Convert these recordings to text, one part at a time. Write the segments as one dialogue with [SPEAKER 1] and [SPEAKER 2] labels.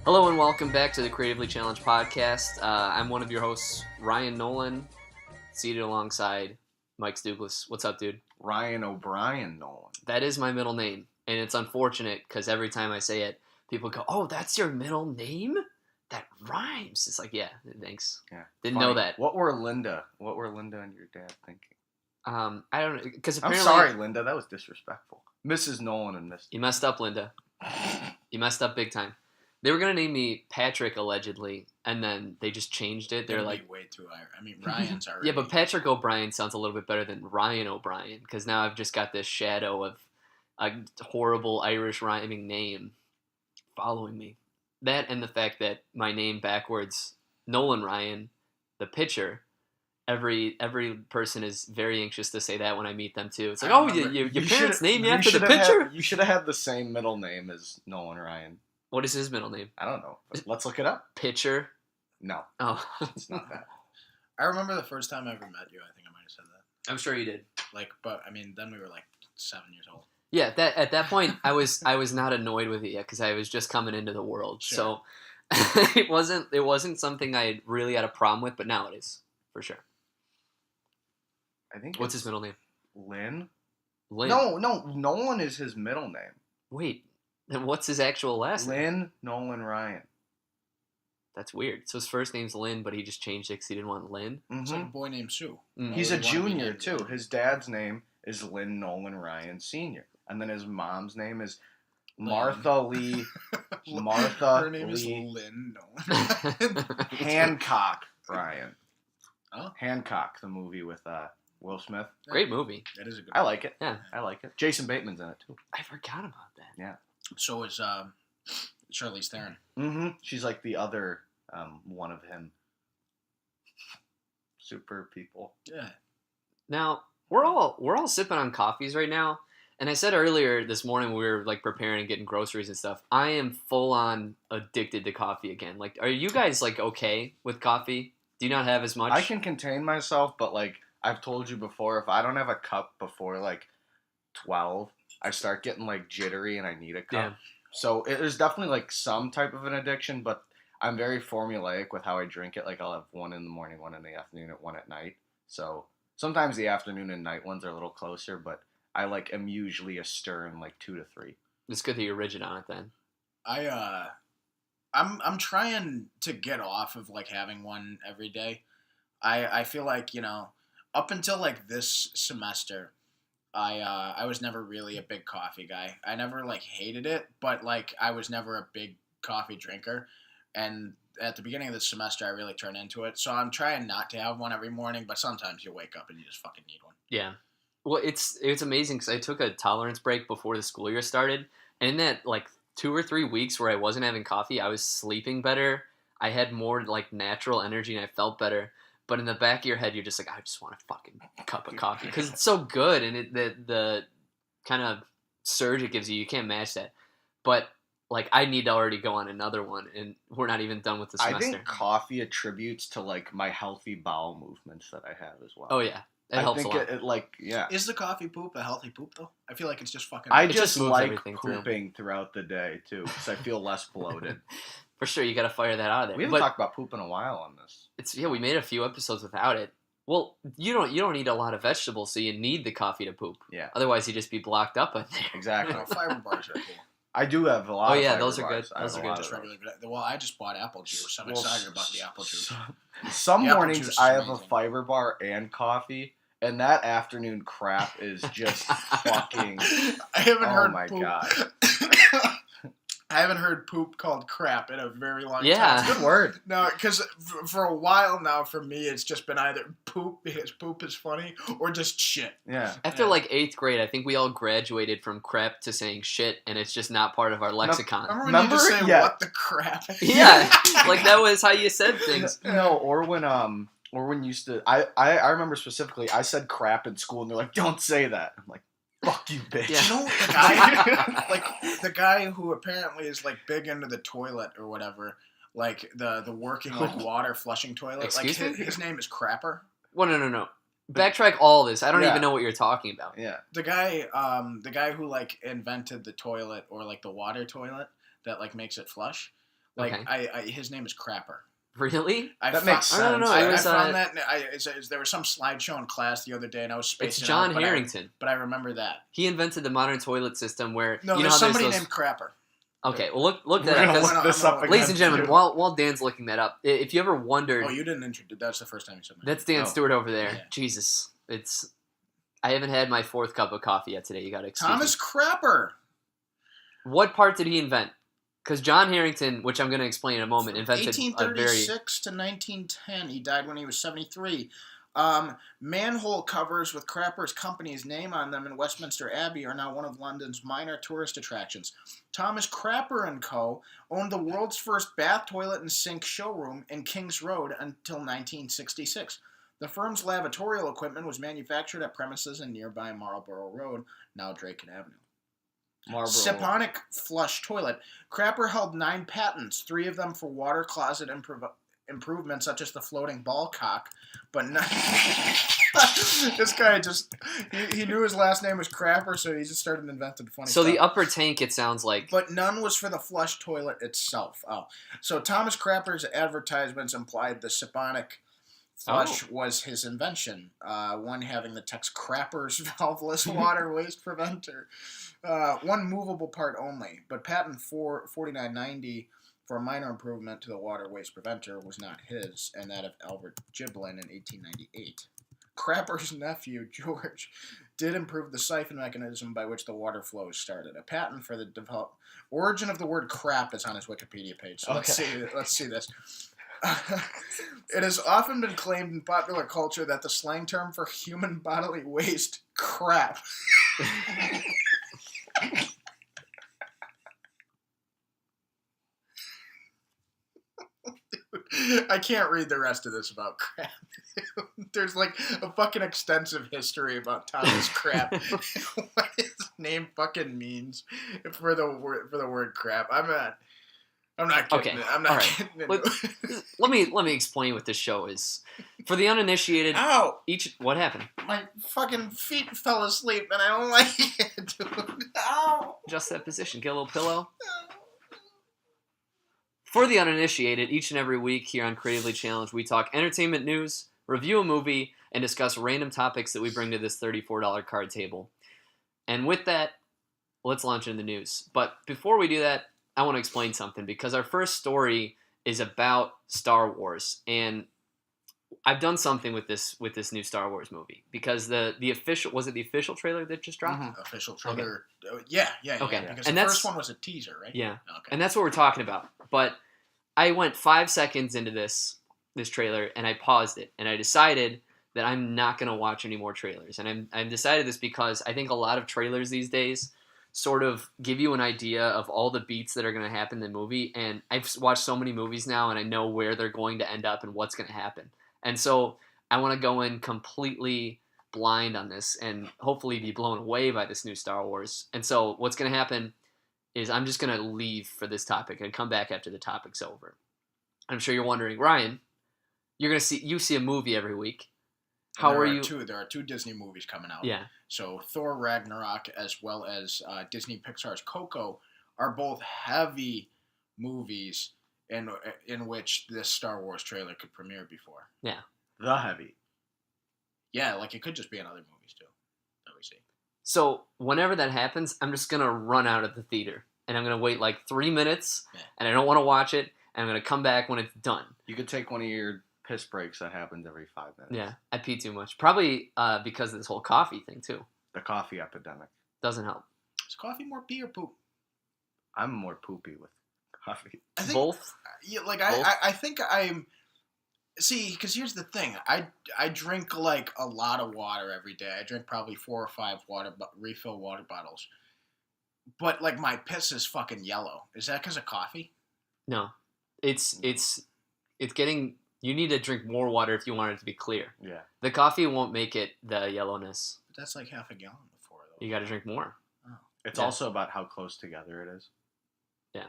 [SPEAKER 1] Hello and welcome back to the Creatively Challenged podcast. I'm one of your hosts, Ryan Nolan, seated alongside Mike Douglas. What's up, dude?
[SPEAKER 2] Ryan O'Brien Nolan.
[SPEAKER 1] That is my middle name, and it's unfortunate because every time I say it, people go, "Oh, that's your middle name? That rhymes." It's like, yeah, thanks.
[SPEAKER 2] Yeah,
[SPEAKER 1] Didn't know
[SPEAKER 2] funny.
[SPEAKER 1] that.
[SPEAKER 2] What were Linda and your dad thinking?
[SPEAKER 1] I don't know because
[SPEAKER 2] I'm
[SPEAKER 1] apparently
[SPEAKER 2] sorry, Linda. That was disrespectful. Mrs. Nolan and Mr.
[SPEAKER 1] you messed up, Linda. You messed up big time. They were gonna name me Patrick allegedly, and then they just changed it. They're
[SPEAKER 3] That'd
[SPEAKER 1] like,
[SPEAKER 3] be way too high. I mean, Ryan's already.
[SPEAKER 1] yeah, but Patrick O'Brien sounds a little bit better than Ryan O'Brien because now I've just got this shadow of a horrible Irish rhyming name following me. That and the fact that my name backwards, Nolan Ryan, the pitcher. Every person is very anxious to say that when I meet them too. It's like, oh, your parents named you after the pitcher.
[SPEAKER 2] You should have had the same middle name as Nolan Ryan.
[SPEAKER 1] What is his middle name?
[SPEAKER 2] I don't know. But let's look it up.
[SPEAKER 1] Pitcher.
[SPEAKER 2] No,
[SPEAKER 1] Oh,
[SPEAKER 2] it's not that.
[SPEAKER 3] I remember the first time I ever met you. I think I might have said that.
[SPEAKER 1] I'm sure you did.
[SPEAKER 3] But I mean, then we were like 7 years old.
[SPEAKER 1] Yeah, at that point, I was not annoyed with it yet because I was just coming into the world.
[SPEAKER 3] Sure.
[SPEAKER 1] So it wasn't something I really had a problem with, but now it is for sure.
[SPEAKER 2] I think.
[SPEAKER 1] What's his middle name?
[SPEAKER 2] Lynn?
[SPEAKER 1] Lynn.
[SPEAKER 2] No, Nolan is his middle name.
[SPEAKER 1] Wait, then what's his actual last name?
[SPEAKER 2] Lynn Nolan Ryan.
[SPEAKER 1] That's weird. So his first name's Lynn, but he just changed it because he didn't want Lynn.
[SPEAKER 3] It's like a boy named Sue.
[SPEAKER 1] Mm.
[SPEAKER 2] He's a
[SPEAKER 3] Always wanted to be
[SPEAKER 2] junior
[SPEAKER 3] named
[SPEAKER 2] too.
[SPEAKER 3] Lynn.
[SPEAKER 2] His dad's name is Lynn Nolan Ryan Sr. And then his mom's name is
[SPEAKER 3] Lynn.
[SPEAKER 2] Martha Lee. Martha
[SPEAKER 3] Her name is
[SPEAKER 2] Lee
[SPEAKER 3] Lynn Nolan.
[SPEAKER 2] Hancock Ryan.
[SPEAKER 3] Oh.
[SPEAKER 2] Hancock, the movie with Will Smith.
[SPEAKER 1] Great movie.
[SPEAKER 3] That is a good.
[SPEAKER 2] I like it.
[SPEAKER 1] Yeah.
[SPEAKER 2] I like it. Jason Bateman's in it too.
[SPEAKER 1] I forgot about that.
[SPEAKER 2] Yeah.
[SPEAKER 3] So is Charlize Theron.
[SPEAKER 2] Mm-hmm. She's like the other one of him. Super people.
[SPEAKER 3] Yeah.
[SPEAKER 1] Now we're all sipping on coffees right now, and I said earlier this morning we were like preparing and getting groceries and stuff. I am full on addicted to coffee again. Like, are you guys like okay with coffee? Do you not have as much?
[SPEAKER 2] I can contain myself, but like I've told you before, if I don't have a cup before like 12, I start getting like jittery and I need a cup.
[SPEAKER 1] Yeah.
[SPEAKER 2] So there's definitely like some type of an addiction, but I'm very formulaic with how I drink it. Like I'll have one in the morning, one in the afternoon, and one at night. So sometimes the afternoon and night ones are a little closer, but I like am usually a stir in like 2 to 3.
[SPEAKER 1] It's good that you're rigid on it then.
[SPEAKER 3] I'm trying to get off of like having one every day. I feel like, up until like this semester, I was never really a big coffee guy. I never like hated it, but like I was never a big coffee drinker. And at the beginning of the semester, I really turned into it. So I'm trying not to have one every morning, but sometimes you wake up and you just fucking need one.
[SPEAKER 1] Yeah. Well, it's amazing because I took a tolerance break before the school year started, and in that like 2 or 3 weeks where I wasn't having coffee, I was sleeping better. I had more like natural energy and I felt better. But in the back of your head, you're just like, I just want a fucking cup of coffee because it's so good, and the kind of surge it gives you, you can't match that. But like, I need to already go on another one, and we're not even done with the semester.
[SPEAKER 2] I think coffee attributes to like my healthy bowel movements that I have as well.
[SPEAKER 1] Oh yeah, it helps
[SPEAKER 2] think
[SPEAKER 1] a lot.
[SPEAKER 2] it like yeah.
[SPEAKER 3] Is the coffee poop a healthy poop though? I feel like it's just fucking.
[SPEAKER 2] I
[SPEAKER 1] It
[SPEAKER 2] just
[SPEAKER 1] just moves
[SPEAKER 2] like
[SPEAKER 1] everything through.
[SPEAKER 2] pooping throughout the day too, because I feel less bloated.
[SPEAKER 1] For sure, you got to fire that out of there.
[SPEAKER 2] We haven't talked about poop in a while on this.
[SPEAKER 1] We made a few episodes without it. Well, you don't eat a lot of vegetables, so you need the coffee to poop.
[SPEAKER 2] Yeah.
[SPEAKER 1] Otherwise, you just be blocked up in there.
[SPEAKER 2] Exactly.
[SPEAKER 3] Fiber bars are cool.
[SPEAKER 2] I do have a lot.
[SPEAKER 1] Oh,
[SPEAKER 2] of
[SPEAKER 1] yeah,
[SPEAKER 2] fiber
[SPEAKER 1] those are
[SPEAKER 2] bars.
[SPEAKER 1] good.
[SPEAKER 2] I have
[SPEAKER 1] Those
[SPEAKER 2] a
[SPEAKER 1] are good.
[SPEAKER 2] lot
[SPEAKER 3] Just
[SPEAKER 2] of
[SPEAKER 3] regular. Well, I just bought apple juice. I'm excited about the apple juice.
[SPEAKER 2] Some
[SPEAKER 3] The apple
[SPEAKER 2] mornings
[SPEAKER 3] juice is
[SPEAKER 2] I have a
[SPEAKER 3] amazing.
[SPEAKER 2] fiber bar and coffee, and that afternoon crap is just fucking.
[SPEAKER 3] I haven't
[SPEAKER 2] Oh
[SPEAKER 3] heard
[SPEAKER 2] my
[SPEAKER 3] poop.
[SPEAKER 2] god!
[SPEAKER 3] I haven't heard poop called crap in a very long
[SPEAKER 1] Yeah.
[SPEAKER 3] time.
[SPEAKER 2] Good word.
[SPEAKER 3] No, because for a while now, for me, it's just been either poop because poop is funny or just shit.
[SPEAKER 2] Yeah.
[SPEAKER 1] After
[SPEAKER 3] Yeah.
[SPEAKER 1] like 8th grade, I think we all graduated from crap to saying shit, and it's just not part of our lexicon.
[SPEAKER 3] Remember when you just say,
[SPEAKER 2] Yeah.
[SPEAKER 3] what the crap?
[SPEAKER 1] Yeah, like that was how you said things.
[SPEAKER 2] No, or when used to I remember specifically I said crap in school and they're like, don't say that. I'm like, fuck you, bitch.
[SPEAKER 1] Yeah.
[SPEAKER 3] You know the guy, like the guy who apparently is like big into the toilet or whatever, like the working like water flushing toilet.
[SPEAKER 1] Excuse
[SPEAKER 3] like
[SPEAKER 1] me?
[SPEAKER 3] his name is Crapper.
[SPEAKER 1] Well, no. Backtrack all this. I don't
[SPEAKER 2] Yeah.
[SPEAKER 1] even know what you're talking about.
[SPEAKER 2] Yeah.
[SPEAKER 3] The guy who like invented the toilet or like the water toilet that like makes it flush. Like
[SPEAKER 1] Okay.
[SPEAKER 3] his name is Crapper.
[SPEAKER 1] Really?
[SPEAKER 2] That makes sense.
[SPEAKER 1] I don't know.
[SPEAKER 3] I,
[SPEAKER 1] It was,
[SPEAKER 3] I found that there was some slideshow in class the other day, and I was
[SPEAKER 1] It's
[SPEAKER 3] spacing
[SPEAKER 1] John
[SPEAKER 3] out, but
[SPEAKER 1] Harrington.
[SPEAKER 3] but I remember that.
[SPEAKER 1] He invented the modern toilet system where
[SPEAKER 3] No,
[SPEAKER 1] you know
[SPEAKER 3] there's
[SPEAKER 1] how there's
[SPEAKER 3] somebody
[SPEAKER 1] those.
[SPEAKER 3] named Crapper.
[SPEAKER 1] Okay, well look
[SPEAKER 2] We're
[SPEAKER 1] that
[SPEAKER 2] gonna
[SPEAKER 1] up. 'Cause,
[SPEAKER 2] look this up again.
[SPEAKER 1] ladies and gentlemen,
[SPEAKER 2] too.
[SPEAKER 1] while Dan's looking that up, if you ever wondered,
[SPEAKER 3] Oh, you didn't introduce. That's the first time you said that.
[SPEAKER 1] that's Dan
[SPEAKER 2] No.
[SPEAKER 1] Stewart over there.
[SPEAKER 3] Yeah.
[SPEAKER 1] Jesus, I haven't had my 4th cup of coffee yet today. You got to excuse me.
[SPEAKER 3] Thomas Crapper.
[SPEAKER 1] What part did he invent? Because John Harrington, which I'm going to explain in a moment, invented a very
[SPEAKER 3] 1836 to 1910. He died when he was 73. Manhole covers with Crapper's company's name on them in Westminster Abbey are now one of London's minor tourist attractions. Thomas Crapper & Co. owned the world's first bath, toilet, and sink showroom in King's Road until 1966. The firm's lavatorial equipment was manufactured at premises in nearby Marlborough Road, now Draken Avenue.
[SPEAKER 2] Marlboro.
[SPEAKER 3] Saponic flush toilet. Crapper held 9 patents, 3 of them for water closet improvements such as the floating ball cock, but not... This guy just... He knew his last name was Crapper, so he just started inventing funny
[SPEAKER 1] So
[SPEAKER 3] stuff.
[SPEAKER 1] the upper tank, it sounds like.
[SPEAKER 3] But none was for the flush toilet itself. Oh. So Thomas Crapper's advertisements implied the Saponic flush was his invention, one having the text Crapper's valveless water waste preventer. One movable part only, but patent 4990 for a minor improvement to the water waste preventer was not his, and that of Albert Giblin in 1898. Crapper's nephew, George, did improve the siphon mechanism by which the water flow started. A patent for the origin of the word crap is on his Wikipedia page, so let's see this. It has often been claimed in popular culture that the slang term for human bodily waste, crap. Dude, I can't read the rest of this about crap. There's like a fucking extensive history about Thomas Crap. What his name fucking means for the word crap. I'm not kidding.
[SPEAKER 1] Okay,
[SPEAKER 3] I'm not
[SPEAKER 1] all right.
[SPEAKER 3] kidding.
[SPEAKER 1] Let me explain what this show is. For the uninitiated,
[SPEAKER 3] Ow!
[SPEAKER 1] what happened?
[SPEAKER 3] My fucking feet fell asleep and I don't like it, dude. Ow!
[SPEAKER 1] Adjust that position. Get a little pillow. For the uninitiated, each and every week here on Creatively Challenged, we talk entertainment news, review a movie, and discuss random topics that we bring to this $34 card table. And with that, let's launch into the news. But before we do that, I want to explain something, because our first story is about Star Wars, and I've done something with this new Star Wars movie, because the official trailer that just dropped?
[SPEAKER 3] Mm-hmm. Official trailer. Okay. Yeah.
[SPEAKER 1] Okay.
[SPEAKER 3] Because
[SPEAKER 1] And
[SPEAKER 3] the
[SPEAKER 1] that's-
[SPEAKER 3] first one was a teaser, right?
[SPEAKER 1] Yeah.
[SPEAKER 3] Okay.
[SPEAKER 1] And that's what we're talking about. But I went 5 seconds into this trailer, and I paused it, and I decided that I'm not going to watch any more trailers. And I've decided this because I think a lot of trailers these days sort of give you an idea of all the beats that are going to happen in the movie. And I've watched so many movies now, and I know where they're going to end up and what's going to happen. And so I want to go in completely blind on this and hopefully be blown away by this new Star Wars. And so what's going to happen is I'm just going to leave for this topic and come back after the topic's over. I'm sure you're wondering, Ryan, you see a movie every week. How are you?
[SPEAKER 3] There are 2 Disney movies coming out.
[SPEAKER 1] Yeah.
[SPEAKER 3] So Thor Ragnarok as well as Disney Pixar's Coco are both heavy movies in which this Star Wars trailer could premiere before.
[SPEAKER 1] Yeah.
[SPEAKER 2] The heavy.
[SPEAKER 3] Yeah, like it could just be in other movies too that we see.
[SPEAKER 1] So whenever that happens, I'm just going to run out of the theater. And I'm going to wait like 3 minutes, and I don't want to watch it, and I'm going to come back when it's done.
[SPEAKER 2] You could take one of your piss breaks that happens every 5 minutes.
[SPEAKER 1] Yeah, I pee too much. Probably because of this whole coffee thing, too.
[SPEAKER 2] The coffee epidemic.
[SPEAKER 1] Doesn't help.
[SPEAKER 3] Is coffee more pee or poop?
[SPEAKER 2] I'm more poopy with coffee.
[SPEAKER 3] I think,
[SPEAKER 1] Both?
[SPEAKER 3] Yeah, like
[SPEAKER 1] Both?
[SPEAKER 3] I think I'm... See, because here's the thing. I drink like a lot of water every day. I drink probably 4 or 5 refill water bottles. But like my piss is fucking yellow. Is that because of coffee?
[SPEAKER 1] No. It's getting... You need to drink more water if you want it to be clear.
[SPEAKER 2] Yeah.
[SPEAKER 1] The coffee won't make it the yellowness.
[SPEAKER 3] But that's like half a gallon before, though.
[SPEAKER 1] You got to drink more.
[SPEAKER 3] Oh.
[SPEAKER 2] It's
[SPEAKER 1] Yeah.
[SPEAKER 2] also about how close together it is.
[SPEAKER 1] Yeah.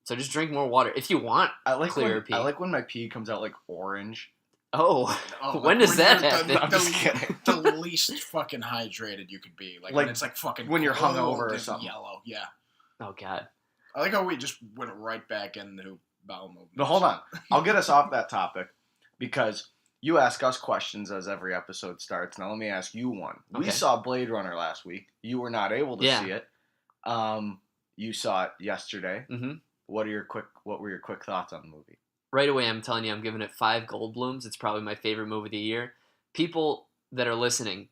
[SPEAKER 1] So just drink more water if you want.
[SPEAKER 2] I like
[SPEAKER 1] Clear
[SPEAKER 2] when,
[SPEAKER 1] pee.
[SPEAKER 2] I like when my pee comes out like orange.
[SPEAKER 1] Oh,
[SPEAKER 3] Oh,
[SPEAKER 1] when
[SPEAKER 3] like
[SPEAKER 1] does that
[SPEAKER 3] you're
[SPEAKER 1] happen?
[SPEAKER 2] I'm just kidding.
[SPEAKER 3] The least fucking hydrated you could be. Like
[SPEAKER 2] Like,
[SPEAKER 3] when it's like fucking
[SPEAKER 2] when you're
[SPEAKER 3] cold
[SPEAKER 2] hungover or
[SPEAKER 3] and
[SPEAKER 2] something.
[SPEAKER 3] yellow. Yeah.
[SPEAKER 1] Oh, God.
[SPEAKER 3] I like how we just went right back into bowel movements.
[SPEAKER 2] No, hold on. I'll get us off that topic because you ask us questions as every episode starts. Now let me ask you one. We
[SPEAKER 1] Okay.
[SPEAKER 2] saw Blade Runner last week. You were not able to
[SPEAKER 1] Yeah.
[SPEAKER 2] see it. You saw it yesterday.
[SPEAKER 1] Mm-hmm.
[SPEAKER 2] What were your quick thoughts on the movie?
[SPEAKER 1] Right away, I'm telling you, I'm giving it 5 Goldblums. It's probably my favorite movie of the year. People that are listening,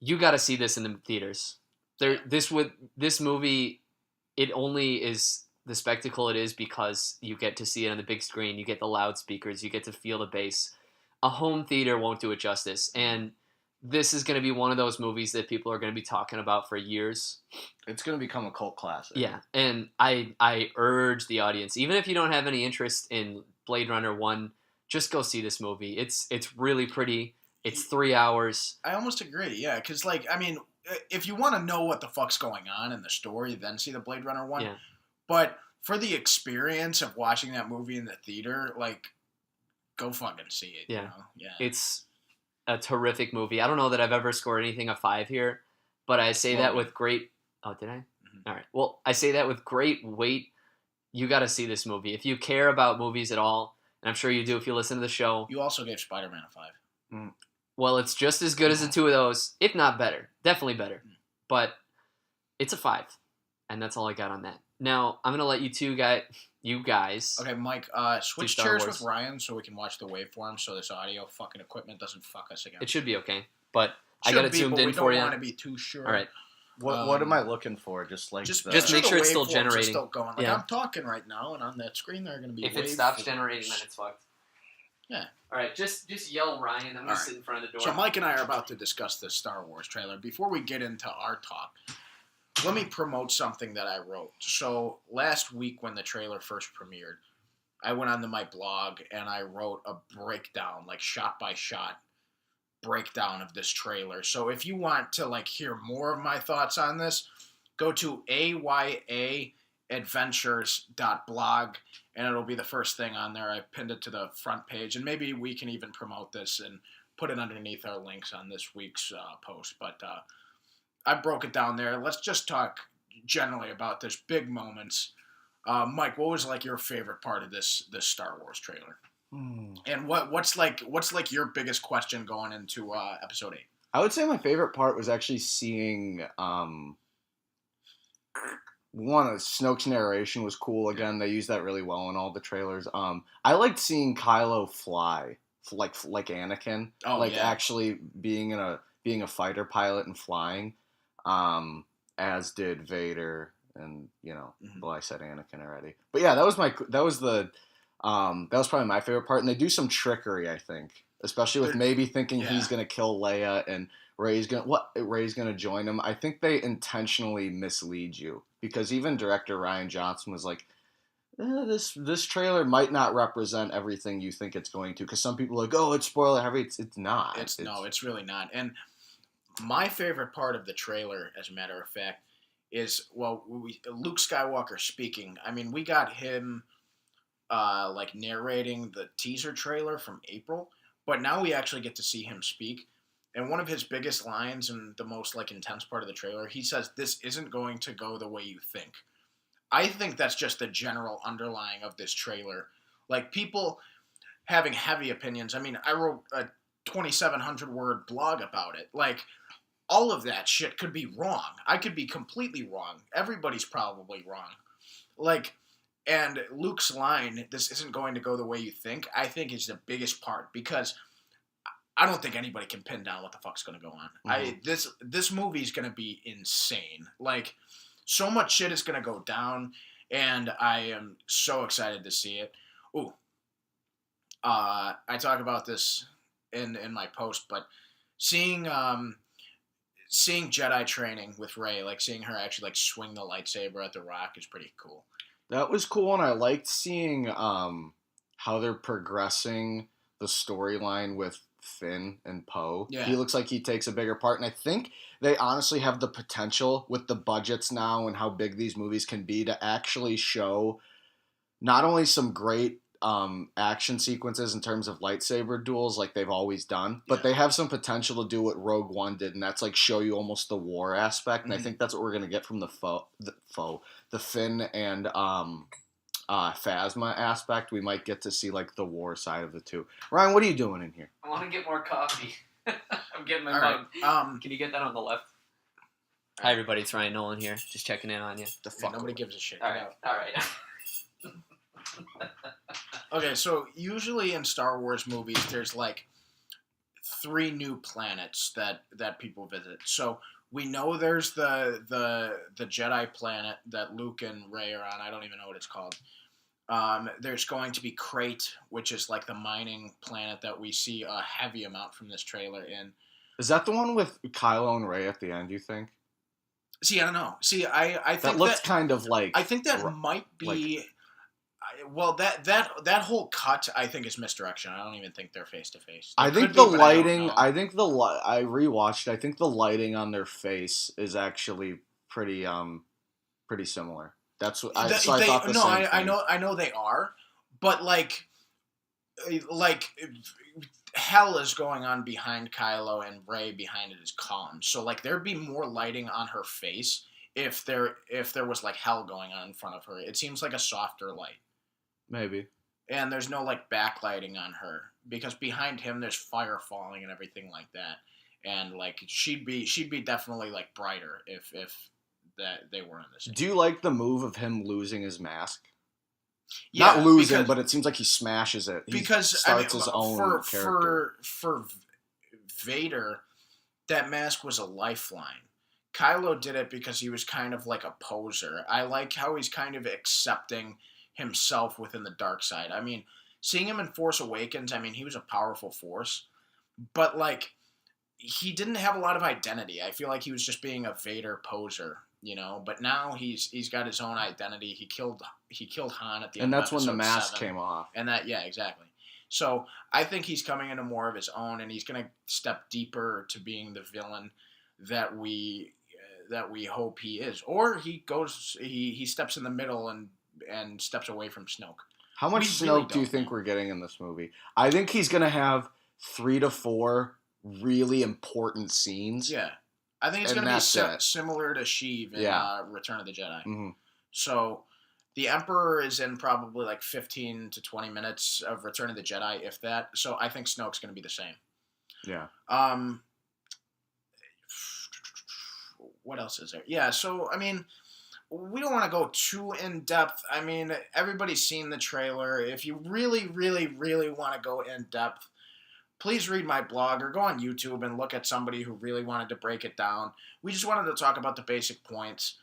[SPEAKER 1] you got to see this in the theaters. This movie, it only is the spectacle it is because you get to see it on the big screen. You get the loudspeakers. You get to feel the bass. A home theater won't do it justice. And this is going to be one of those movies that people are going to be talking about for years.
[SPEAKER 2] It's going to become a cult classic.
[SPEAKER 1] Yeah, and I urge the audience, even if you don't have any interest in Blade Runner 1, just go see this movie. It's really pretty. It's 3 hours.
[SPEAKER 3] I almost agree, yeah, because, like, I mean, if you want to know what the fuck's going on in the story, then see the Blade Runner 1.
[SPEAKER 1] Yeah.
[SPEAKER 3] But for the experience of watching that movie in the theater, like, go fucking see it.
[SPEAKER 1] Yeah.
[SPEAKER 3] You know? Yeah.
[SPEAKER 1] It's a terrific movie. I don't know that I've ever scored anything a 5 here, but I say that with great... Oh, did I?
[SPEAKER 3] Mm-hmm.
[SPEAKER 1] All right. Well, I say that with great weight. You got to see this movie. If you care about movies at all, and I'm sure you do if you listen to the show.
[SPEAKER 3] You also gave Spider-Man a 5.
[SPEAKER 1] Well, it's just as good as the two of those, if not better. Definitely better. But it's a 5. And that's all I got on that. Now, I'm going to let you guys.
[SPEAKER 3] Okay, Mike, switch
[SPEAKER 1] Star
[SPEAKER 3] chairs
[SPEAKER 1] Wars.
[SPEAKER 3] with Ryan so we can watch the waveform so this audio fucking equipment doesn't fuck us again.
[SPEAKER 1] It should be okay. But I
[SPEAKER 3] Should
[SPEAKER 1] got it
[SPEAKER 3] be,
[SPEAKER 1] zoomed
[SPEAKER 3] but
[SPEAKER 1] in
[SPEAKER 3] we
[SPEAKER 1] for
[SPEAKER 3] don't
[SPEAKER 1] you.
[SPEAKER 3] want to be too sure.
[SPEAKER 1] All right.
[SPEAKER 2] What am I looking for? Just like
[SPEAKER 3] Just
[SPEAKER 1] Just
[SPEAKER 3] make
[SPEAKER 1] make sure it's still
[SPEAKER 3] waveforms are
[SPEAKER 1] generating.
[SPEAKER 3] Still going. Like,
[SPEAKER 1] Yeah.
[SPEAKER 3] I'm talking right now, and on that screen there are going to be
[SPEAKER 1] If it stops
[SPEAKER 3] waveforms.
[SPEAKER 1] generating, then it's fucked.
[SPEAKER 3] Yeah.
[SPEAKER 1] All right, just yell Ryan. I'm going
[SPEAKER 3] All
[SPEAKER 1] to
[SPEAKER 3] right.
[SPEAKER 1] sit in front of the door.
[SPEAKER 3] So Mike and I are about to discuss this Star Wars trailer. Before we get into our talk, let me promote something that I wrote. So last week when the trailer first premiered, I went onto my blog and I wrote a breakdown, like shot by shot breakdown of this trailer. So if you want to like hear more of my thoughts on this, go to ayaadventures.blog and it'll be the first thing on there. I pinned it to the front page, and maybe we can even promote this and put it underneath our links on this week's post. But I broke it down there. Let's just talk generally about this big moments. Mike, what was like your favorite part of this Star Wars trailer? And what's like your biggest question going into episode 8?
[SPEAKER 2] I would say my favorite part was actually seeing Snoke's narration was cool. Again, they used that really well in all the trailers. I liked seeing Kylo fly like Anakin, actually being a fighter pilot and flying, as did Vader, and well, I said Anakin already, but yeah, that was probably my favorite part. And they do some trickery, I think, especially with maybe thinking he's gonna kill Leia and Rey's gonna join him. I think they intentionally mislead you, because even director Rian Johnson was like, this trailer might not represent everything you think it's going to, because some people are like, oh, it's spoiler heavy. It's not.
[SPEAKER 3] It's really not. And my favorite part of the trailer, as a matter of fact, is Luke Skywalker speaking. I mean, we got him like narrating the teaser trailer from April, but now we actually get to see him speak. And one of his biggest lines and the most like intense part of the trailer, he says, "This isn't going to go the way you think." I think that's just the general underlying of this trailer. Like, people having heavy opinions. I mean, I wrote a 2,700 word blog about it. Like, all of that shit could be wrong. I could be completely wrong. Everybody's probably wrong. Like, and Luke's line, "This isn't going to go the way you think," I think is the biggest part, because I don't think anybody can pin down what the fuck's going to go on.
[SPEAKER 2] Mm-hmm.
[SPEAKER 3] This movie's going to be insane. Like, so much shit is going to go down, and I am so excited to see it. Ooh. I talk about this in my post, but seeing Jedi training with Rey, like seeing her actually like swing the lightsaber at the Rock, is pretty cool.
[SPEAKER 2] That was cool, and I liked seeing how they're progressing the storyline with Finn and Poe.
[SPEAKER 3] Yeah.
[SPEAKER 2] He looks like he takes a bigger part, and I think they honestly have the potential with the budgets now and how big these movies can be to actually show not only some great action sequences in terms of lightsaber duels like they've always done, but
[SPEAKER 3] Yeah.
[SPEAKER 2] they have some potential to do what Rogue One did, and that's like show you almost the war aspect. And I
[SPEAKER 3] Mhm.
[SPEAKER 2] think that's what we're gonna get from the Finn and Phasma aspect. We might get to see like the war side of the two. Ryan, what are you doing in here?
[SPEAKER 1] I want to get more coffee. I'm getting my
[SPEAKER 3] All
[SPEAKER 1] mug.
[SPEAKER 3] right.
[SPEAKER 1] Can you get that on the left? Hi, everybody. It's Ryan Nolan here. Just checking in on you.
[SPEAKER 3] Nobody gives a shit.
[SPEAKER 1] All right. All right.
[SPEAKER 3] Okay, so usually in Star Wars movies, there's like 3 new planets that people visit. So we know there's the Jedi planet that Luke and Rey are on. I don't even know what it's called. There's going to be Crate, which is like the mining planet that we see a heavy amount from this trailer in.
[SPEAKER 2] Is that the one with Kylo and Rey at the end? You think?
[SPEAKER 3] See, I don't know. See, I think
[SPEAKER 2] That looks kind of like.
[SPEAKER 3] I think that might be. Well, that whole cut, I think, is misdirection. I don't even think they're face to face.
[SPEAKER 2] I think the lighting. I think I rewatched. I think the lighting on their face is actually pretty similar. That's what I thought. The same thing.
[SPEAKER 3] I know they are, but like hell is going on behind Kylo and Rey behind it is calm. So like there'd be more lighting on her face if there was like hell going on in front of her. It seems like a softer light.
[SPEAKER 2] Maybe.
[SPEAKER 3] And there's no like backlighting on her because behind him there's fire falling and everything like that. And like she'd be definitely like brighter if that they were in the same.
[SPEAKER 2] Do you like the move of him losing his mask?
[SPEAKER 3] Yeah,
[SPEAKER 2] not losing, but it seems like he smashes it. He starts his own character.
[SPEAKER 3] For Vader, that mask was a lifeline. Kylo did it because he was kind of like a poser. I like how he's kind of accepting himself within the dark side. I mean, seeing him in Force Awakens, I mean, he was a powerful force, but like he didn't have a lot of identity. I feel like he was just being a Vader poser, you know. But now he's got his own identity. He killed Han at the end.
[SPEAKER 2] And that's
[SPEAKER 3] of
[SPEAKER 2] when the mask
[SPEAKER 3] 7.
[SPEAKER 2] came off.
[SPEAKER 3] And exactly. So I think he's coming into more of his own, and he's going to step deeper to being the villain that we hope he is, or he steps in the middle and steps away from Snoke.
[SPEAKER 2] How much Snoke do you think we're getting in this movie? I think he's going to have 3 to 4 really important scenes.
[SPEAKER 3] Yeah. I think it's going to be similar to Sheev in Return of the Jedi.
[SPEAKER 2] Mm-hmm.
[SPEAKER 3] So the Emperor is in probably like 15 to 20 minutes of Return of the Jedi, if that. So I think Snoke's going to be the same.
[SPEAKER 2] Yeah.
[SPEAKER 3] What else is there? Yeah, so, I mean, we don't want to go too in-depth. I mean, everybody's seen the trailer. If you really, really, really want to go in-depth, please read my blog or go on YouTube and look at somebody who really wanted to break it down. We just wanted to talk about the basic points.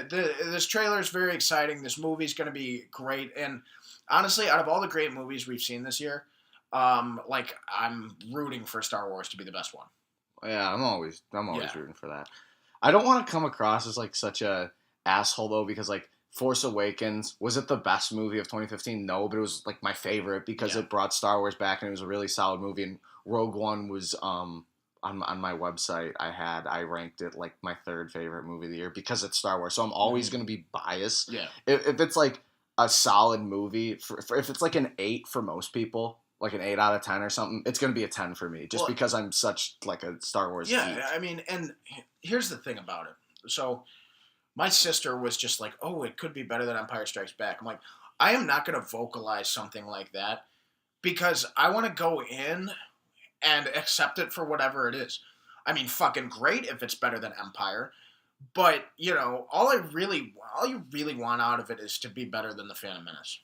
[SPEAKER 3] This trailer is very exciting. This movie's going to be great. And honestly, out of all the great movies we've seen this year, I'm rooting for Star Wars to be the best one.
[SPEAKER 2] Yeah, I'm always rooting for that. I don't want to come across as like such a asshole though, because like Force Awakens, was it the best movie of 2015? No, but it was like my favorite because it brought Star Wars back and it was a really solid movie. And Rogue One was on my website. I ranked it like my 3rd favorite movie of the year because it's Star Wars. So I'm always going to be biased.
[SPEAKER 3] Yeah.
[SPEAKER 2] If it's like a solid movie, if it's like an 8 for most people, like an 8 out of 10 or something, it's going to be a 10 for me just because I'm such like a Star Wars geek.
[SPEAKER 3] I mean, and here's the thing about it. So my sister was just like, oh, it could be better than Empire Strikes Back. I'm like, I am not going to vocalize something like that because I want to go in and accept it for whatever it is. I mean, fucking great if it's better than Empire. But, you know, all you really want out of it is to be better than The Phantom Menace.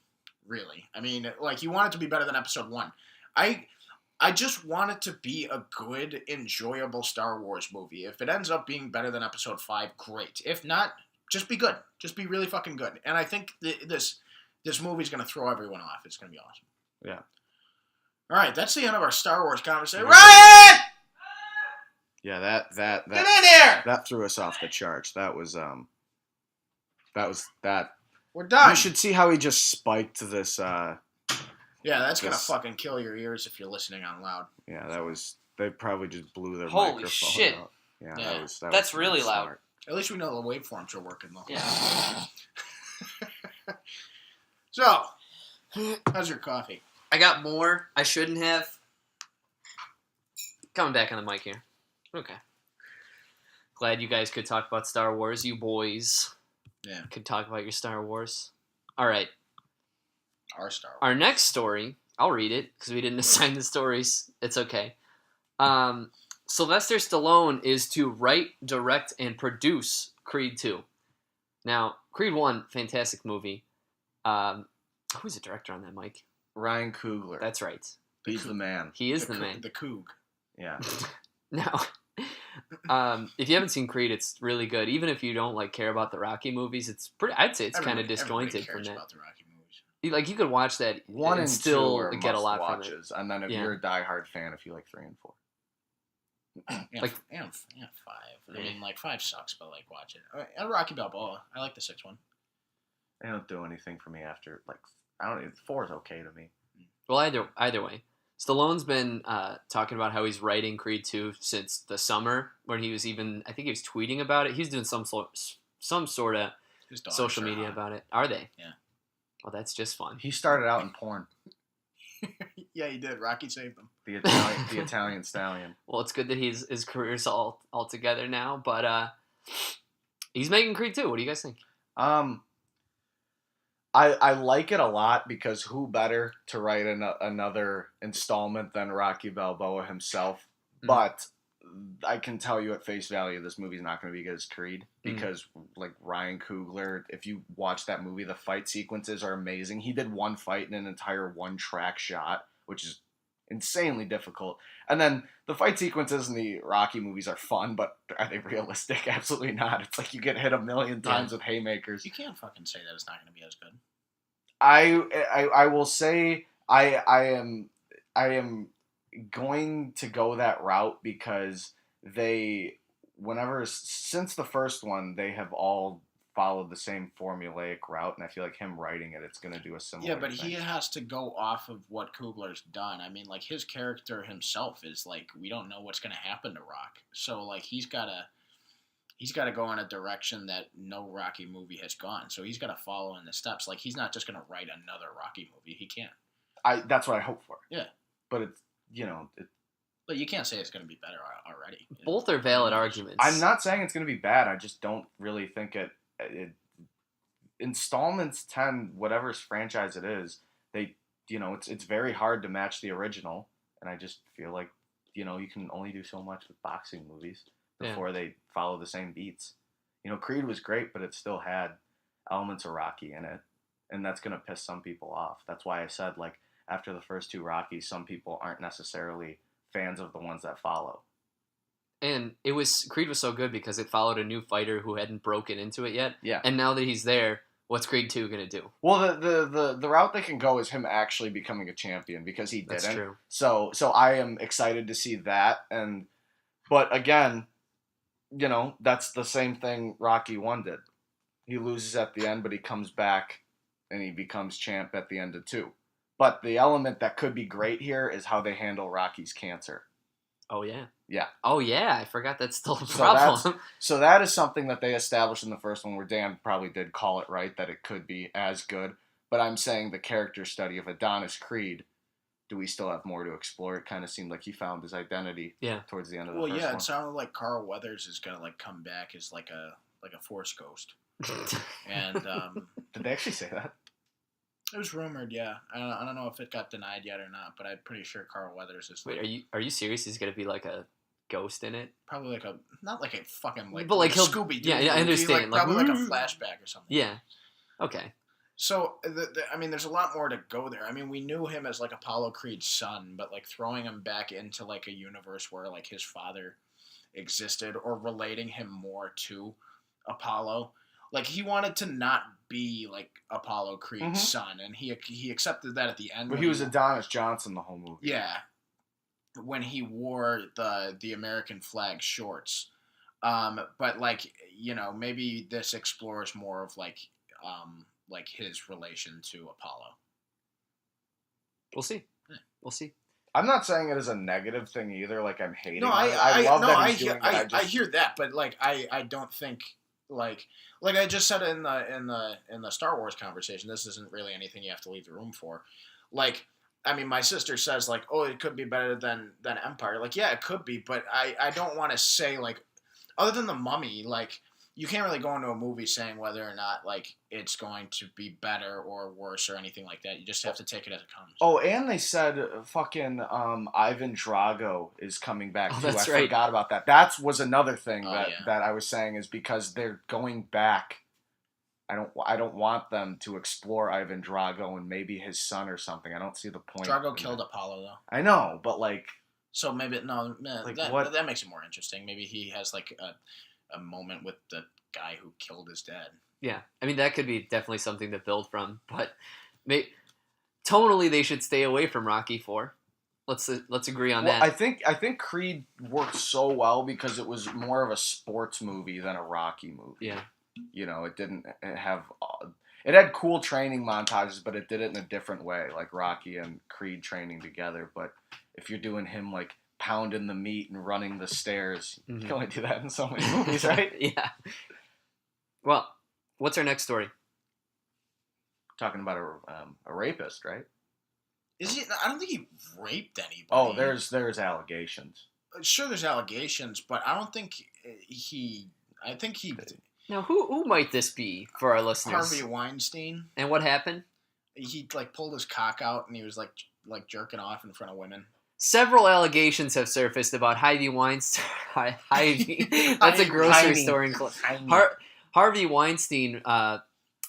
[SPEAKER 3] Really. I mean, like, you want it to be better than Episode 1. I just want it to be a good, enjoyable Star Wars movie. If it ends up being better than Episode 5, great. If not, just be good. Just be really fucking good. And I think this movie's going to throw everyone off. It's going to be awesome.
[SPEAKER 2] Yeah.
[SPEAKER 3] All right, that's the end of our Star Wars conversation. Ryan!
[SPEAKER 2] Yeah, that
[SPEAKER 3] Get in here!
[SPEAKER 2] That threw us off the charts. That was that.
[SPEAKER 3] We're done.
[SPEAKER 2] You should see how he just spiked this.
[SPEAKER 3] Yeah, that's gonna fucking kill your ears if you're listening on loud.
[SPEAKER 2] Yeah, they probably just blew their
[SPEAKER 1] Holy
[SPEAKER 2] microphone
[SPEAKER 1] shit.
[SPEAKER 2] out. Yeah,
[SPEAKER 1] that's really loud.
[SPEAKER 2] Smart.
[SPEAKER 3] At least we know the waveforms are working though.
[SPEAKER 1] Yeah.
[SPEAKER 3] So, How's your coffee?
[SPEAKER 1] I got more. I shouldn't have. Coming back on the mic here. Okay. Glad you guys could talk about Star Wars, you boys.
[SPEAKER 3] Yeah.
[SPEAKER 1] Could talk about your Star Wars. All right.
[SPEAKER 3] Our Star Wars.
[SPEAKER 1] Our next story, I'll read it because we didn't assign the stories. It's okay. Sylvester Stallone is to write, direct, and produce Creed 2. Now, Creed 1, fantastic movie. Who's the director on that, Mike?
[SPEAKER 2] Ryan Coogler.
[SPEAKER 1] That's right.
[SPEAKER 2] He's the man.
[SPEAKER 1] He is the man.
[SPEAKER 3] The Coog.
[SPEAKER 2] Yeah.
[SPEAKER 1] Now, if you haven't seen Creed, it's really good. Even if you don't care about the Rocky movies, it's pretty. I'd say it's kind of disjointed from that.
[SPEAKER 3] About the Rocky movies.
[SPEAKER 1] You could watch that
[SPEAKER 2] 1 and
[SPEAKER 1] still
[SPEAKER 2] 2 are
[SPEAKER 1] get a lot
[SPEAKER 2] watches,
[SPEAKER 1] from it.
[SPEAKER 2] and then if you're a diehard fan, if you like 3 and 4.
[SPEAKER 3] And 5. I mean, 5 sucks, but watch it. And Rocky Balboa. I like the 6th one.
[SPEAKER 2] They don't do anything for me after I don't. 4 is okay to me.
[SPEAKER 1] Well, either way, Stallone's been talking about how he's writing Creed 2 since the summer, when he was I think he was tweeting about it. He's doing some sort of social media about it. Are they?
[SPEAKER 3] Yeah.
[SPEAKER 1] Well, that's just fun.
[SPEAKER 2] He started out in porn.
[SPEAKER 3] Yeah, he did. Rocky saved him.
[SPEAKER 2] The Italian stallion.
[SPEAKER 1] Well, it's good that his career's all together now, but he's making Creed 2. What do you guys think?
[SPEAKER 2] I like it a lot because who better to write another installment than Rocky Balboa himself? Mm-hmm. But I can tell you at face value, this movie's not going to be good as Creed because, Ryan Coogler, if you watch that movie, the fight sequences are amazing. He did one fight in an entire one-track shot, which is insanely difficult. And then the fight sequences in the Rocky movies are fun, but are they realistic? Absolutely not. It's you get hit a million times with haymakers.
[SPEAKER 3] You can't fucking say that it's not going to be as good.
[SPEAKER 2] I will say I am going to go that route because since the first one, they have all followed the same formulaic route, and I feel like him writing it, it's going to do a similar thing.
[SPEAKER 3] Yeah, but he has to go off of what Coogler's done. I mean, his character himself is, we don't know what's going to happen to Rock. So, he's got to go in a direction that no Rocky movie has gone. So he's got to follow in the steps. He's not just going to write another Rocky movie. He can't.
[SPEAKER 2] That's what I hope for.
[SPEAKER 3] Yeah.
[SPEAKER 2] But it's,
[SPEAKER 3] But you can't say it's going to be better already.
[SPEAKER 1] Both are valid arguments.
[SPEAKER 2] I'm not saying it's going to be bad. I just don't really think it installments 10, whatever's franchise it is, it's very hard to match the original. And I just feel like, you can only do so much with boxing movies before they follow the same beats. Creed was great, but it still had elements of Rocky in it. And that's going to piss some people off. That's why I said, after the first 2 Rockies, some people aren't necessarily fans of the ones that follow.
[SPEAKER 1] And Creed was so good because it followed a new fighter who hadn't broken into it yet.
[SPEAKER 2] Yeah.
[SPEAKER 1] And now that he's there, what's Creed 2 going to do?
[SPEAKER 2] Well, the route they can go is him actually becoming a champion because he didn't.
[SPEAKER 1] That's true.
[SPEAKER 2] So I am excited to see that. But again, that's the same thing Rocky 1 did. He loses at the end, but he comes back and he becomes champ at the end of 2. But the element that could be great here is how they handle Rocky's cancer.
[SPEAKER 1] Oh, yeah.
[SPEAKER 2] Yeah.
[SPEAKER 1] Oh, yeah. I forgot that's still a problem.
[SPEAKER 2] So that is something that they established in the first one where Dan probably did call it right, that it could be as good. But I'm saying the character study of Adonis Creed, do we still have more to explore? It kind of seemed like he found his identity towards the end of the first one.
[SPEAKER 3] Well, yeah, it sounded like Carl Weathers is going to come back as a Force ghost. And
[SPEAKER 2] did they actually say that?
[SPEAKER 3] It was rumored, yeah. I don't know if it got denied yet or not, but I'm pretty sure Carl Weathers is.
[SPEAKER 1] Wait, are you serious? He's gonna be a ghost in it?
[SPEAKER 3] Probably not a fucking
[SPEAKER 1] but he'll
[SPEAKER 3] Scooby Doo.
[SPEAKER 1] Yeah, I understand.
[SPEAKER 3] Probably a flashback or something.
[SPEAKER 1] Yeah. Okay.
[SPEAKER 3] So there's a lot more to go there. I mean, we knew him as Apollo Creed's son, but throwing him back into a universe where his father existed, or relating him more to Apollo. He wanted to not be Apollo Creed's son, and he accepted that at the end.
[SPEAKER 2] But he was Adonis Johnson the whole movie.
[SPEAKER 3] Yeah, when he wore the American flag shorts. But maybe this explores more of his relation to Apollo.
[SPEAKER 1] We'll see.
[SPEAKER 3] Yeah.
[SPEAKER 1] We'll see.
[SPEAKER 2] I'm not saying it is a negative thing either. I'm hating.
[SPEAKER 3] No,
[SPEAKER 2] I love that he's doing it.
[SPEAKER 3] I hear that, but I don't think. Like I just said in the Star Wars conversation, this isn't really anything you have to leave the room for. Like, I mean, my sister says like, oh, it could be better than Empire. Like, yeah, it could be, but I don't want to say like, other than the Mummy, like you can't really go into a movie saying whether or not like it's going to be better or worse or anything like that. You just have to take it as it comes.
[SPEAKER 2] Oh, and they said fucking Ivan Drago is coming back
[SPEAKER 1] Oh,
[SPEAKER 2] too.
[SPEAKER 1] that's
[SPEAKER 2] I
[SPEAKER 1] right.
[SPEAKER 2] forgot about that. That was another thing
[SPEAKER 3] Oh,
[SPEAKER 2] that,
[SPEAKER 3] yeah.
[SPEAKER 2] that I was saying is because they're going back. I don't want them to explore Ivan Drago and maybe his son or something. I don't see the point.
[SPEAKER 3] Drago
[SPEAKER 2] in
[SPEAKER 3] killed
[SPEAKER 2] that.
[SPEAKER 3] Apollo though.
[SPEAKER 2] I know, but like,
[SPEAKER 3] So maybe no,
[SPEAKER 2] Like,
[SPEAKER 3] that
[SPEAKER 2] what?
[SPEAKER 3] that makes it more interesting. Maybe he has like a moment with the guy who killed his dad.
[SPEAKER 1] Yeah, I mean that could be definitely something to build from, but tonally they should stay away from Rocky 4. Let's agree on
[SPEAKER 2] well,
[SPEAKER 1] that.
[SPEAKER 2] I think Creed worked so well because it was more of a sports movie than a Rocky movie.
[SPEAKER 1] Yeah.
[SPEAKER 2] You know, it didn't have. It had cool training montages, but it did it in a different way, like Rocky and Creed training together. But if you're doing him like pounding the meat and running the stairs, you can only do that in so many movies, right?
[SPEAKER 1] Yeah. Well, what's our next story?
[SPEAKER 2] Talking about a rapist, right?
[SPEAKER 3] Is he? I don't think he raped anybody.
[SPEAKER 2] Oh, there's allegations.
[SPEAKER 3] Sure, there's allegations, but I don't think he. I think he.
[SPEAKER 1] Now, who might this be for our listeners?
[SPEAKER 3] Harvey Weinstein.
[SPEAKER 1] And what happened?
[SPEAKER 3] He like pulled his cock out and he was like jerking off in front of women.
[SPEAKER 1] Several allegations have surfaced about Harvey Weinstein. Harvey, that's a grocery store in Harvey Weinstein,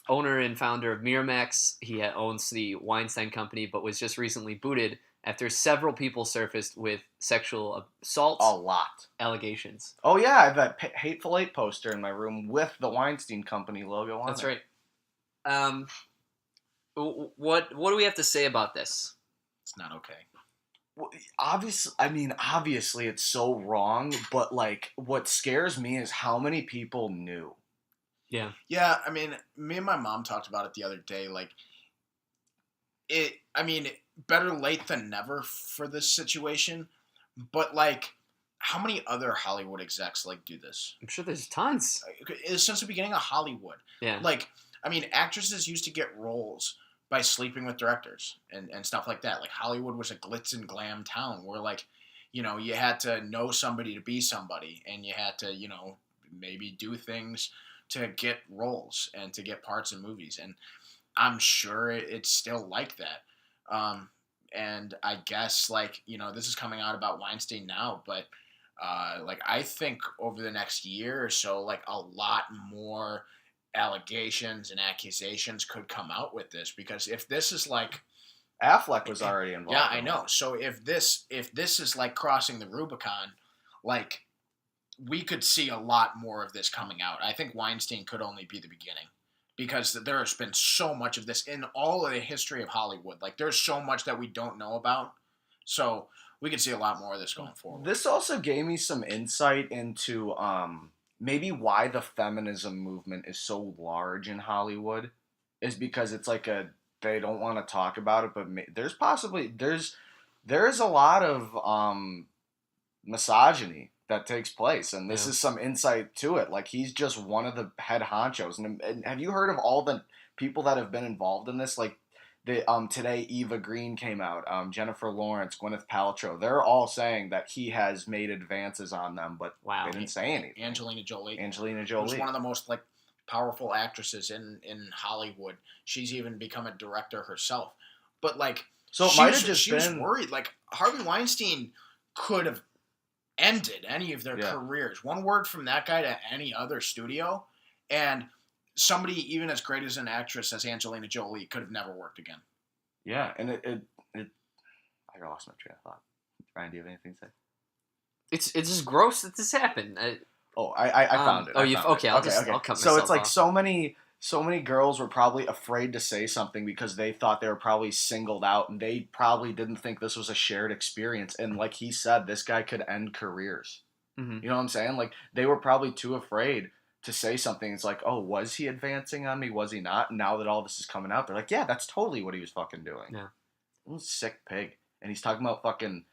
[SPEAKER 1] owner and founder of Miramax. He owns the Weinstein Company, but was just recently booted after several people surfaced with sexual assault
[SPEAKER 2] A lot.
[SPEAKER 1] allegations.
[SPEAKER 2] Oh yeah, I have that Hateful Eight poster in my room with the Weinstein Company logo on it.
[SPEAKER 1] That's right. What do we have to say about this?
[SPEAKER 3] It's not okay.
[SPEAKER 2] Well, obviously it's so wrong, but like what scares me is how many people knew.
[SPEAKER 1] Yeah.
[SPEAKER 3] Yeah, I mean, me and my mom talked about it the other day. Like, better late than never for this situation. But like, how many other Hollywood execs like do this?
[SPEAKER 1] I'm sure there's tons.
[SPEAKER 3] Since the beginning of Hollywood.
[SPEAKER 1] Yeah.
[SPEAKER 3] Like, I mean, actresses used to get roles by sleeping with directors and stuff like that. Like, Hollywood was a glitz and glam town where, like, you had to know somebody to be somebody, and you had to, maybe do things to get roles and to get parts in movies. And I'm sure it's still like that. And I guess, like, this is coming out about Weinstein now, but, like, I think over the next year or so, like, a lot more allegations and accusations could come out with this, because if this is like
[SPEAKER 2] Affleck was already involved.
[SPEAKER 3] Yeah, I know. So if this is like crossing the Rubicon, like, we could see a lot more of this coming out. I think Weinstein could only be the beginning, because there has been so much of this in all of the history of Hollywood. Like, there's so much that we don't know about. So we could see a lot more of this going forward.
[SPEAKER 2] This also gave me some insight into maybe why the feminism movement is so large in Hollywood, is because it's like they don't want to talk about it, but there is a lot of misogyny that takes place, and this is some insight to it. Like, he's just one of the head honchos, and have you heard of all the people that have been involved in this? Like, today Eva Green came out, Jennifer Lawrence, Gwyneth Paltrow. They're all saying that he has made advances on them, but they didn't say anything.
[SPEAKER 3] Angelina Jolie.
[SPEAKER 2] Who's
[SPEAKER 3] one of the most like powerful actresses in Hollywood. She's even become a director herself. But like,
[SPEAKER 2] so it might have just
[SPEAKER 3] she was worried. Like, Harvey Weinstein could have ended any of their careers. One word from that guy to any other studio, and somebody even as great as an actress as Angelina Jolie could have never worked again.
[SPEAKER 2] Yeah, and I lost my train of thought. Ryan, do you have anything to say?
[SPEAKER 1] It's just gross that this happened.
[SPEAKER 2] I found it.
[SPEAKER 1] I'll come.
[SPEAKER 2] So it's like so many girls were probably afraid to say something because they thought they were probably singled out, and they probably didn't think this was a shared experience. And like he said, this guy could end careers.
[SPEAKER 1] Mm-hmm.
[SPEAKER 2] You know what I'm saying? Like, they were probably too afraid to say something. It's like, oh, was he advancing on me? Was he not? And now that all this is coming out, they're like, yeah, that's totally what he was fucking doing.
[SPEAKER 1] Yeah.
[SPEAKER 2] Sick pig. And he's talking about fucking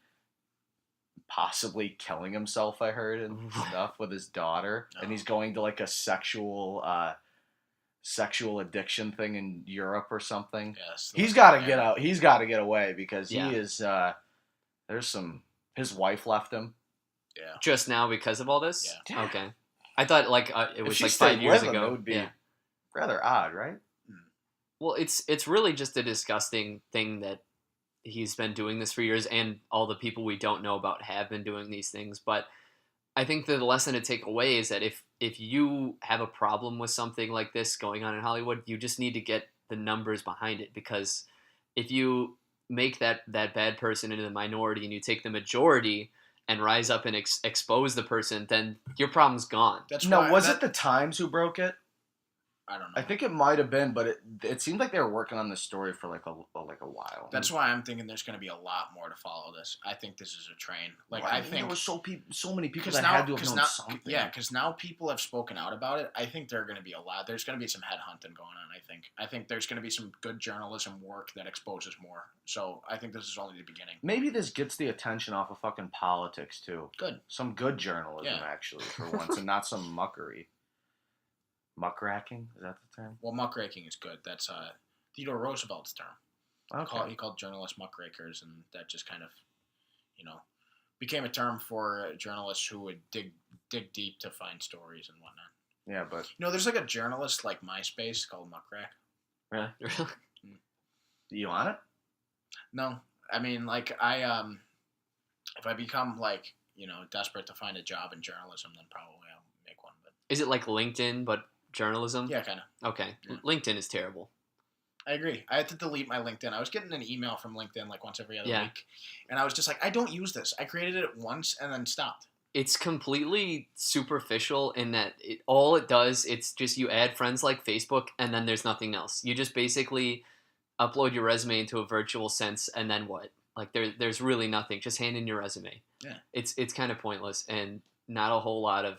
[SPEAKER 2] possibly killing himself, I heard, and stuff with his daughter.
[SPEAKER 3] No.
[SPEAKER 2] And he's going to like a sexual addiction thing in Europe or something.
[SPEAKER 3] Yes.
[SPEAKER 2] He's got to get out. He's got to get away because
[SPEAKER 1] Yeah.
[SPEAKER 2] he is, his wife left him.
[SPEAKER 3] Yeah.
[SPEAKER 1] Just now because of all this?
[SPEAKER 2] Yeah.
[SPEAKER 1] Okay. I thought it
[SPEAKER 2] If
[SPEAKER 1] was
[SPEAKER 2] she
[SPEAKER 1] like
[SPEAKER 2] stayed
[SPEAKER 1] 5 years
[SPEAKER 2] with him,
[SPEAKER 1] ago.
[SPEAKER 2] it would be
[SPEAKER 1] yeah.
[SPEAKER 2] rather odd, right?
[SPEAKER 1] Well, it's really just a disgusting thing that he's been doing this for years, and all the people we don't know about have been doing these things. But I think the lesson to take away is that if you have a problem with something like this going on in Hollywood, you just need to get the numbers behind it, because if you make that bad person into the minority and you take the majority and rise up and expose the person, then your problem's gone.
[SPEAKER 3] That's
[SPEAKER 2] No,
[SPEAKER 3] why
[SPEAKER 2] was it the Times who broke it?
[SPEAKER 3] I don't know.
[SPEAKER 2] I think it might have been, but it seemed like they were working on this story for like a while.
[SPEAKER 3] That's why I'm thinking there's going to be a lot more to follow this. I think this is a train. Like
[SPEAKER 2] Well,
[SPEAKER 3] I
[SPEAKER 2] there
[SPEAKER 3] think
[SPEAKER 2] were so many people
[SPEAKER 3] 'cause
[SPEAKER 2] that had to have known something.
[SPEAKER 3] Yeah, because now people have spoken out about it. I think there are going to be a lot. There's going to be some headhunting going on. I think there's going to be some good journalism work that exposes more. So I think this is only the beginning.
[SPEAKER 2] Maybe this gets the attention off of fucking politics too.
[SPEAKER 3] Good.
[SPEAKER 2] Some good journalism
[SPEAKER 3] Yeah.
[SPEAKER 2] actually for once, and not some muckery. Muckracking, is that the term?
[SPEAKER 3] Well, muckraking is good. That's Theodore Roosevelt's term.
[SPEAKER 2] Okay.
[SPEAKER 3] He called journalists muckrakers, and that just kind of, became a term for journalists who would dig deep to find stories and whatnot.
[SPEAKER 2] Yeah, but
[SPEAKER 3] There's like a journalist like MySpace called Muckrack.
[SPEAKER 2] really, you on it?
[SPEAKER 3] No, I mean like if I become like desperate to find a job in journalism, then probably I'll make one. But
[SPEAKER 1] Is it like LinkedIn but journalism?
[SPEAKER 3] yeah, kind of.
[SPEAKER 1] Okay.
[SPEAKER 3] Yeah.
[SPEAKER 1] LinkedIn is terrible.
[SPEAKER 3] I agree. I had to delete my LinkedIn. I was getting an email from LinkedIn like once every other
[SPEAKER 1] Yeah.
[SPEAKER 3] week, and I was just like, I don't use this. I created it once and then stopped.
[SPEAKER 1] It's completely superficial in that all it does, it's just you add friends like Facebook, and then there's nothing else. You just basically upload your resume into a virtual sense, and then what? Like there's really nothing. Just hand in your resume.
[SPEAKER 3] Yeah.
[SPEAKER 1] It's kind of pointless, and not a whole lot of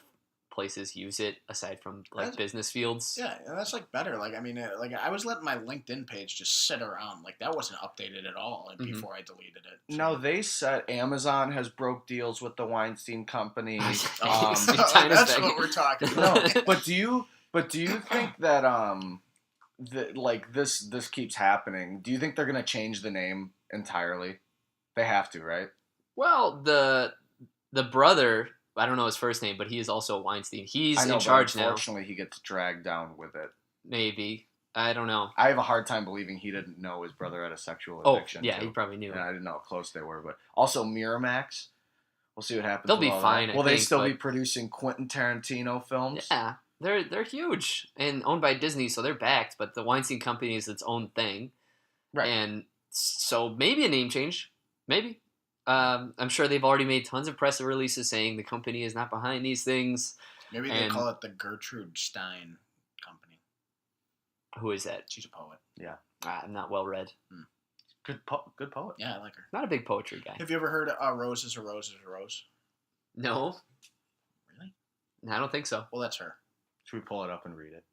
[SPEAKER 1] places use it aside from like
[SPEAKER 3] That's-
[SPEAKER 1] business fields.
[SPEAKER 3] Yeah, and that's like better. Like I mean, like I was letting my LinkedIn page just sit around. Like that wasn't updated at all before I deleted it. So-
[SPEAKER 2] No, they said Amazon has broke deals with the Weinstein Company.
[SPEAKER 1] China's
[SPEAKER 3] that's
[SPEAKER 1] back.
[SPEAKER 3] what we're talking about.
[SPEAKER 2] No, but do you think that that like this keeps happening? Do you think they're gonna change the name entirely? They have to, right?
[SPEAKER 1] Well, the brother, I don't know his first name, but he is also Weinstein. He's
[SPEAKER 2] I know,
[SPEAKER 1] in
[SPEAKER 2] but
[SPEAKER 1] charge now.
[SPEAKER 2] unfortunately, he gets dragged down with it.
[SPEAKER 1] Maybe. I don't know.
[SPEAKER 2] I have a hard time believing he didn't know his brother had a sexual
[SPEAKER 1] Oh,
[SPEAKER 2] addiction.
[SPEAKER 1] yeah,
[SPEAKER 2] too.
[SPEAKER 1] he probably knew.
[SPEAKER 2] And I didn't know how close they were, but also Miramax. We'll see what happens.
[SPEAKER 1] They'll
[SPEAKER 2] with
[SPEAKER 1] be
[SPEAKER 2] all
[SPEAKER 1] fine,
[SPEAKER 2] that.
[SPEAKER 1] I
[SPEAKER 2] Will they
[SPEAKER 1] think,
[SPEAKER 2] still
[SPEAKER 1] but-
[SPEAKER 2] be producing Quentin Tarantino films?
[SPEAKER 1] Yeah, they're huge and owned by Disney, so they're backed. But the Weinstein Company is its own thing,
[SPEAKER 2] Right.
[SPEAKER 1] and so maybe a name change. Maybe. I'm sure they've already made tons of press releases saying the company is not behind these things.
[SPEAKER 3] Maybe they
[SPEAKER 1] And-
[SPEAKER 3] call it the Gertrude Stein Company.
[SPEAKER 1] Who is that?
[SPEAKER 3] She's a poet.
[SPEAKER 1] I'm not well read.
[SPEAKER 2] Good poet.
[SPEAKER 3] Yeah, I like her.
[SPEAKER 1] Not a big poetry guy.
[SPEAKER 3] Have you ever heard Rose is a Rose is a Rose?
[SPEAKER 1] No,
[SPEAKER 3] Really?
[SPEAKER 1] I don't think so.
[SPEAKER 3] Well, that's her.
[SPEAKER 2] Should we pull it up and read it?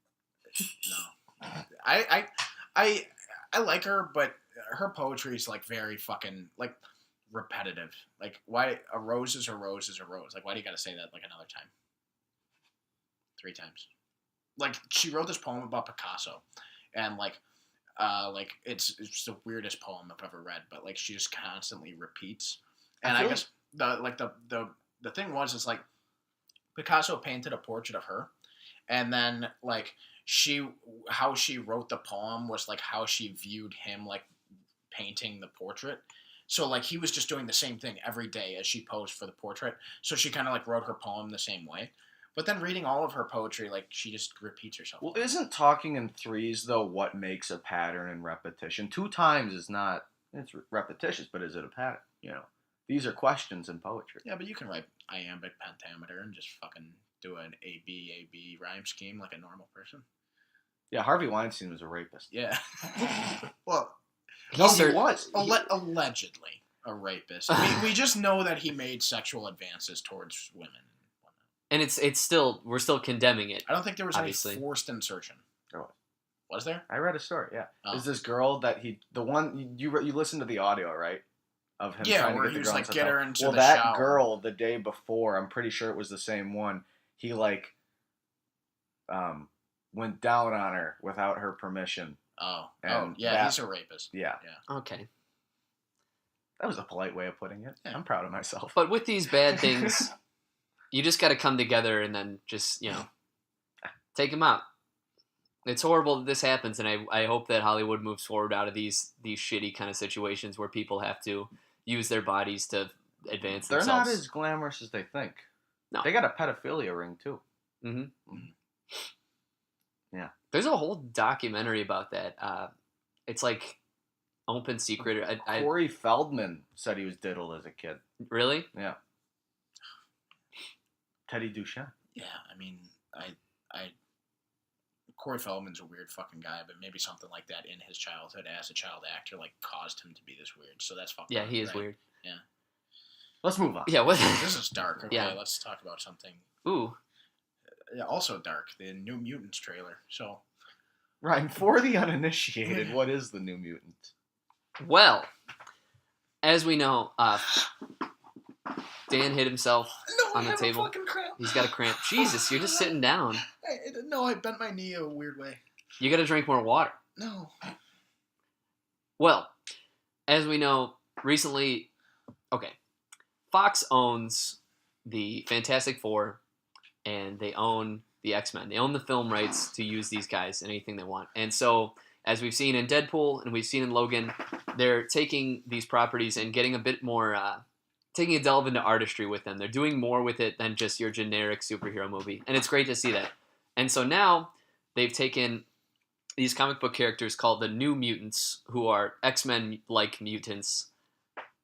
[SPEAKER 3] No. I like her, but her poetry is like very fucking like repetitive. Like why a rose is a rose is a rose. Like why do you gotta say that like another time? 3 times. Like she wrote this poem about Picasso, and like it's the weirdest poem I've ever read. But like she just constantly repeats, and I
[SPEAKER 2] feel
[SPEAKER 3] guess the thing was is like Picasso painted a portrait of her, and then like how she wrote the poem was like how she viewed him like painting the portrait. So like he was just doing the same thing every day as she posed for the portrait. So she kind of like wrote her poem the same way. But then reading all of her poetry, like she just repeats herself.
[SPEAKER 2] Well, isn't talking in threes though what makes a pattern and repetition? 2 times is not. It's repetitious, but is it a pattern? You know, these are questions in poetry.
[SPEAKER 3] Yeah, but you can write iambic pentameter and just fucking do an A-B rhyme scheme like a normal person.
[SPEAKER 2] Yeah, Harvey Weinstein was a rapist.
[SPEAKER 3] Yeah. Well,
[SPEAKER 2] No, he
[SPEAKER 1] cer-
[SPEAKER 2] was.
[SPEAKER 3] allegedly a rapist. We just know that he made sexual advances towards women.
[SPEAKER 1] And it's still, we're still condemning it.
[SPEAKER 3] I don't think there was
[SPEAKER 1] Obviously.
[SPEAKER 3] any forced insertion.
[SPEAKER 2] There was.
[SPEAKER 3] Was there?
[SPEAKER 2] I read a story. Yeah,
[SPEAKER 3] Oh.
[SPEAKER 2] is this girl that the one you listened to the audio, right? of him
[SPEAKER 3] Yeah,
[SPEAKER 2] trying to
[SPEAKER 3] where
[SPEAKER 2] get
[SPEAKER 3] he
[SPEAKER 2] the
[SPEAKER 3] was
[SPEAKER 2] girl
[SPEAKER 3] like,
[SPEAKER 2] in
[SPEAKER 3] get
[SPEAKER 2] the
[SPEAKER 3] her into
[SPEAKER 2] well,
[SPEAKER 3] the
[SPEAKER 2] that
[SPEAKER 3] shower.
[SPEAKER 2] girl the day before, I'm pretty sure it was the same one. He went down on her without her permission. And
[SPEAKER 3] yeah, he's a rapist.
[SPEAKER 2] Yeah.
[SPEAKER 1] Okay.
[SPEAKER 2] That was a polite way of putting it.
[SPEAKER 3] Yeah.
[SPEAKER 2] I'm proud of myself.
[SPEAKER 1] But with these bad things, you just got to come together and then just, take them out. It's horrible that this happens, and I hope that Hollywood moves forward out of these shitty kind of situations where people have to use their bodies to advance
[SPEAKER 2] They're
[SPEAKER 1] themselves.
[SPEAKER 2] not as glamorous as they think.
[SPEAKER 1] No.
[SPEAKER 2] They got a pedophilia ring, too.
[SPEAKER 1] Mm-hmm.
[SPEAKER 2] Yeah.
[SPEAKER 1] There's a whole documentary about that. It's like open secret.
[SPEAKER 2] Corey Feldman said he was diddled as a kid.
[SPEAKER 1] Really?
[SPEAKER 2] Yeah. Teddy Duchenne.
[SPEAKER 3] Yeah, I mean, Corey Feldman's a weird fucking guy, but maybe something like that in his childhood as a child actor like caused him to be this weird. So that's fucking.
[SPEAKER 1] Yeah, he is
[SPEAKER 3] right?
[SPEAKER 1] weird.
[SPEAKER 3] Yeah.
[SPEAKER 2] Let's move on.
[SPEAKER 1] Yeah. What?
[SPEAKER 3] This is dark. Okay,
[SPEAKER 1] Yeah.
[SPEAKER 3] let's talk about something.
[SPEAKER 1] Ooh.
[SPEAKER 3] Yeah, also dark. The New Mutants trailer. So.
[SPEAKER 2] Ryan, for the uninitiated, what is the New Mutant?
[SPEAKER 1] Well, as we know, Dan hit himself on the table.
[SPEAKER 3] Fucking cramp.
[SPEAKER 1] He's got a cramp. Jesus, you're just sitting down.
[SPEAKER 3] I bent my knee a weird way.
[SPEAKER 1] You got to drink more water.
[SPEAKER 3] No.
[SPEAKER 1] Well, as we know, recently, Fox owns the Fantastic Four, and they own the X-Men. They own the film rights to use these guys in anything they want. And so, as we've seen in Deadpool and we've seen in Logan, they're taking these properties and getting a bit more, taking a delve into artistry with them. They're doing more with it than just your generic superhero movie. And it's great to see that. And so now they've taken these comic book characters called the New Mutants, who are X-Men-like mutants.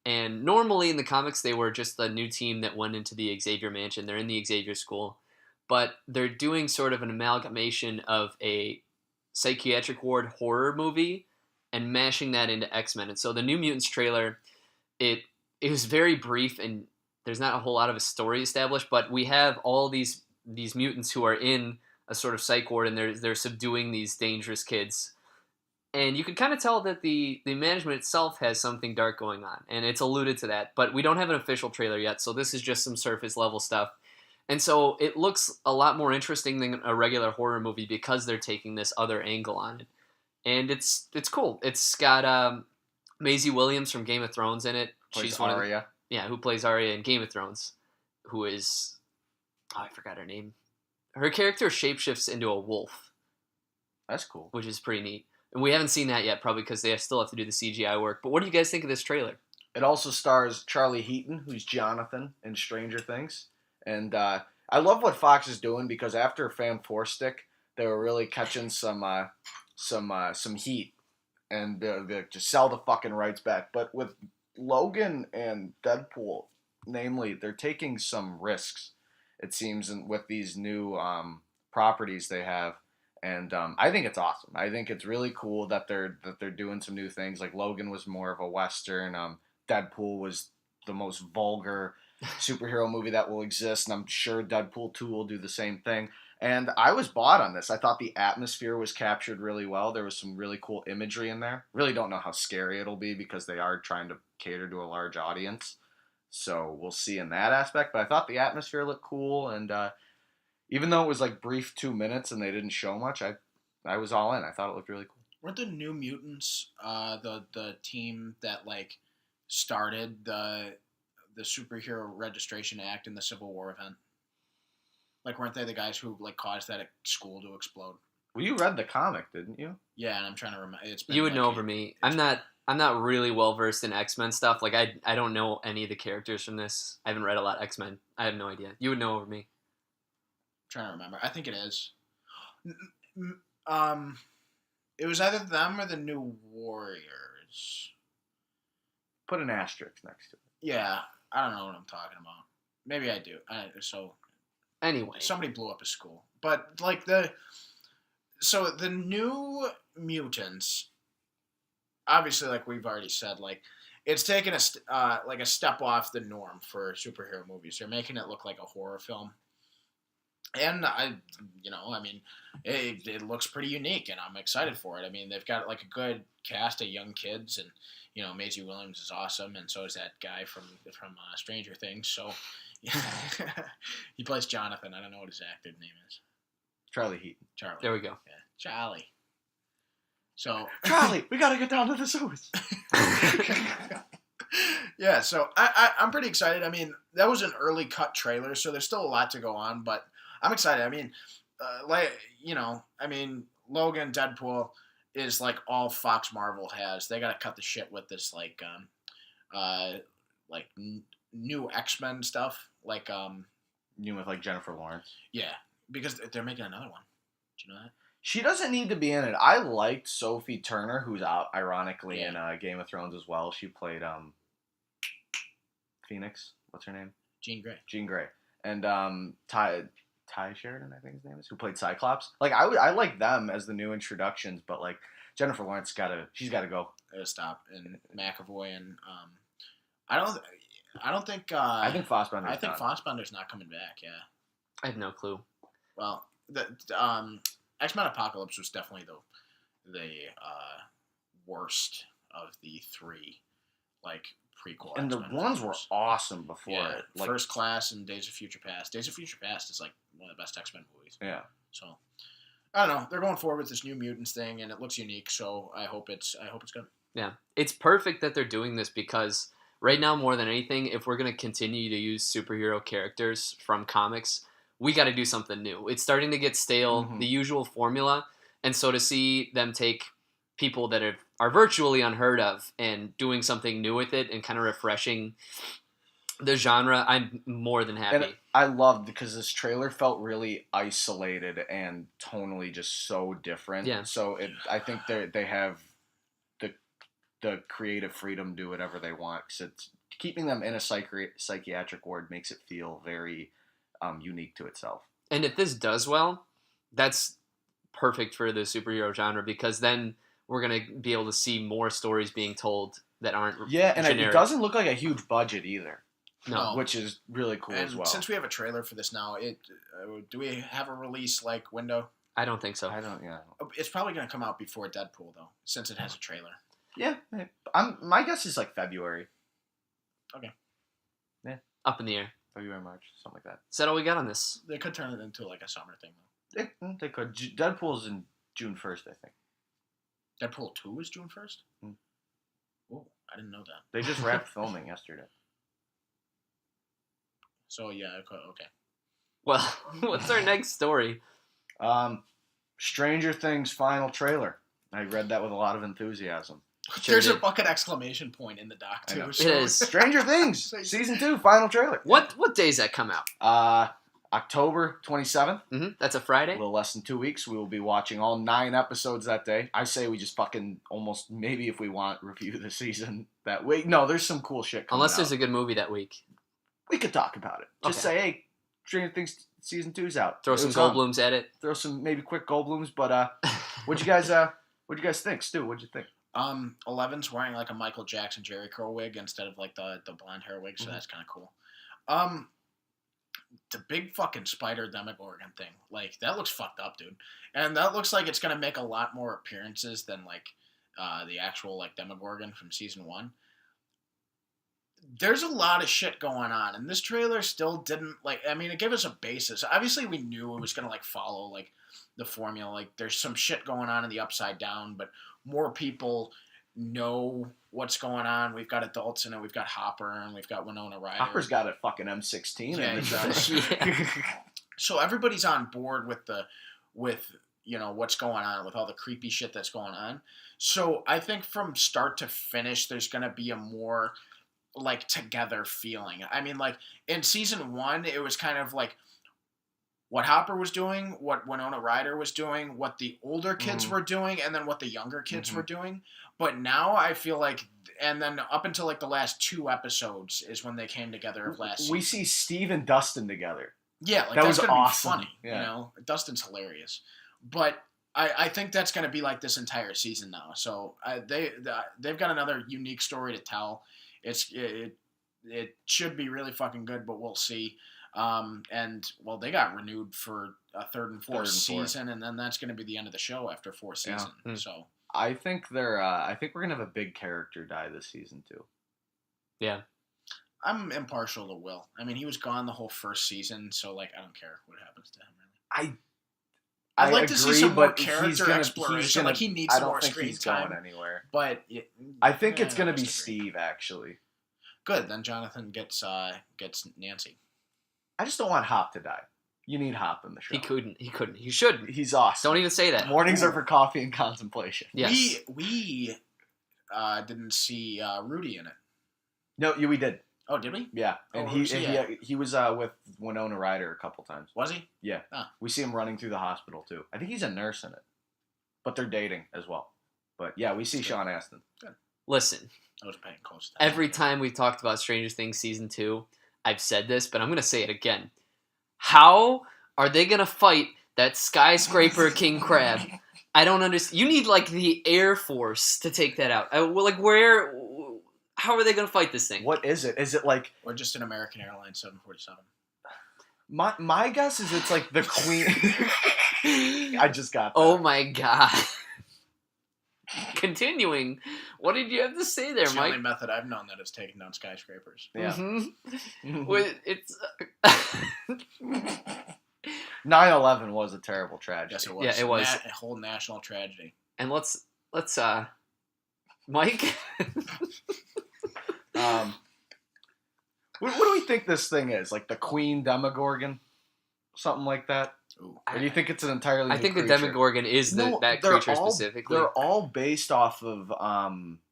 [SPEAKER 1] And normally in the comics, they were just the new team that went into the Xavier Mansion. They're in the Xavier School. But they're doing sort of an amalgamation of a psychiatric ward horror movie and mashing that into X-Men. And so the New Mutants trailer, it was very brief and there's not a whole lot of a story established, but we have all these mutants who are in a sort of psych ward and they're subduing these dangerous kids. And you can kind of tell that the management itself has something dark going on, and it's alluded to that. But we don't have an official trailer yet, so this is just some surface level stuff. And so it looks a lot more interesting than a regular horror movie because they're taking this other angle on it. And it's cool. It's got Maisie Williams from Game of Thrones in it.
[SPEAKER 2] She's Arya.
[SPEAKER 1] Who plays Arya in Game of Thrones, who is... Oh, I forgot her name. Her character shapeshifts into a wolf.
[SPEAKER 2] That's cool.
[SPEAKER 1] Which is pretty neat. And we haven't seen that yet, probably because they still have to do the CGI work. But what do you guys think of this trailer?
[SPEAKER 2] It also stars Charlie Heaton, who's Jonathan in Stranger Things. And I love what Fox is doing because after Fan Four Stick, they were really catching some heat, and they just sell the fucking rights back. But with Logan and Deadpool, namely, they're taking some risks, it seems, with these new properties they have. And I think it's awesome. I think it's really cool that they're doing some new things. Like Logan was more of a Western. Deadpool was the most vulgar superhero movie that will exist, and I'm sure Deadpool 2 will do the same thing. And I was bought on this. I thought the atmosphere was captured really well. There was some really cool imagery in there. Really don't know how scary it'll be because they are trying to cater to a large audience. So we'll see in that aspect. But I thought the atmosphere looked cool, and even though it was like brief 2 minutes and they didn't show much, I was all in. I thought it looked really cool.
[SPEAKER 3] Weren't the New Mutants the team that like started the Superhero Registration Act in the Civil War event? Like, weren't they the guys who like caused that school to explode?
[SPEAKER 2] Well, you read the comic, didn't you?
[SPEAKER 3] Yeah, and I'm trying to remember.
[SPEAKER 1] You would know over me. I'm not really well versed in X-Men stuff. Like I don't know any of the characters from this. I haven't read a lot of X-Men. I have no idea. You would know over me.
[SPEAKER 3] Trying to remember. I think it is. It was either them or the New Warriors.
[SPEAKER 2] Put an asterisk next to it.
[SPEAKER 3] Yeah, I don't know what I'm talking about. Maybe I do.
[SPEAKER 1] Anyway,
[SPEAKER 3] somebody blew up a school, but like so the New Mutants, obviously, like we've already said, like it's taken a step off the norm for superhero movies. They're making it look like a horror film. And I mean, it looks pretty unique, and I'm excited for it. I mean, they've got like a good cast of young kids, and Maisie Williams is awesome, and so is that guy from Stranger Things. So he plays Jonathan. I don't know what his actor name is.
[SPEAKER 2] Charlie Heaton.
[SPEAKER 3] Charlie.
[SPEAKER 1] There we go.
[SPEAKER 3] Yeah, Charlie. So
[SPEAKER 2] Charlie, we gotta get down to the sewers.
[SPEAKER 3] Yeah, so I'm pretty excited. I mean, that was an early cut trailer, so there's still a lot to go on, but I'm excited. I mean, Logan, Deadpool is like all Fox Marvel has. They got to cut the shit with this new X-Men stuff,
[SPEAKER 2] You with like Jennifer Lawrence.
[SPEAKER 3] yeah, because they're making another one. Do you know that?
[SPEAKER 2] She doesn't need to be in it. I liked Sophie Turner, who's out ironically in
[SPEAKER 3] Yeah.
[SPEAKER 2] Game of Thrones as well. She played Phoenix. What's her name?
[SPEAKER 3] Jean Grey.
[SPEAKER 2] Jean Grey. And Ty Sheridan, I think his name is, who played Cyclops. Like I like them as the new introductions, but like Jennifer Lawrence she's gotta go.
[SPEAKER 3] Gotta stop. And McAvoy and I don't think
[SPEAKER 2] I think Fassbender's
[SPEAKER 3] I think
[SPEAKER 2] done.
[SPEAKER 3] Fassbender's not coming back. Yeah.
[SPEAKER 1] I have no clue.
[SPEAKER 3] Well, the X-Men Apocalypse was definitely the worst of the three, like, prequel.
[SPEAKER 2] And the
[SPEAKER 3] X-Men
[SPEAKER 2] ones
[SPEAKER 3] films.
[SPEAKER 2] were awesome before
[SPEAKER 3] Yeah,
[SPEAKER 2] it. Like,
[SPEAKER 3] First Class and Days of Future Past. Days of Future Past is like one of the best X-Men movies.
[SPEAKER 2] yeah.
[SPEAKER 3] So I don't know. They're going forward with this New Mutants thing, and it looks unique. So I hope it's good.
[SPEAKER 1] Yeah, it's perfect that they're doing this because right now, more than anything, if we're going to continue to use superhero characters from comics, we got to do something new. It's starting to get stale,
[SPEAKER 2] Mhm.
[SPEAKER 1] the usual formula, and so to see them take people that are virtually unheard of and doing something new with it and kind of refreshing the genre, I'm more than happy.
[SPEAKER 2] And I loved because this trailer felt really isolated and tonally just so different.
[SPEAKER 1] Yeah.
[SPEAKER 2] So I think they have the creative freedom to do whatever they want. Because it's keeping them in a psychiatric ward makes it feel very unique to itself.
[SPEAKER 1] And if this does well, that's perfect for the superhero genre because then we're going to be able to see more stories being told that aren't
[SPEAKER 2] Yeah, and
[SPEAKER 1] generic.
[SPEAKER 2] it doesn't look like a huge budget either.
[SPEAKER 1] No.
[SPEAKER 2] Which is really cool
[SPEAKER 3] And
[SPEAKER 2] as well.
[SPEAKER 3] since we have a trailer for this now, do we have a release window?
[SPEAKER 1] I don't think so.
[SPEAKER 2] I don't. Yeah.
[SPEAKER 3] It's probably going to come out before Deadpool though, since it has a trailer.
[SPEAKER 2] Yeah. My guess is like February,
[SPEAKER 1] Up in the air.
[SPEAKER 2] February, March, something like that.
[SPEAKER 1] Is that all we got on this?
[SPEAKER 3] They could turn it into like a summer thing though.
[SPEAKER 2] They could. Deadpool's in June 1st, I think.
[SPEAKER 3] Deadpool 2 is June 1st?
[SPEAKER 2] Mm.
[SPEAKER 3] Oh, I didn't know that.
[SPEAKER 2] They just wrapped filming yesterday.
[SPEAKER 3] So, yeah, okay.
[SPEAKER 1] Well, what's our next story?
[SPEAKER 2] Stranger Things final trailer. I read that with a lot of enthusiasm.
[SPEAKER 1] Sure
[SPEAKER 3] There's a
[SPEAKER 1] did.
[SPEAKER 3] fucking exclamation point in the doc,
[SPEAKER 2] I
[SPEAKER 3] too.
[SPEAKER 2] know.
[SPEAKER 3] So
[SPEAKER 1] It is.
[SPEAKER 2] Stranger Things season 2 final trailer.
[SPEAKER 1] What days that come out?
[SPEAKER 2] October 27th.
[SPEAKER 1] That's a
[SPEAKER 2] A
[SPEAKER 1] Friday?
[SPEAKER 2] little less than 2 weeks. We will be watching all 9 episodes that day. I say we just fucking almost, maybe if we want, review the season that week. No, there's some cool shit coming
[SPEAKER 1] Unless
[SPEAKER 2] out.
[SPEAKER 1] there's a good movie that week.
[SPEAKER 2] We could talk about it. Just
[SPEAKER 1] Okay.
[SPEAKER 2] say, hey, Stranger Things season 2's out.
[SPEAKER 1] Throw
[SPEAKER 2] It
[SPEAKER 1] some
[SPEAKER 2] was on.
[SPEAKER 1] Goldblums at it.
[SPEAKER 2] Throw some maybe quick Goldblums. But what'd you guys think, Stu? What'd you think?
[SPEAKER 3] 11's wearing like a Michael Jackson Jerry curl wig instead of like the blonde hair wig, so
[SPEAKER 2] Mhm.
[SPEAKER 3] that's kind of cool. The big fucking spider Demogorgon thing, like that looks fucked up, dude. And that looks like it's gonna make a lot more appearances than like the actual like Demogorgon from season 1. There's a lot of shit going on, and this trailer still didn't it gave us a basis. Obviously, we knew it was gonna like follow like the formula. Like, there's some shit going on in the Upside Down, but more people know what's going on. We've got adults in it. We've got Hopper, and we've got Winona Ryder.
[SPEAKER 2] Hopper's got a fucking M16.
[SPEAKER 3] Yeah,
[SPEAKER 2] in
[SPEAKER 3] he
[SPEAKER 2] the
[SPEAKER 3] does.
[SPEAKER 1] Yeah.
[SPEAKER 3] So everybody's on board with what's going on, with all the creepy shit that's going on. So I think from start to finish, there's gonna be a more like together feeling. I mean, like in season 1, it was kind of like what Hopper was doing, what Winona Ryder was doing, what the older kids were doing, and then what the younger kids were doing. But now I feel like, and then up until like the last 2 episodes is when they came together of last
[SPEAKER 2] We
[SPEAKER 3] season.
[SPEAKER 2] see Steve and Dustin together.
[SPEAKER 3] Yeah, like
[SPEAKER 2] That
[SPEAKER 3] that's
[SPEAKER 2] was
[SPEAKER 3] gonna
[SPEAKER 2] awesome.
[SPEAKER 3] be funny.
[SPEAKER 2] Yeah.
[SPEAKER 3] You know, Dustin's hilarious, but I think that's gonna be like this entire season now. So they've got another unique story to tell. It should be really fucking good, but we'll see. And well, they got renewed for a third and fourth
[SPEAKER 2] Third and fourth.
[SPEAKER 3] season, and then that's going to be the end of the show after 4th season.
[SPEAKER 1] Yeah.
[SPEAKER 3] So
[SPEAKER 2] I think I think we're gonna have a big character die this season too.
[SPEAKER 1] Yeah.
[SPEAKER 3] I'm impartial to Will. I mean, he was gone the whole first season, so like I don't care what happens to him. Really. I'd like to see some more character exploration. Like he needs some more screen time.
[SPEAKER 2] Going anywhere.
[SPEAKER 3] But
[SPEAKER 2] I think it's gonna be Steve actually.
[SPEAKER 3] Good. Then Jonathan gets Nancy.
[SPEAKER 2] I just don't want Hop to die. You need Hop in the show.
[SPEAKER 1] He couldn't. He shouldn't.
[SPEAKER 2] He's awesome.
[SPEAKER 1] Don't even say that.
[SPEAKER 2] Mornings are for coffee and contemplation.
[SPEAKER 1] Yes.
[SPEAKER 3] We didn't see Rudy in it.
[SPEAKER 2] No, we did.
[SPEAKER 3] Oh, did we?
[SPEAKER 2] Yeah, and he was with Winona Ryder a couple times.
[SPEAKER 3] Was he?
[SPEAKER 2] Yeah.
[SPEAKER 3] Ah.
[SPEAKER 2] We see him running through the hospital too. I think he's a nurse in it, but they're dating as well. But yeah, we see Sean Astin.
[SPEAKER 3] Good.
[SPEAKER 1] Listen,
[SPEAKER 3] I was paying close attention.
[SPEAKER 1] every time we've talked about Stranger Things season 2, I've said this, but I'm gonna say it again. How are they gonna fight that skyscraper king crab? I don't understand. You need like the Air Force to take that out. Like where? How are they going to fight this thing?
[SPEAKER 2] What is it? Is it like...
[SPEAKER 3] Or just an American Airlines 747?
[SPEAKER 2] My guess is it's like the Queen... I just got that.
[SPEAKER 1] Oh my god. Continuing. What did you have to say there,
[SPEAKER 3] It's the
[SPEAKER 1] Mike?
[SPEAKER 3] only method I've known that has taken down skyscrapers.
[SPEAKER 2] Yeah.
[SPEAKER 1] Mm-hmm. It's...
[SPEAKER 2] 9/11 was a terrible tragedy.
[SPEAKER 3] Yes, it was.
[SPEAKER 1] Yeah, it was.
[SPEAKER 3] A whole national tragedy.
[SPEAKER 1] And let's Mike?
[SPEAKER 2] What do we think this thing is? Like the Queen Demogorgon? Something like that?
[SPEAKER 3] Ooh.
[SPEAKER 2] Or do you think it's an entirely new
[SPEAKER 1] think
[SPEAKER 2] creature?
[SPEAKER 1] the Demogorgon is that creature specifically.
[SPEAKER 2] They're all based off of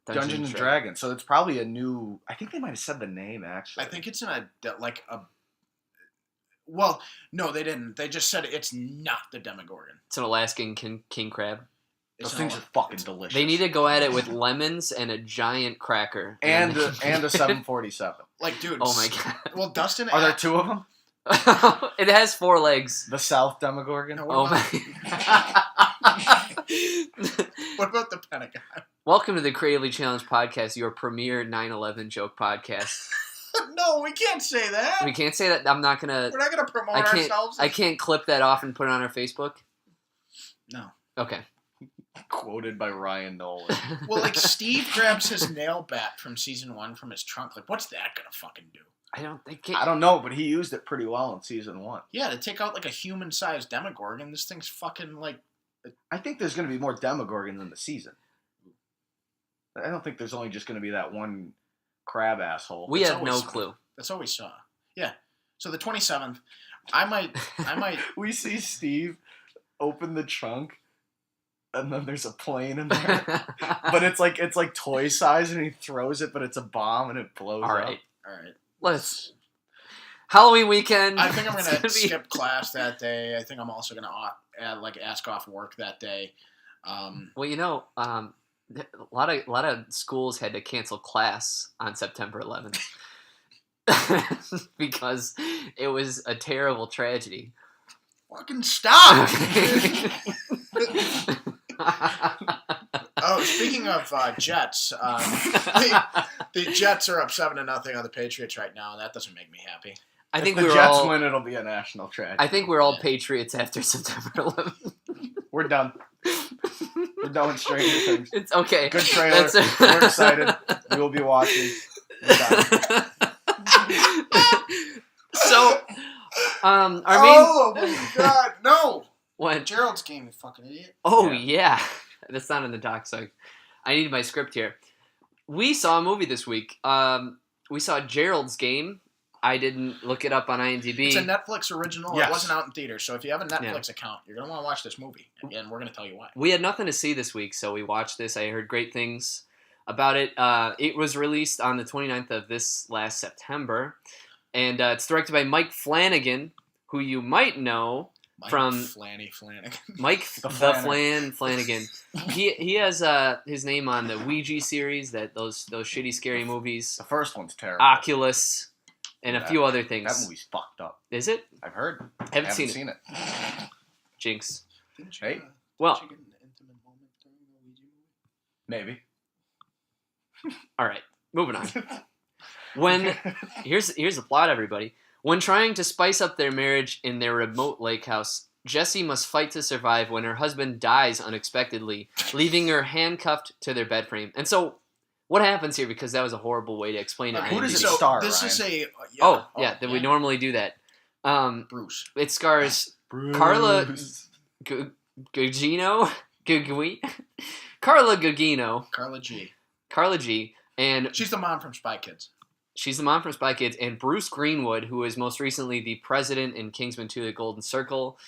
[SPEAKER 2] Dungeons and Dragons. So it's probably a new... I think they might have said the name, actually.
[SPEAKER 3] I think it's in a... Well, no, they didn't. They just said it's not the Demogorgon.
[SPEAKER 1] It's an Alaskan king crab.
[SPEAKER 2] Those things are fucking delicious.
[SPEAKER 1] They need to go at it with lemons and a giant cracker.
[SPEAKER 2] And a 747.
[SPEAKER 3] Like, dude.
[SPEAKER 1] Oh my god.
[SPEAKER 3] Well, Dustin...
[SPEAKER 2] Are there two of them?
[SPEAKER 1] It has 4 legs.
[SPEAKER 2] The South Demogorgon?
[SPEAKER 3] No,
[SPEAKER 1] Oh my.
[SPEAKER 3] What about the Pentagon?
[SPEAKER 1] Welcome to the Creatively Challenged Podcast, your premier 9/11 joke podcast.
[SPEAKER 3] No, we can't say that.
[SPEAKER 1] We can't say that. I'm not gonna.
[SPEAKER 3] We're not gonna promote
[SPEAKER 1] I can't.
[SPEAKER 3] ourselves.
[SPEAKER 1] I can't clip that off and put it on our Facebook.
[SPEAKER 3] No.
[SPEAKER 1] Okay.
[SPEAKER 2] Quoted by Ryan Nolan.
[SPEAKER 3] Well, like Steve grabs his nail bat from season 1 from his trunk. Like, what's that gonna fucking do?
[SPEAKER 2] I don't know, but he used it pretty well in season 1.
[SPEAKER 3] Yeah, to take out like a human-sized Demogorgon, this thing's fucking like.
[SPEAKER 2] I think there's going to be more Demogorgons in the season. I don't think there's only just going to be that one crab asshole.
[SPEAKER 1] We have no clue.
[SPEAKER 3] That's all we saw. Yeah. So the 27th, I might.
[SPEAKER 2] We see Steve open the trunk, and then there's a plane in there, but it's like toy size, and he throws it, but it's a bomb, and it blows
[SPEAKER 1] All
[SPEAKER 2] up.
[SPEAKER 3] All right.
[SPEAKER 1] Let's. Halloween weekend.
[SPEAKER 3] I think I'm gonna skip class that day. I think I'm also gonna ask off work that day.
[SPEAKER 1] Well, a lot of schools had to cancel class on September 11th because it was a terrible tragedy.
[SPEAKER 3] Fucking stop! Oh, speaking of Jets, the Jets are up 7-0 on the Patriots right now, and that doesn't make me happy.
[SPEAKER 2] If the Jets win, it'll be a national tragedy.
[SPEAKER 1] I think we're all Patriots after September 11th.
[SPEAKER 2] We're done. We're done with Stranger Things.
[SPEAKER 1] It's okay.
[SPEAKER 2] Good trailer. We're excited. We will be watching.
[SPEAKER 1] So, our main...
[SPEAKER 3] Oh, my God, no!
[SPEAKER 1] What?
[SPEAKER 3] Gerald's game, you fucking idiot.
[SPEAKER 1] Oh, yeah. That's not in the doc, so I need my script here. We saw a movie this week. We saw Gerald's Game. I didn't look it up on IMDb.
[SPEAKER 3] It's a Netflix original.
[SPEAKER 2] Yes.
[SPEAKER 3] It wasn't out in theaters, so if you have a Netflix account, you're going to want to watch this movie, and we're going to tell you why.
[SPEAKER 1] We had nothing to see this week, so we watched this. I heard great things about it. It was released on the 29th of this last September, and it's directed by Mike Flanagan, who you might know from
[SPEAKER 3] Flanagan.
[SPEAKER 1] Mike the Flanagan. He has his name on the Ouija series, those shitty scary movies.
[SPEAKER 2] The first one's terrible.
[SPEAKER 1] Oculus, and a few other things.
[SPEAKER 2] That movie's fucked up.
[SPEAKER 1] Is it?
[SPEAKER 2] I've heard.
[SPEAKER 1] I haven't seen
[SPEAKER 2] it.
[SPEAKER 1] Jinx.
[SPEAKER 2] Hey.
[SPEAKER 1] Well.
[SPEAKER 3] Did you get an intimate moment during the Ouija movie?
[SPEAKER 2] Maybe.
[SPEAKER 1] All right, moving on. Here's the plot, everybody. When trying to spice up their marriage in their remote lake house, Jessie must fight to survive when her husband dies unexpectedly, leaving her handcuffed to their bed frame. And so, what happens here? Because that was a horrible way to explain it.
[SPEAKER 2] Who does it
[SPEAKER 3] So
[SPEAKER 2] star,
[SPEAKER 3] this is
[SPEAKER 2] Ryan?
[SPEAKER 1] We normally do that.
[SPEAKER 3] Bruce.
[SPEAKER 1] It stars
[SPEAKER 2] Bruce.
[SPEAKER 1] Carla Gugino, Carla Gugino,
[SPEAKER 3] Carla G.
[SPEAKER 1] and
[SPEAKER 3] She's the mom from Spy Kids.
[SPEAKER 1] she's the mom from Spy Kids, and Bruce Greenwood, who is most recently the president in Kingsman 2: The Golden Circle.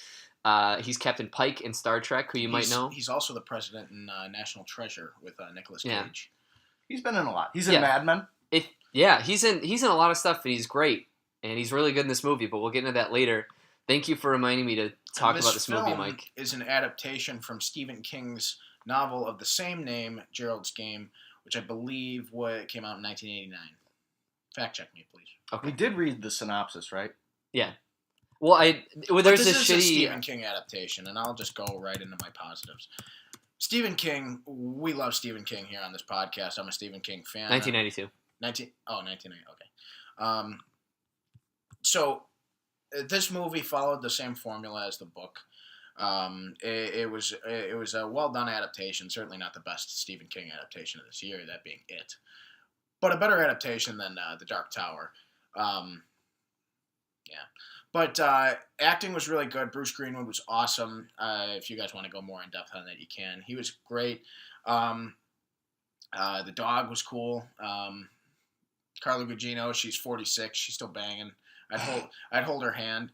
[SPEAKER 1] He's Captain Pike in Star Trek, who you might know.
[SPEAKER 3] He's also the president in National Treasure with Nicolas Cage.
[SPEAKER 1] Yeah.
[SPEAKER 2] He's been in a lot. He's in Mad Men.
[SPEAKER 1] He's in a lot of stuff, and he's great, and he's really good in this movie. But we'll get into that later. Thank you for reminding me to talk about this movie, Mike.
[SPEAKER 3] This film is an adaptation from Stephen King's novel of the same name, Gerald's Game, which I believe came out in 1989. Fact check me, please.
[SPEAKER 1] Okay.
[SPEAKER 2] We did read the synopsis, right?
[SPEAKER 1] Yeah. Well, there's
[SPEAKER 3] this
[SPEAKER 1] this
[SPEAKER 3] is a
[SPEAKER 1] shitty
[SPEAKER 3] Stephen King adaptation, and I'll just go right into my positives. Stephen King, we love Stephen King here on this podcast. I'm a Stephen King fan.
[SPEAKER 1] 1992.
[SPEAKER 3] 1990. Okay. So this movie followed the same formula as the book. It was a well done adaptation. Certainly not the best Stephen King adaptation of this year, that being It, but a better adaptation than The Dark Tower. But acting was really good. Bruce Greenwood was awesome. If you guys want to go more in depth on that, you can. He was great. The dog was cool. Carla Gugino, she's 46. She's still banging. I'd hold her hand.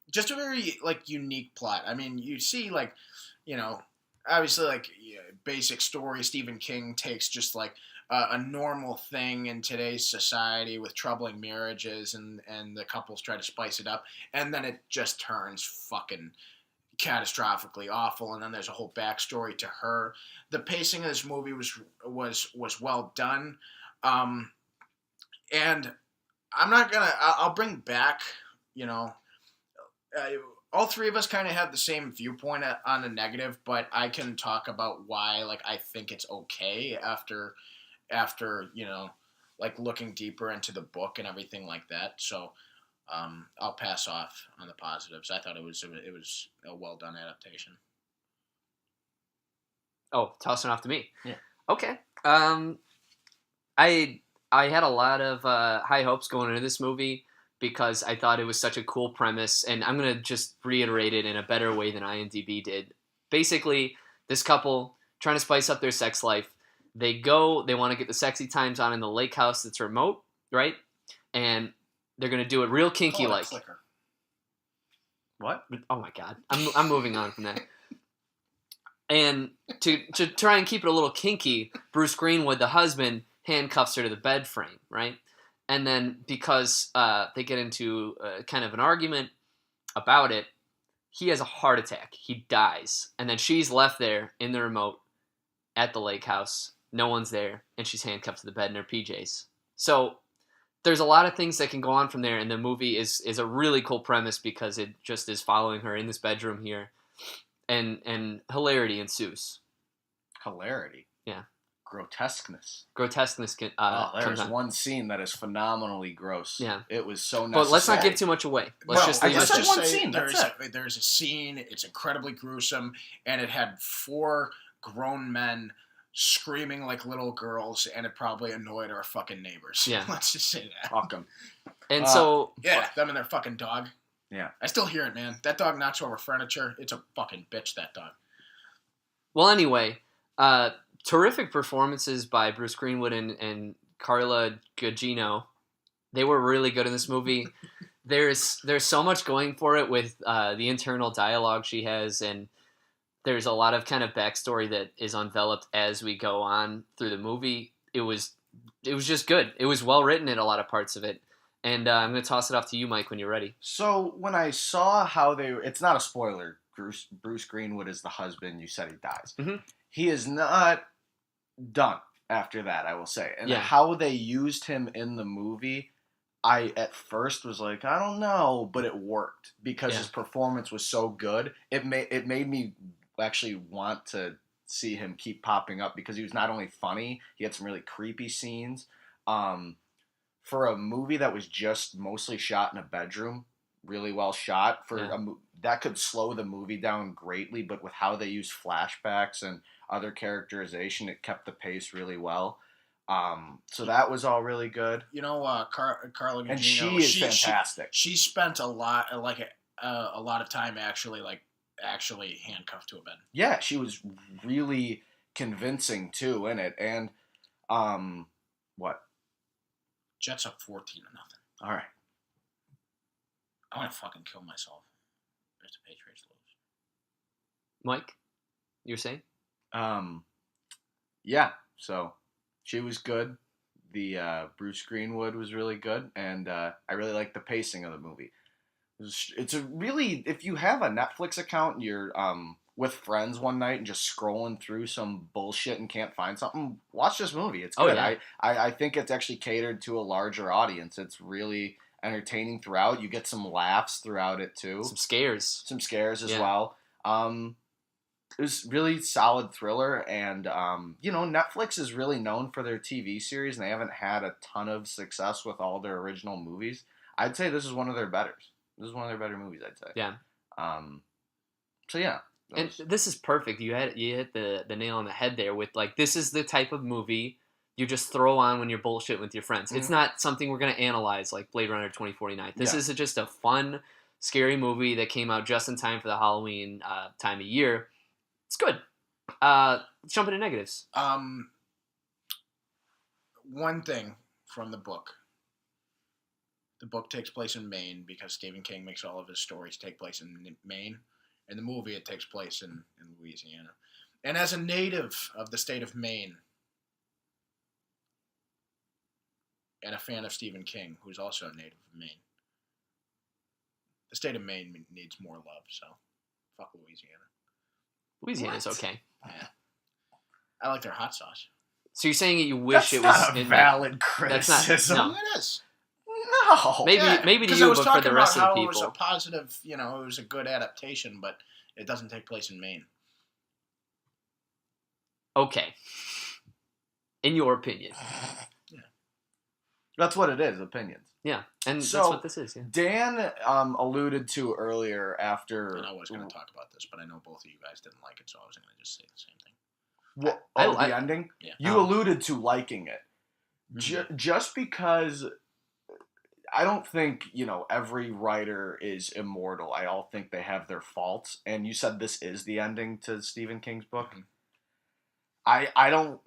[SPEAKER 3] Just a very unique plot. I mean, you see obviously basic story. Stephen King takes just a normal thing in today's society with troubling marriages and the couples try to spice it up, and then it just turns fucking catastrophically awful, and then there's a whole backstory to her. The pacing of this movie was well done, and I'll bring back, all three of us kind of have the same viewpoint on the negative, but I can talk about why I think it's okay after looking deeper into the book and everything like that. So I'll pass off on the positives. I thought it was a well done adaptation.
[SPEAKER 1] Oh, tossing off to me.
[SPEAKER 2] Yeah.
[SPEAKER 1] Okay. I had a lot of high hopes going into this movie because I thought it was such a cool premise, and I'm gonna just reiterate it in a better way than IMDb did. Basically, this couple trying to spice up their sex life. They want to get the sexy times on in the lake house that's remote, right? And they're going to do it real kinky
[SPEAKER 3] Call it a
[SPEAKER 1] like.
[SPEAKER 3] clicker.
[SPEAKER 2] What?
[SPEAKER 1] Oh my God. I'm moving on from that. And to try and keep it a little kinky, Bruce Greenwood, the husband, handcuffs her to the bed frame, right? And then because they get into kind of an argument about it, he has a heart attack. He dies. And then she's left there in the remote at the lake house. No one's there, and she's handcuffed to the bed in her PJs. So there's a lot of things that can go on from there, and the movie is a really cool premise because it just is following her in this bedroom here, and hilarity ensues.
[SPEAKER 2] Hilarity?
[SPEAKER 1] Yeah.
[SPEAKER 2] Grotesqueness.
[SPEAKER 1] Grotesqueness
[SPEAKER 2] there's
[SPEAKER 1] comes on.
[SPEAKER 2] one scene that is phenomenally gross.
[SPEAKER 1] Yeah.
[SPEAKER 2] It was so necessary.
[SPEAKER 1] But let's not give too much away. Let's just leave
[SPEAKER 2] I
[SPEAKER 1] it
[SPEAKER 2] just
[SPEAKER 1] at
[SPEAKER 2] said
[SPEAKER 1] that.
[SPEAKER 2] one scene. That's it.
[SPEAKER 3] There's a scene. It's incredibly gruesome, and it had 4 grown men screaming like little girls, and it probably annoyed our fucking neighbors.
[SPEAKER 1] Yeah.
[SPEAKER 3] Let's just say that.
[SPEAKER 2] Fuck 'em.
[SPEAKER 1] And so...
[SPEAKER 3] Yeah, them and their fucking dog.
[SPEAKER 2] Yeah.
[SPEAKER 3] I still hear it, man. That dog knocks over furniture. It's a fucking bitch, that dog.
[SPEAKER 1] Well, anyway, terrific performances by Bruce Greenwood and Carla Gugino. They were really good in this movie. There's so much going for it with the internal dialogue she has, and there's a lot of kind of backstory that is enveloped as we go on through the movie. It was just good. It was well written in a lot of parts of it. And I'm going to toss it off to you, Mike, when you're ready.
[SPEAKER 2] So when I saw how it's not a spoiler. Bruce Greenwood is the husband. You said he dies.
[SPEAKER 1] Mm-hmm.
[SPEAKER 2] He is not done after that, I will say. And
[SPEAKER 1] Yeah.
[SPEAKER 2] how they used him in the movie, I at first was like, I don't know, but it worked because his performance was so good. It made me actually want to see him keep popping up because he was not only funny, he had some really creepy scenes. for a movie that was just mostly shot in a bedroom, really well shot, that could slow the movie down greatly, but with how they use flashbacks and other characterization, it kept the pace really well. So that was all really good.
[SPEAKER 3] Carla Gugino,
[SPEAKER 2] And she is fantastic.
[SPEAKER 3] She spent a lot of time actually handcuffed to a bed.
[SPEAKER 2] Yeah, she was really convincing too in it. And what?
[SPEAKER 3] Jets up 14-0.
[SPEAKER 2] All right.
[SPEAKER 3] I'm gonna fucking kill myself if the Patriots lose.
[SPEAKER 1] Mike, you were saying?
[SPEAKER 2] Yeah. So she was good. The Bruce Greenwood was really good, and I really liked the pacing of the movie. It's a really, if you have a Netflix account and you're with friends one night and just scrolling through some bullshit and can't find something, watch this movie. It's good.
[SPEAKER 1] Oh, yeah.
[SPEAKER 2] I think it's actually catered to a larger audience. It's really entertaining throughout. You get some laughs throughout it too.
[SPEAKER 1] Some scares.
[SPEAKER 2] As well. It was really solid thriller, and Netflix is really known for their TV series, and they haven't had a ton of success with all their original movies. I'd say this is one of their betters. This is one of their better movies, I'd say.
[SPEAKER 1] Yeah.
[SPEAKER 2] So yeah.
[SPEAKER 1] And this is perfect. You hit the nail on the head there with this is the type of movie you just throw on when you're bullshit with your friends.
[SPEAKER 2] Mm-hmm.
[SPEAKER 1] It's not something we're gonna analyze like Blade Runner 2049. This is just a fun, scary movie that came out just in time for the Halloween time of year. It's good. Let's jump into negatives.
[SPEAKER 3] One thing from the book. The book takes place in Maine because Stephen King makes all of his stories take place in Maine. In the movie, it takes place in Louisiana. And as a native of the state of Maine, and a fan of Stephen King, who's also a native of Maine, the state of Maine needs more love, so fuck Louisiana.
[SPEAKER 1] Louisiana's okay.
[SPEAKER 3] Yeah. I like their hot sauce.
[SPEAKER 1] So you're saying that you wish
[SPEAKER 2] That's
[SPEAKER 1] it was
[SPEAKER 2] not a valid criticism.
[SPEAKER 1] That's not, no.
[SPEAKER 3] It is.
[SPEAKER 2] No.
[SPEAKER 1] Maybe to you, but for the rest of the people.
[SPEAKER 3] It was a positive, it was a good adaptation, but it doesn't take place in Maine.
[SPEAKER 1] Okay. In your opinion.
[SPEAKER 3] Yeah.
[SPEAKER 2] That's what it is, opinions.
[SPEAKER 1] Yeah, and
[SPEAKER 2] So,
[SPEAKER 1] that's what this is, yeah.
[SPEAKER 2] Dan alluded to earlier after...
[SPEAKER 3] And I was going to talk about this, but I know both of you guys didn't like it, so I was going to just say the same thing.
[SPEAKER 2] The ending?
[SPEAKER 3] Yeah.
[SPEAKER 2] You alluded to liking it.
[SPEAKER 3] Mm-hmm.
[SPEAKER 2] Just because... I don't think, every writer is immortal. I all think they have their faults. And you said this is the ending to Stephen King's book.
[SPEAKER 3] Mm-hmm.
[SPEAKER 2] I don't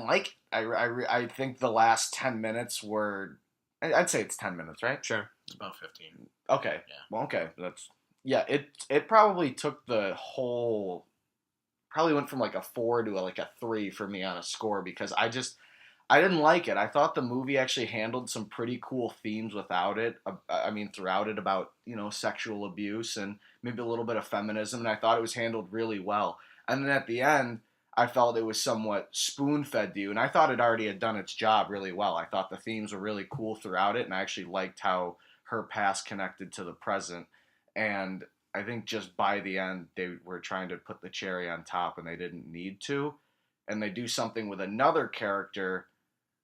[SPEAKER 2] like it. I think the last 10 minutes were... I'd say it's 10 minutes, right?
[SPEAKER 1] Sure.
[SPEAKER 3] It's about 15.
[SPEAKER 2] Okay.
[SPEAKER 3] Yeah.
[SPEAKER 2] Well, okay. It probably took the whole... Probably went from a 4 to a 3 for me on a score because I didn't like it. I thought the movie actually handled some pretty cool themes throughout it about, sexual abuse and maybe a little bit of feminism, and I thought it was handled really well. And then at the end, I felt it was somewhat spoon-fed to you, and I thought it already had done its job really well. I thought the themes were really cool throughout it, and I actually liked how her past connected to the present. And I think just by the end, they were trying to put the cherry on top, and they didn't need to. And they do something with another character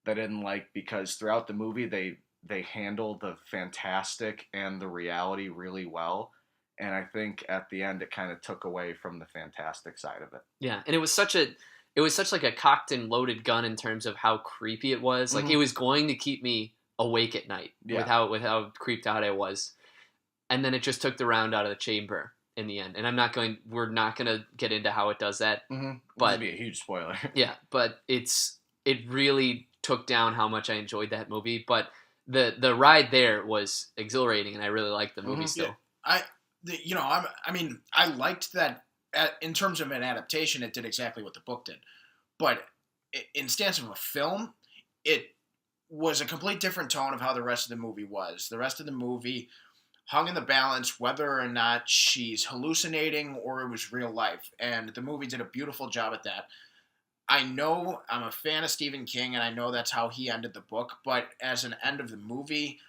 [SPEAKER 2] that I didn't like because throughout the movie they handle the fantastic and the reality really well, and I think at the end it kind of took away from the fantastic side of it.
[SPEAKER 1] Yeah, and it was such like a cocked and loaded gun in terms of how creepy it was. Like it was going to keep me awake at night with how creeped out I was, and then it just took the round out of the chamber in the end. And we're not gonna get into how it does that,
[SPEAKER 2] but it'd be a huge spoiler.
[SPEAKER 1] Yeah, but it really took down how much I enjoyed that movie, but the ride there was exhilarating, and I really liked the movie still.
[SPEAKER 3] Yeah. I liked that in terms of an adaptation, it did exactly what the book did, but in stance of a film, it was a complete different tone of how the rest of the movie was. The rest of the movie hung in the balance whether or not she's hallucinating or it was real life, and the movie did a beautiful job at that. I know I'm a fan of Stephen King, and I know that's how he ended the book, but as an end of the movie,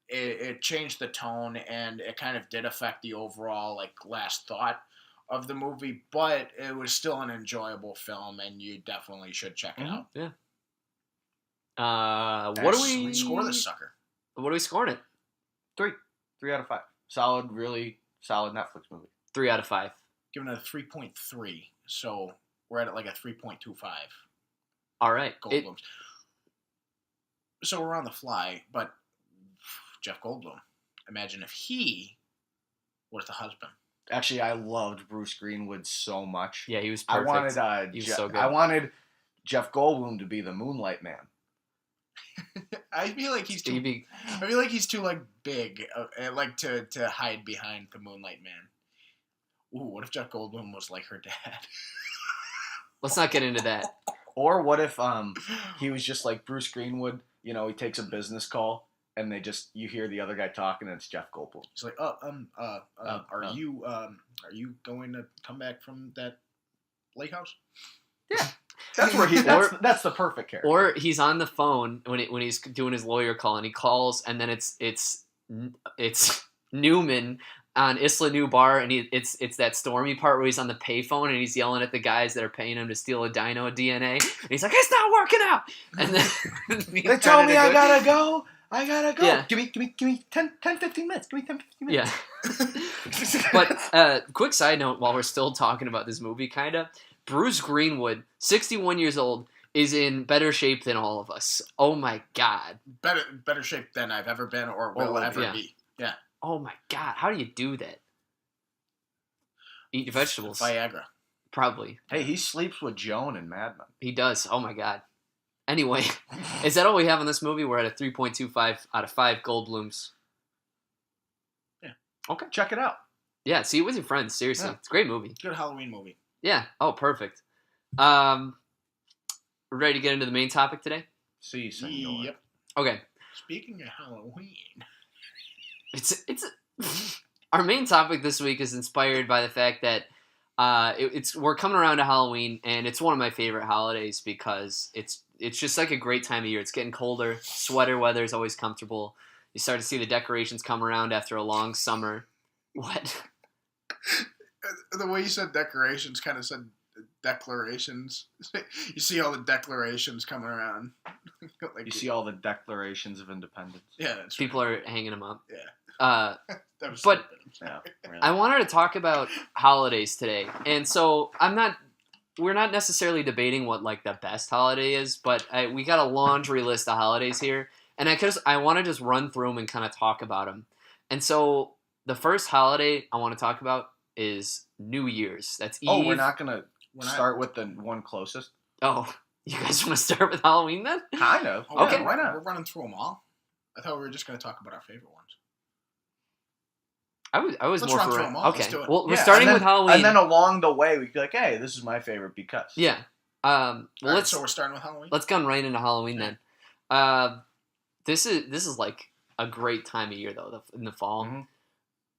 [SPEAKER 3] it changed the tone, and it kind of did affect the overall, last thought of the movie, but it was still an enjoyable film, and you definitely should check it out.
[SPEAKER 1] Yeah. What do we...
[SPEAKER 3] Score this sucker.
[SPEAKER 1] What are we scoring it?
[SPEAKER 2] 3 out of 5. Solid, really solid Netflix movie.
[SPEAKER 1] 3 out of 5.
[SPEAKER 3] Giving it a 3.3. So we're at like a 3.25.
[SPEAKER 1] All right.
[SPEAKER 3] Goldblums. So we're on the fly, but Jeff Goldblum. Imagine if he was the husband.
[SPEAKER 2] Actually, I loved Bruce Greenwood so much.
[SPEAKER 1] Yeah, he was perfect.
[SPEAKER 2] He was
[SPEAKER 1] so good.
[SPEAKER 2] I wanted Jeff Goldblum to be the Moonlight Man.
[SPEAKER 3] I feel like he's too. I feel like he's too like big, like to hide behind the Moonlight Man. Ooh, what if Jeff Goldblum was like her dad?
[SPEAKER 1] Let's not get into that.
[SPEAKER 2] Or what if he was just like Bruce Greenwood? You know, he takes a business call and you hear the other guy talking and it's Jeff Goldblum.
[SPEAKER 3] He's like, are you going to come back from that lake house?
[SPEAKER 2] Yeah. That's where that's the perfect character.
[SPEAKER 1] Or he's on the phone when he's doing his lawyer call, and he calls, and then it's Newman on Isla Nublar, and it's that stormy part where he's on the payphone and he's yelling at the guys that are paying him to steal a dino DNA, and he's like, "It's not working out." And then
[SPEAKER 2] they tell me I gotta go.
[SPEAKER 1] Yeah.
[SPEAKER 2] Give me 10, 15 minutes. Give me 10, 15 minutes.
[SPEAKER 1] Yeah. But quick side note, while we're still talking about this movie, kind of. Bruce Greenwood, 61 years old, is in better shape than all of us. Oh my God.
[SPEAKER 3] Better shape than I've ever been or will ever be. Yeah.
[SPEAKER 1] Oh my God. How do you do that? Eat your vegetables.
[SPEAKER 3] Viagra.
[SPEAKER 1] Probably.
[SPEAKER 2] Hey, he sleeps with Joan in Mad Men.
[SPEAKER 1] He does. Oh my God. Anyway, is that all we have on this movie? We're at a 3.25 out of 5 Goldblums.
[SPEAKER 3] Yeah.
[SPEAKER 2] Okay, check it out.
[SPEAKER 1] Yeah, see it with your friends. Seriously.
[SPEAKER 2] Yeah.
[SPEAKER 1] It's a great movie.
[SPEAKER 3] Good Halloween movie.
[SPEAKER 1] Yeah. Oh, perfect. We're ready to get into the main topic today?
[SPEAKER 2] See, senor.
[SPEAKER 3] Yep.
[SPEAKER 1] Okay.
[SPEAKER 3] Speaking of Halloween.
[SPEAKER 1] It's our main topic this week is inspired by the fact that we're coming around to Halloween, and it's one of my favorite holidays because it's just like a great time of year. It's getting colder. Sweater weather is always comfortable. You start to see the decorations come around after a long summer. What?
[SPEAKER 3] The way you said decorations kind of said declarations. You see all the declarations coming around.
[SPEAKER 2] Like, you see all the declarations of independence.
[SPEAKER 3] Yeah, that's
[SPEAKER 1] people
[SPEAKER 3] right.
[SPEAKER 1] are hanging them up.
[SPEAKER 3] Yeah. That was
[SPEAKER 1] but
[SPEAKER 2] yeah, really.
[SPEAKER 1] I wanted to talk about holidays today, and so we're not necessarily debating what like the best holiday is, but we got a laundry list of holidays here, and I want to just run through them and kind of talk about them. And so the first holiday I want to talk about is New Year's. That's Eve.
[SPEAKER 2] Oh, we're not gonna start with the one closest.
[SPEAKER 1] Oh, you guys want to start with Halloween then?
[SPEAKER 2] Kind of.
[SPEAKER 3] Oh,
[SPEAKER 1] Okay.
[SPEAKER 3] Yeah, why not? We're running through them all. I thought we were just going to talk about our favorite ones.
[SPEAKER 1] I was
[SPEAKER 3] Let's
[SPEAKER 1] more
[SPEAKER 3] run
[SPEAKER 1] for
[SPEAKER 3] through them all.
[SPEAKER 1] okay.
[SPEAKER 3] Let's do it.
[SPEAKER 1] Well, we're
[SPEAKER 2] Yeah,
[SPEAKER 1] starting
[SPEAKER 2] and then-
[SPEAKER 1] with Halloween,
[SPEAKER 2] and then along the way we be like, "Hey, this is my favorite because."
[SPEAKER 1] yeah. Well,
[SPEAKER 3] All right, so we're starting with Halloween.
[SPEAKER 1] let's gun right into Halloween
[SPEAKER 3] Okay.
[SPEAKER 1] then. This is like a great time of year though, in the fall.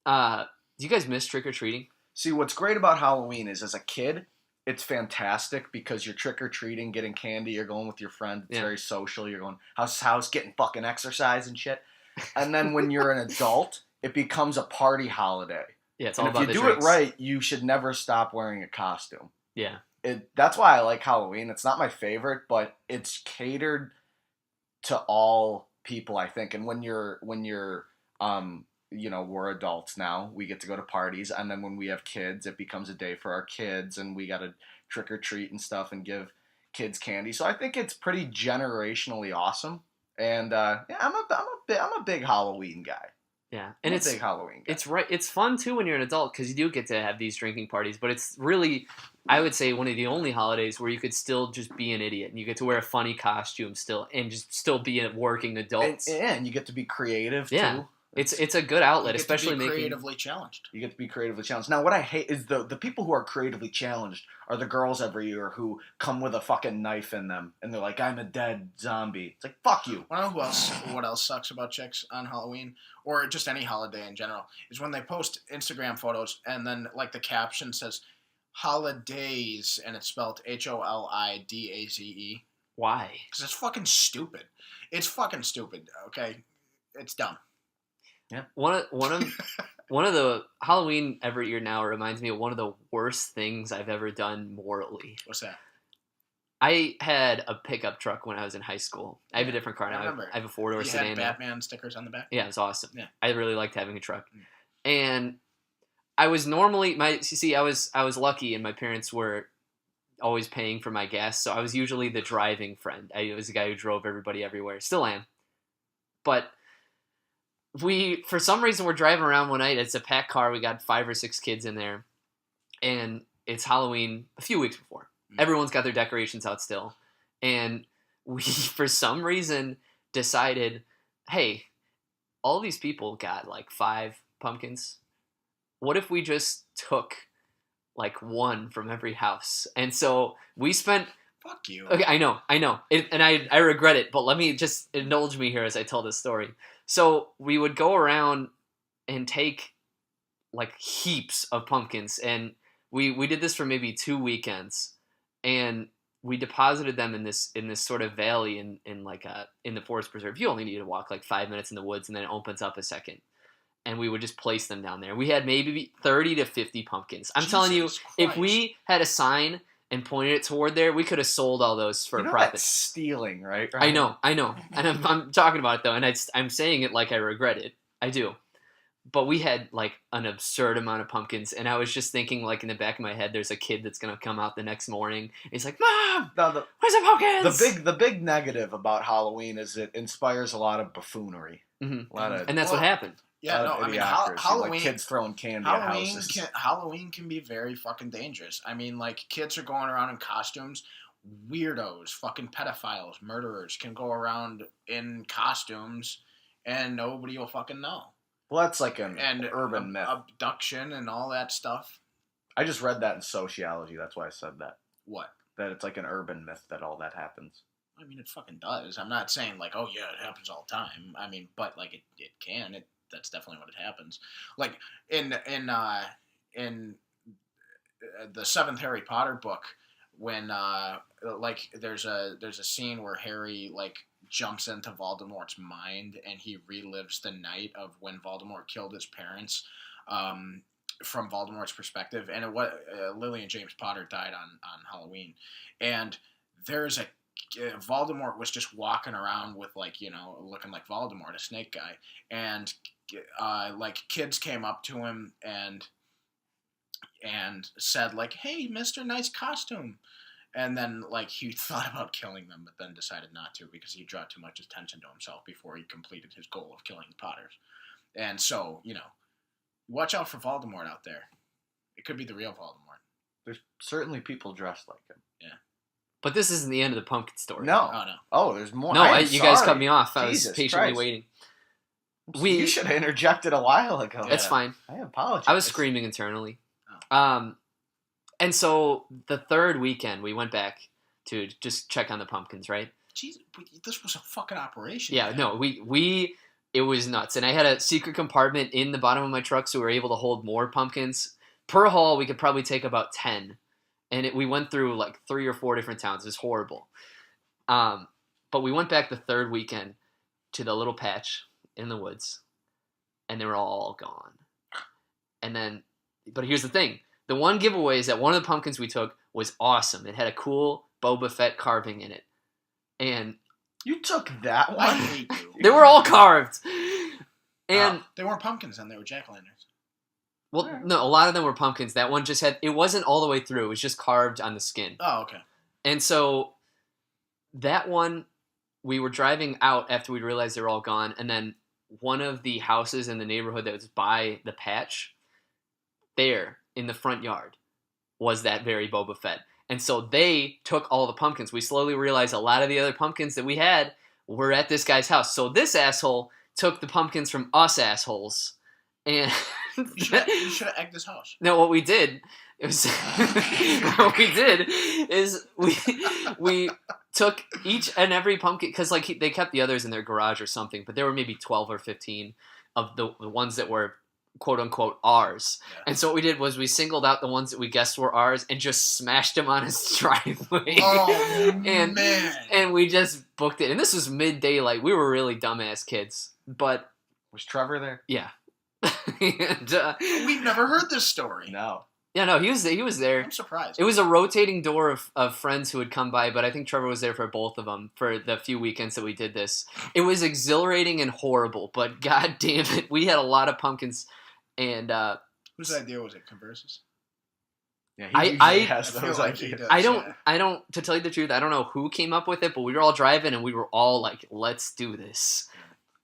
[SPEAKER 2] Mhm.
[SPEAKER 1] Do you guys miss trick or treating?
[SPEAKER 2] See, what's great about Halloween is as a kid, it's fantastic because you're trick or treating, getting candy, you're going with your friends. It's
[SPEAKER 1] Yeah.
[SPEAKER 2] very social. You're going house to house, getting fucking exercise and shit. And then when you're an adult, it becomes a party holiday.
[SPEAKER 1] Yeah, it's
[SPEAKER 2] And
[SPEAKER 1] all
[SPEAKER 2] if
[SPEAKER 1] about
[SPEAKER 2] you
[SPEAKER 1] the
[SPEAKER 2] do
[SPEAKER 1] drinks.
[SPEAKER 2] it right, you should never stop wearing a costume.
[SPEAKER 1] Yeah.
[SPEAKER 2] That's why I like Halloween. It's not my favorite, but it's catered to all people, I think. And when you're we're adults now, we get to go to parties, and then when we have kids, it becomes a day for our kids, and we got to trick or treat and stuff and give kids candy. So I think it's pretty generationally awesome. And I'm a big Halloween guy.
[SPEAKER 1] Yeah, and
[SPEAKER 2] I'm a big Halloween guy.
[SPEAKER 1] it's right. It's fun too when you're an adult because you do get to have these drinking parties. But it's really, I would say, one of the only holidays where you could still just be an idiot and you get to wear a funny costume still and just still be a working adult.
[SPEAKER 2] And you get to be creative
[SPEAKER 1] Yeah.
[SPEAKER 2] too.
[SPEAKER 1] It's a good outlet,
[SPEAKER 3] You get
[SPEAKER 1] especially
[SPEAKER 3] to be
[SPEAKER 1] making.
[SPEAKER 3] creatively challenged.
[SPEAKER 2] You get to be creatively challenged. Now, what I hate is the people who are creatively challenged are the girls every year who come with a fucking knife in them, and they're like, "I'm a dead zombie." It's like, fuck you.
[SPEAKER 3] I don't know what else sucks about chicks on Halloween, or just any holiday in general, is when they post Instagram photos and then like the caption says holidays and it's spelled HOLIDAZE.
[SPEAKER 1] Why?
[SPEAKER 3] Because it's fucking stupid. It's fucking stupid, okay? It's dumb.
[SPEAKER 1] One of the Halloween every year now reminds me of one of the worst things I've ever done morally.
[SPEAKER 3] What's that?
[SPEAKER 1] I had a pickup truck when I was in high school. I have a
[SPEAKER 3] Yeah,
[SPEAKER 1] different car
[SPEAKER 3] I
[SPEAKER 1] now.
[SPEAKER 3] remember.
[SPEAKER 1] I have a 4-door
[SPEAKER 3] You
[SPEAKER 1] sedan
[SPEAKER 3] had
[SPEAKER 1] now.
[SPEAKER 3] Batman stickers on the back.
[SPEAKER 1] Yeah, it was awesome.
[SPEAKER 3] Yeah.
[SPEAKER 1] I really liked having a truck.
[SPEAKER 3] Mm.
[SPEAKER 1] And I was normally I was lucky, and my parents were always paying for my gas, so I was usually the driving friend. I was the guy who drove everybody everywhere. Still am. But for some reason, we're driving around one night. It's a packed car. We got 5 or 6 kids in there, and it's Halloween a few weeks before. Everyone's got their decorations out still, and we, for some reason, decided, hey, all these people got like 5 pumpkins. What if we just took like 1 from every house? And so we spent.
[SPEAKER 3] Fuck you.
[SPEAKER 1] Okay, I know, and I regret it, but let me just indulge me here as I tell this story. So we would go around and take like heaps of pumpkins, and we did this for maybe 2 weekends, and we deposited them in this sort of valley in the forest preserve. You only need to walk like 5 minutes in the woods, and then it opens up a second. And we would just place them down there. We had maybe 30 to 50 pumpkins. I'm telling you,
[SPEAKER 3] Jesus
[SPEAKER 1] if
[SPEAKER 3] Christ.
[SPEAKER 1] we had a sign and pointed it toward there, we could have sold all those for a profit.
[SPEAKER 2] That's stealing, right?
[SPEAKER 1] I know, and I'm talking about it though, and I'm saying it like I regret it. I do, but we had like an absurd amount of pumpkins, and I was just thinking, like in the back of my head, there's a kid that's gonna come out the next morning. And he's like, "Mom,
[SPEAKER 2] No,
[SPEAKER 1] where's the pumpkins?"
[SPEAKER 2] the big negative about Halloween is it inspires a lot of buffoonery.
[SPEAKER 1] Mm-hmm.
[SPEAKER 2] A lot of
[SPEAKER 1] And that's what happened.
[SPEAKER 3] Yeah, no, I mean
[SPEAKER 2] idiocracy,
[SPEAKER 3] Halloween.
[SPEAKER 2] like kids throwing candy at houses.
[SPEAKER 3] Halloween can be very fucking dangerous. I mean, like kids are going around in costumes. Weirdos, fucking pedophiles, murderers can go around in costumes, and nobody will fucking know.
[SPEAKER 2] Well, that's like an
[SPEAKER 3] And
[SPEAKER 2] urban myth.
[SPEAKER 3] Abduction and all that stuff.
[SPEAKER 2] I just read that in sociology. That's why I said that.
[SPEAKER 3] What?
[SPEAKER 2] That it's like an urban myth that all that happens.
[SPEAKER 3] I mean, it fucking does. I'm not saying like, oh yeah, it happens all the time. I mean, but like it can. That's definitely what it happens. Like in the 7th Harry Potter book, when like there's a scene where Harry like jumps into Voldemort's mind and he relives the night of when Voldemort killed his parents, from Voldemort's perspective. And Lily and James Potter died on Halloween, and there's a Voldemort was just walking around with like, looking like Voldemort, a snake guy, and like kids came up to him and said like, "Hey, Mister, nice costume," and then like he thought about killing them, but then decided not to because he drew too much attention to himself before he completed his goal of killing the Potters. And so watch out for Voldemort out there. It could be the real Voldemort.
[SPEAKER 2] There's certainly people dressed like him.
[SPEAKER 3] Yeah.
[SPEAKER 1] But this isn't the end of the pumpkin story.
[SPEAKER 2] No.
[SPEAKER 3] Oh no.
[SPEAKER 2] Oh, there's more.
[SPEAKER 1] No, you guys cut me off. I was
[SPEAKER 2] Jesus
[SPEAKER 1] patiently
[SPEAKER 2] Christ.
[SPEAKER 1] waiting.
[SPEAKER 2] You should have interjected a while ago.
[SPEAKER 1] It's fine.
[SPEAKER 2] I apologize.
[SPEAKER 1] I was screaming internally. And so the 3rd weekend, we went back to just check on the pumpkins, right?
[SPEAKER 3] Jeez, this was a fucking operation.
[SPEAKER 1] Yeah,
[SPEAKER 3] man.
[SPEAKER 1] no, it was nuts. And I had a secret compartment in the bottom of my truck, so we were able to hold more pumpkins. Per haul, we could probably take about 10. And we went through like 3 or 4 different towns. It was horrible. But we went back the 3rd weekend to the little patch in the woods, and they were all gone. And then, but here's the thing. The one giveaway is that one of the pumpkins we took was awesome. It had a cool Boba Fett carving in it. And
[SPEAKER 2] You took that
[SPEAKER 3] I
[SPEAKER 2] one.
[SPEAKER 3] hate you.
[SPEAKER 1] they were all carved. And
[SPEAKER 3] They weren't pumpkins, then they were jack-o'-lanterns.
[SPEAKER 1] well, no, a lot of them were pumpkins. That one just it wasn't all the way through. It was just carved on the skin.
[SPEAKER 3] Oh, okay.
[SPEAKER 1] And so that one, we were driving out after we realized they were all gone. And then one of the houses in the neighborhood that was by the patch, there in the front yard, was that very Boba Fett. And so they took all the pumpkins. We slowly realized a lot of the other pumpkins that we had were at this guy's house. So this asshole took the pumpkins from us assholes. And
[SPEAKER 3] You should have egged this house.
[SPEAKER 1] no, what we did is we took each and every pumpkin, because like they kept the others in their garage or something, but there were maybe 12 or 15 of the ones that were quote unquote ours.
[SPEAKER 3] Yeah.
[SPEAKER 1] And so what we did was we singled out the ones that we guessed were ours and just smashed them on his driveway.
[SPEAKER 3] Oh,
[SPEAKER 1] and
[SPEAKER 3] man.
[SPEAKER 1] and we just booked it. And this was mid daylight. We were really dumbass kids, but.
[SPEAKER 2] Was Trevor there?
[SPEAKER 1] Yeah. And,
[SPEAKER 3] We've never heard this story.
[SPEAKER 2] No.
[SPEAKER 1] Yeah, no, he was there.
[SPEAKER 3] I'm surprised.
[SPEAKER 1] It was a rotating door of friends who would come by, but I think Trevor was there for both of them for the few weekends that we did this. It was exhilarating and horrible, but god damn it, we had a lot of pumpkins, and
[SPEAKER 3] Whose idea was it? Converse's?
[SPEAKER 2] Yeah, he
[SPEAKER 1] I-
[SPEAKER 2] usually
[SPEAKER 1] I-
[SPEAKER 2] has
[SPEAKER 3] I feel
[SPEAKER 2] those
[SPEAKER 3] like he
[SPEAKER 2] ideas.
[SPEAKER 3] does.
[SPEAKER 1] I don't, to tell you the truth, I don't know who came up with it, but we were all driving and we were all like, let's do this.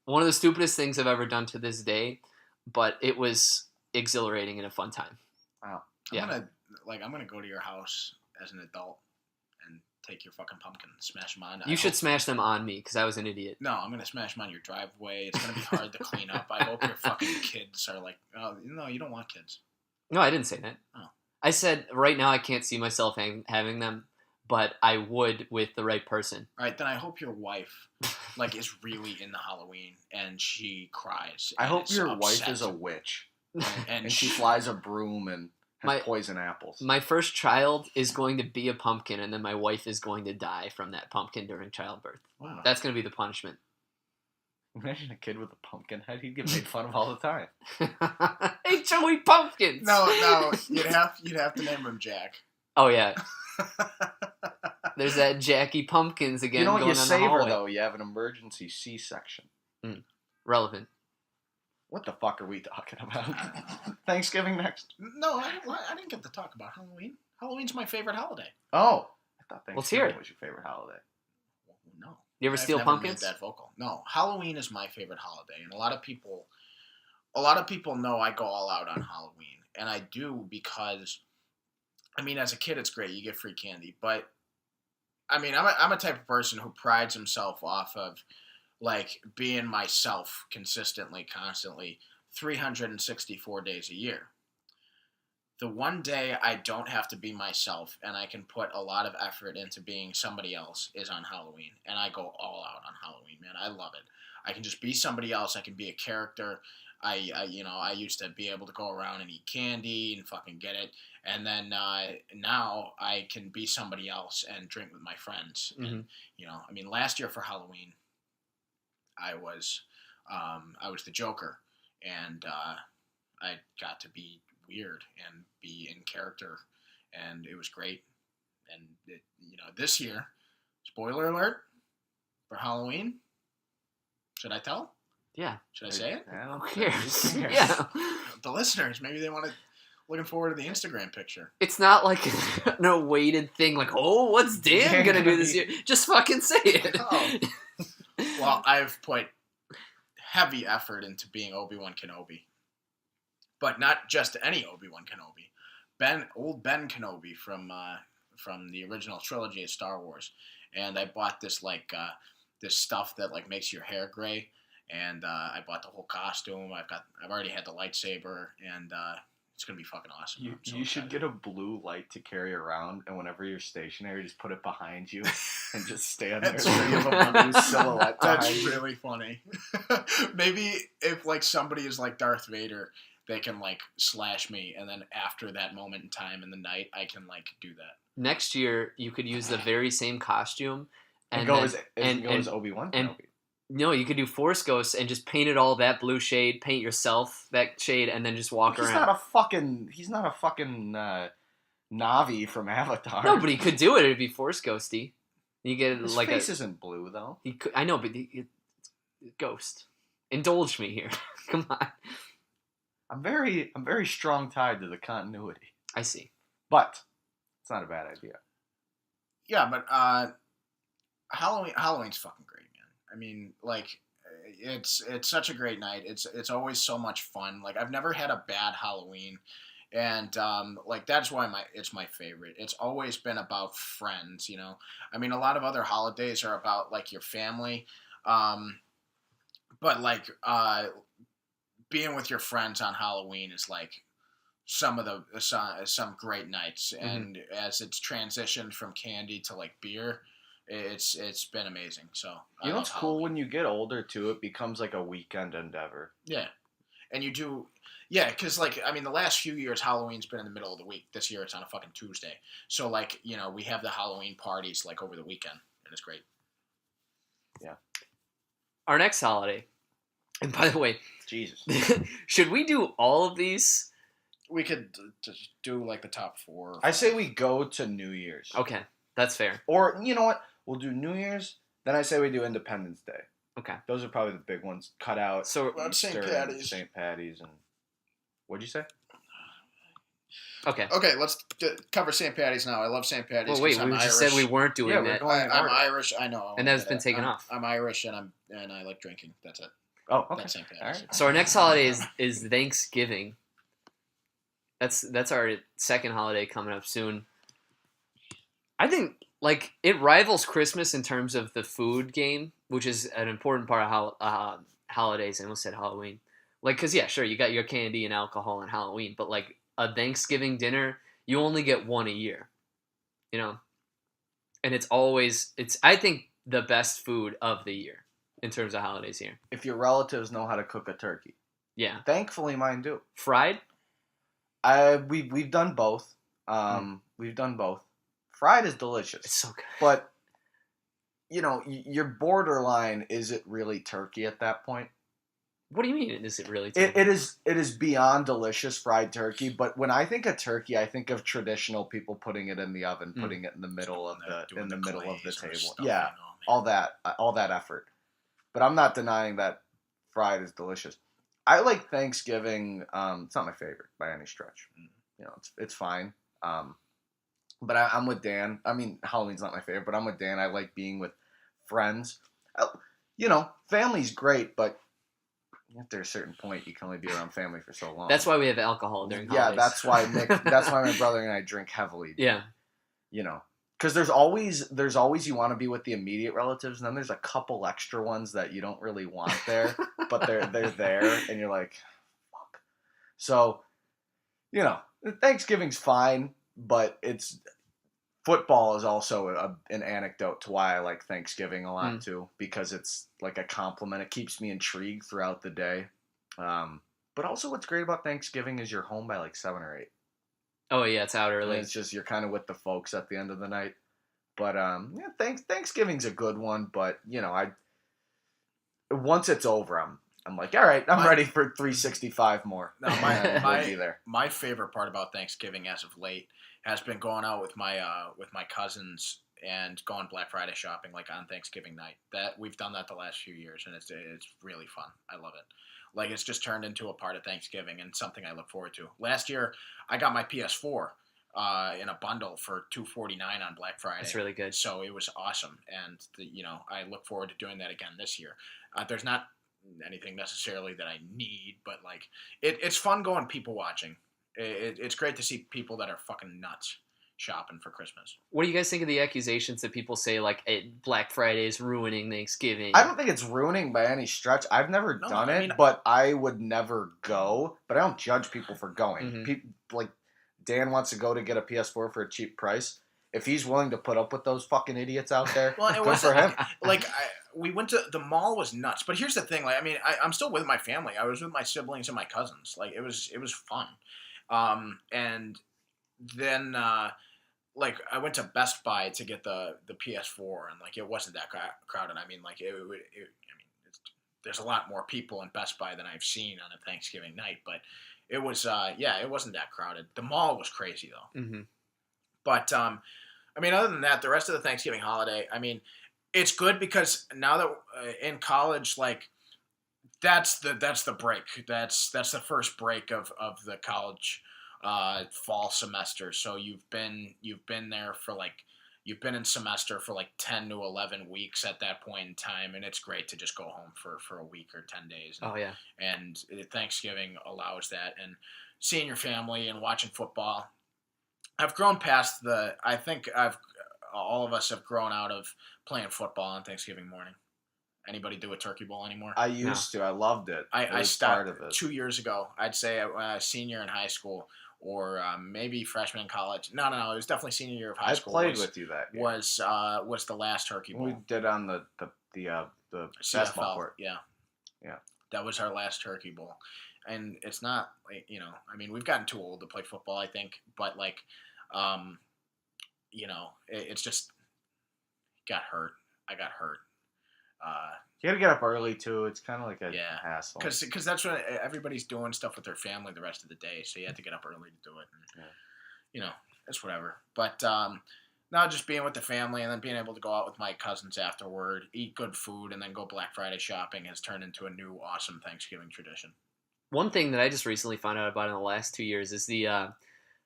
[SPEAKER 1] One of the stupidest things I've ever done to this day, but it was exhilarating and a fun time.
[SPEAKER 2] Wow.
[SPEAKER 3] I'm gonna go to your house as an adult and take your fucking pumpkin and smash them on.
[SPEAKER 1] You should smash them on me because I was an idiot.
[SPEAKER 3] No, I'm gonna smash them on your driveway. It's gonna be hard to clean up. I hope your fucking kids are like, oh, no, you don't want kids.
[SPEAKER 1] No, I didn't say that.
[SPEAKER 3] Oh.
[SPEAKER 1] I said right now I can't see myself having them, but I would with the right person.
[SPEAKER 3] All right, then I hope your wife like is really into Halloween and she cries.
[SPEAKER 2] I
[SPEAKER 3] and
[SPEAKER 2] hope
[SPEAKER 3] is
[SPEAKER 2] your
[SPEAKER 3] upset.
[SPEAKER 2] wife is a witch
[SPEAKER 3] and
[SPEAKER 2] she flies a broom and has
[SPEAKER 1] My-
[SPEAKER 2] poison apples.
[SPEAKER 1] My first child is going to be a pumpkin, and then my wife is going to die from that pumpkin during childbirth.
[SPEAKER 3] Wow.
[SPEAKER 1] That's going to be the punishment.
[SPEAKER 2] Imagine a kid with a pumpkin head. He'd get made fun of all the time.
[SPEAKER 1] Hey, Joey Pumpkins!
[SPEAKER 3] No, you'd have to name him Jack.
[SPEAKER 1] Oh, yeah. There's that Jackie Pumpkins again.
[SPEAKER 2] You know what?
[SPEAKER 1] going
[SPEAKER 2] You
[SPEAKER 1] on
[SPEAKER 2] save
[SPEAKER 1] the
[SPEAKER 2] her,
[SPEAKER 1] hallway.
[SPEAKER 2] though. You have an emergency C-section.
[SPEAKER 1] Relevant.
[SPEAKER 2] What the fuck are we talking about? Thanksgiving next.
[SPEAKER 3] No, I didn't get to talk about Halloween. Halloween's my favorite holiday.
[SPEAKER 2] Oh. I thought
[SPEAKER 1] Let's hear
[SPEAKER 2] Thanksgiving
[SPEAKER 1] it.
[SPEAKER 2] was your favorite holiday.
[SPEAKER 3] No.
[SPEAKER 1] You ever
[SPEAKER 3] I've
[SPEAKER 1] steal
[SPEAKER 3] never
[SPEAKER 1] pumpkins?
[SPEAKER 3] Made that vocal. No, Halloween is my favorite holiday, and a lot of people know I go all out on Halloween, and I do because, I mean, as a kid it's great, you get free candy, but I mean, I'm a type of person who prides himself off of like being myself consistently, constantly, 364 days a year. The one day I don't have to be myself and I can put a lot of effort into being somebody else is on Halloween. And I go all out on Halloween, man. I love it. I can just be somebody else. I can be a character. I used to be able to go around and eat candy and fucking get it. And then now I can be somebody else and drink with my friends.
[SPEAKER 1] Mhm.
[SPEAKER 3] And, I mean, last year for Halloween, I was the Joker. And I got to be weird and be in character, and it was great. And this year, spoiler alert for Halloween. Should I tell?
[SPEAKER 1] Yeah.
[SPEAKER 3] Should I say it?
[SPEAKER 1] Who cares?
[SPEAKER 2] Who cares?
[SPEAKER 1] Yeah.
[SPEAKER 3] The listeners, maybe they want to. Looking forward to the Instagram picture.
[SPEAKER 1] It's not like an awaited thing like, oh, what's Dan
[SPEAKER 2] Yeah,
[SPEAKER 1] going to do this year? Just fucking say it.
[SPEAKER 3] Oh. Well, I've put heavy effort into being Obi-Wan Kenobi. But not just any Obi-Wan Kenobi. Old Ben Kenobi from the original trilogy of Star Wars. And I bought this this stuff that like makes your hair gray. And I bought the whole costume. I've already had the lightsaber, and it's gonna be fucking awesome.
[SPEAKER 2] You should get a blue light to carry around, and whenever you're stationary, just put it behind you and just stand there.
[SPEAKER 3] That's
[SPEAKER 2] So you have a blue silhouette behind
[SPEAKER 3] That's
[SPEAKER 2] you.
[SPEAKER 3] really funny. Maybe if like somebody is like Darth Vader, they can like slash me, and then after that moment in time in the night, I can like do that.
[SPEAKER 1] Next year, you could use the very same costume.
[SPEAKER 2] And
[SPEAKER 1] And
[SPEAKER 2] go
[SPEAKER 1] then-
[SPEAKER 2] as Obi-Wan
[SPEAKER 1] and-
[SPEAKER 2] Kenobi.
[SPEAKER 1] No, you could do Force Ghosts and just paint it all that blue shade, paint yourself that shade, and then just walk
[SPEAKER 2] He's
[SPEAKER 1] around.
[SPEAKER 2] not a fucking Navi from Avatar.
[SPEAKER 1] No, but he could do it. It'd be Force Ghosty. You get
[SPEAKER 2] His
[SPEAKER 1] like
[SPEAKER 2] face isn't blue though.
[SPEAKER 1] He could, I know, but ghost. Indulge me here. Come on.
[SPEAKER 2] I'm very strong tied to the continuity,
[SPEAKER 1] I see.
[SPEAKER 2] but it's not a bad idea.
[SPEAKER 3] Yeah, but Halloween's fucking great, man. I mean, like, it's such a great night. It's always so much fun. Like, I've never had a bad Halloween, and like that's why it's my favorite. It's always been about friends, you know. I mean, a lot of other holidays are about like your family, but like being with your friends on Halloween is like some great nights. And as it's transitioned from candy to like beer, it's been amazing. So
[SPEAKER 2] You know what's cool when you get older too? It becomes like a weekend endeavor.
[SPEAKER 3] Yeah, and you do. Yeah, because, like, I mean, the last few years, Halloween's been in the middle of the week. This year, it's on a fucking Tuesday. So, like, you know, we have the Halloween parties, like, over the weekend, and it's great.
[SPEAKER 2] Yeah.
[SPEAKER 1] Our next holiday, and by the way,
[SPEAKER 2] Jesus.
[SPEAKER 1] should we do all of these
[SPEAKER 3] We could just do like the top 4. Or
[SPEAKER 2] I say
[SPEAKER 3] 5.
[SPEAKER 2] we go to New Year's.
[SPEAKER 1] Okay, that's fair.
[SPEAKER 2] Or, you know what? We'll do New Year's, then I say we do Independence Day.
[SPEAKER 1] Okay.
[SPEAKER 2] Those are probably the big ones. Cut out
[SPEAKER 1] So
[SPEAKER 2] Easter
[SPEAKER 3] St.
[SPEAKER 2] and
[SPEAKER 3] Patty's.
[SPEAKER 2] St. Patty's and what'd you say?
[SPEAKER 1] okay.
[SPEAKER 3] Okay, let's cover St. Patty's now. I love St. Patty's.
[SPEAKER 1] Well, wait,
[SPEAKER 3] 'cause
[SPEAKER 1] we
[SPEAKER 3] I'm
[SPEAKER 1] just
[SPEAKER 3] Irish.
[SPEAKER 1] said we weren't doing
[SPEAKER 2] Yeah, we're
[SPEAKER 1] that.
[SPEAKER 2] going in
[SPEAKER 3] I'm
[SPEAKER 2] order.
[SPEAKER 3] Irish. I know.
[SPEAKER 1] And that's been taken off.
[SPEAKER 3] I'm Irish, and I like drinking. That's it.
[SPEAKER 2] Oh, okay.
[SPEAKER 3] That's St. Patty's.
[SPEAKER 2] All right.
[SPEAKER 1] So our next holiday is Thanksgiving. That's our second holiday coming up soon. I think like it rivals Christmas in terms of the food game, which is an important part of holidays. I almost said Halloween. Like, cause yeah, sure, you got your candy and alcohol on Halloween, but like a Thanksgiving dinner, you only get one a year, you know, and it's I think the best food of the year in terms of holidays here.
[SPEAKER 2] If your relatives know how to cook a turkey.
[SPEAKER 1] Yeah,
[SPEAKER 2] Thankfully, mine do.
[SPEAKER 1] fried.
[SPEAKER 2] We've done both. We've done both. Fried is delicious.
[SPEAKER 1] It's so good.
[SPEAKER 2] But, you know, you're borderline, is it really turkey at that point?
[SPEAKER 1] What do you mean? Is it really?
[SPEAKER 2] It is beyond delicious fried turkey, but when I think of turkey, I think of traditional people putting it in the oven, putting it in the middle of the
[SPEAKER 3] Doing the
[SPEAKER 2] middle of the
[SPEAKER 3] glaze or
[SPEAKER 2] table.
[SPEAKER 3] stuff,
[SPEAKER 2] Yeah,
[SPEAKER 3] you know, man.
[SPEAKER 2] all that effort. But I'm not denying that fried is delicious. I like Thanksgiving. It's not my favorite by any stretch. You know, it's fine. But I'm with Dan. I mean, Halloween's not my favorite, but I'm with Dan. I like being with friends. You know, family's great, but after a certain point, you can only be around family for so long.
[SPEAKER 1] That's why we have alcohol during
[SPEAKER 2] Yeah,
[SPEAKER 1] holidays.
[SPEAKER 2] that's why that's why my brother and I drink heavily.
[SPEAKER 1] Yeah.
[SPEAKER 2] You know, because there's always you want to be with the immediate relatives, and then there's a couple extra ones that you don't really want there, but they're there, and you're like, fuck. So, you know, Thanksgiving's fine, but football is also an anecdote to why I like Thanksgiving a lot too, because it's like a compliment. It keeps me intrigued throughout the day. But also what's great about Thanksgiving is you're home by like 7 or 8.
[SPEAKER 1] Oh yeah, it's out early.
[SPEAKER 2] And it's just you're kind of with the folks at the end of the night. But yeah, Thanksgiving's a good one, but you know, once it's over, I'm like, all right, I'm ready for 365 more.
[SPEAKER 3] No,
[SPEAKER 2] we'll be there.
[SPEAKER 3] My favorite part about Thanksgiving as of late has been going out with my cousins and going Black Friday shopping like on Thanksgiving night. That we've done that the last few years, and it's really fun. I love it. Like it's just turned into a part of Thanksgiving and something I look forward to. Last year, I got my PS4 in a bundle for $249 on Black Friday.
[SPEAKER 1] It's really good.
[SPEAKER 3] So it was awesome, and I look forward to doing that again this year. There's not anything necessarily that I need, but like it's fun going people watching. It's great to see people that are fucking nuts shopping for Christmas.
[SPEAKER 1] What do you guys think of the accusations that people say like Black Friday is ruining Thanksgiving?
[SPEAKER 2] I don't think it's ruining by any stretch. I've never done it, but I would never go. But I don't judge people for going.
[SPEAKER 1] Mm-hmm.
[SPEAKER 2] People like Dan wants to go to get a PS4 for a cheap price. If he's willing to put up with those fucking idiots out there,
[SPEAKER 3] well, it
[SPEAKER 2] good for him.
[SPEAKER 3] We went to the mall was nuts, but here's the thing: like, I mean, I'm still with my family. I was with my siblings and my cousins. Like, it was fun. And then like I went to Best Buy to get the PS4, and like it wasn't that crowded. I mean, like there's a lot more people in Best Buy than I've seen on a Thanksgiving night, but it was it wasn't that crowded. The mall was crazy though.
[SPEAKER 1] Mm-hmm.
[SPEAKER 3] But I mean, other than that, the rest of the Thanksgiving holiday, I mean, it's good because now that in college, like that's the break. That's the first break of the college fall semester. So you've been there for like you've been in semester for like 10 to 11 weeks at that point in time, and it's great to just go home for a week or 10 days. And,
[SPEAKER 1] oh yeah.
[SPEAKER 3] And Thanksgiving allows that, and seeing your family and watching football. I've grown past I think all of us have grown out of playing football on Thanksgiving morning. Anybody do a turkey bowl anymore?
[SPEAKER 2] I used to. I loved it.
[SPEAKER 3] I stopped 2 years ago. I'd say when I was senior in high school or maybe freshman in college. No, it was definitely senior year of high school.
[SPEAKER 2] I played with you that year.
[SPEAKER 3] Was the last turkey bowl.
[SPEAKER 2] We did on the basketball court.
[SPEAKER 3] Yeah.
[SPEAKER 2] Yeah.
[SPEAKER 3] That was our last turkey bowl. And it's not, like, I mean, we've gotten too old to play football, I think. But, like, it's just got hurt. I got hurt.
[SPEAKER 2] You gotta get up early too. It's kind of like a
[SPEAKER 3] Yeah.
[SPEAKER 2] hassle.
[SPEAKER 3] Because that's when everybody's doing stuff with their family the rest of the day, so you have to get up early to do it. And, it's whatever. But now just being with the family and then being able to go out with my cousins afterward, eat good food, and then go Black Friday shopping has turned into a new awesome Thanksgiving tradition.
[SPEAKER 1] One thing that I just recently found out about in the last 2 years is the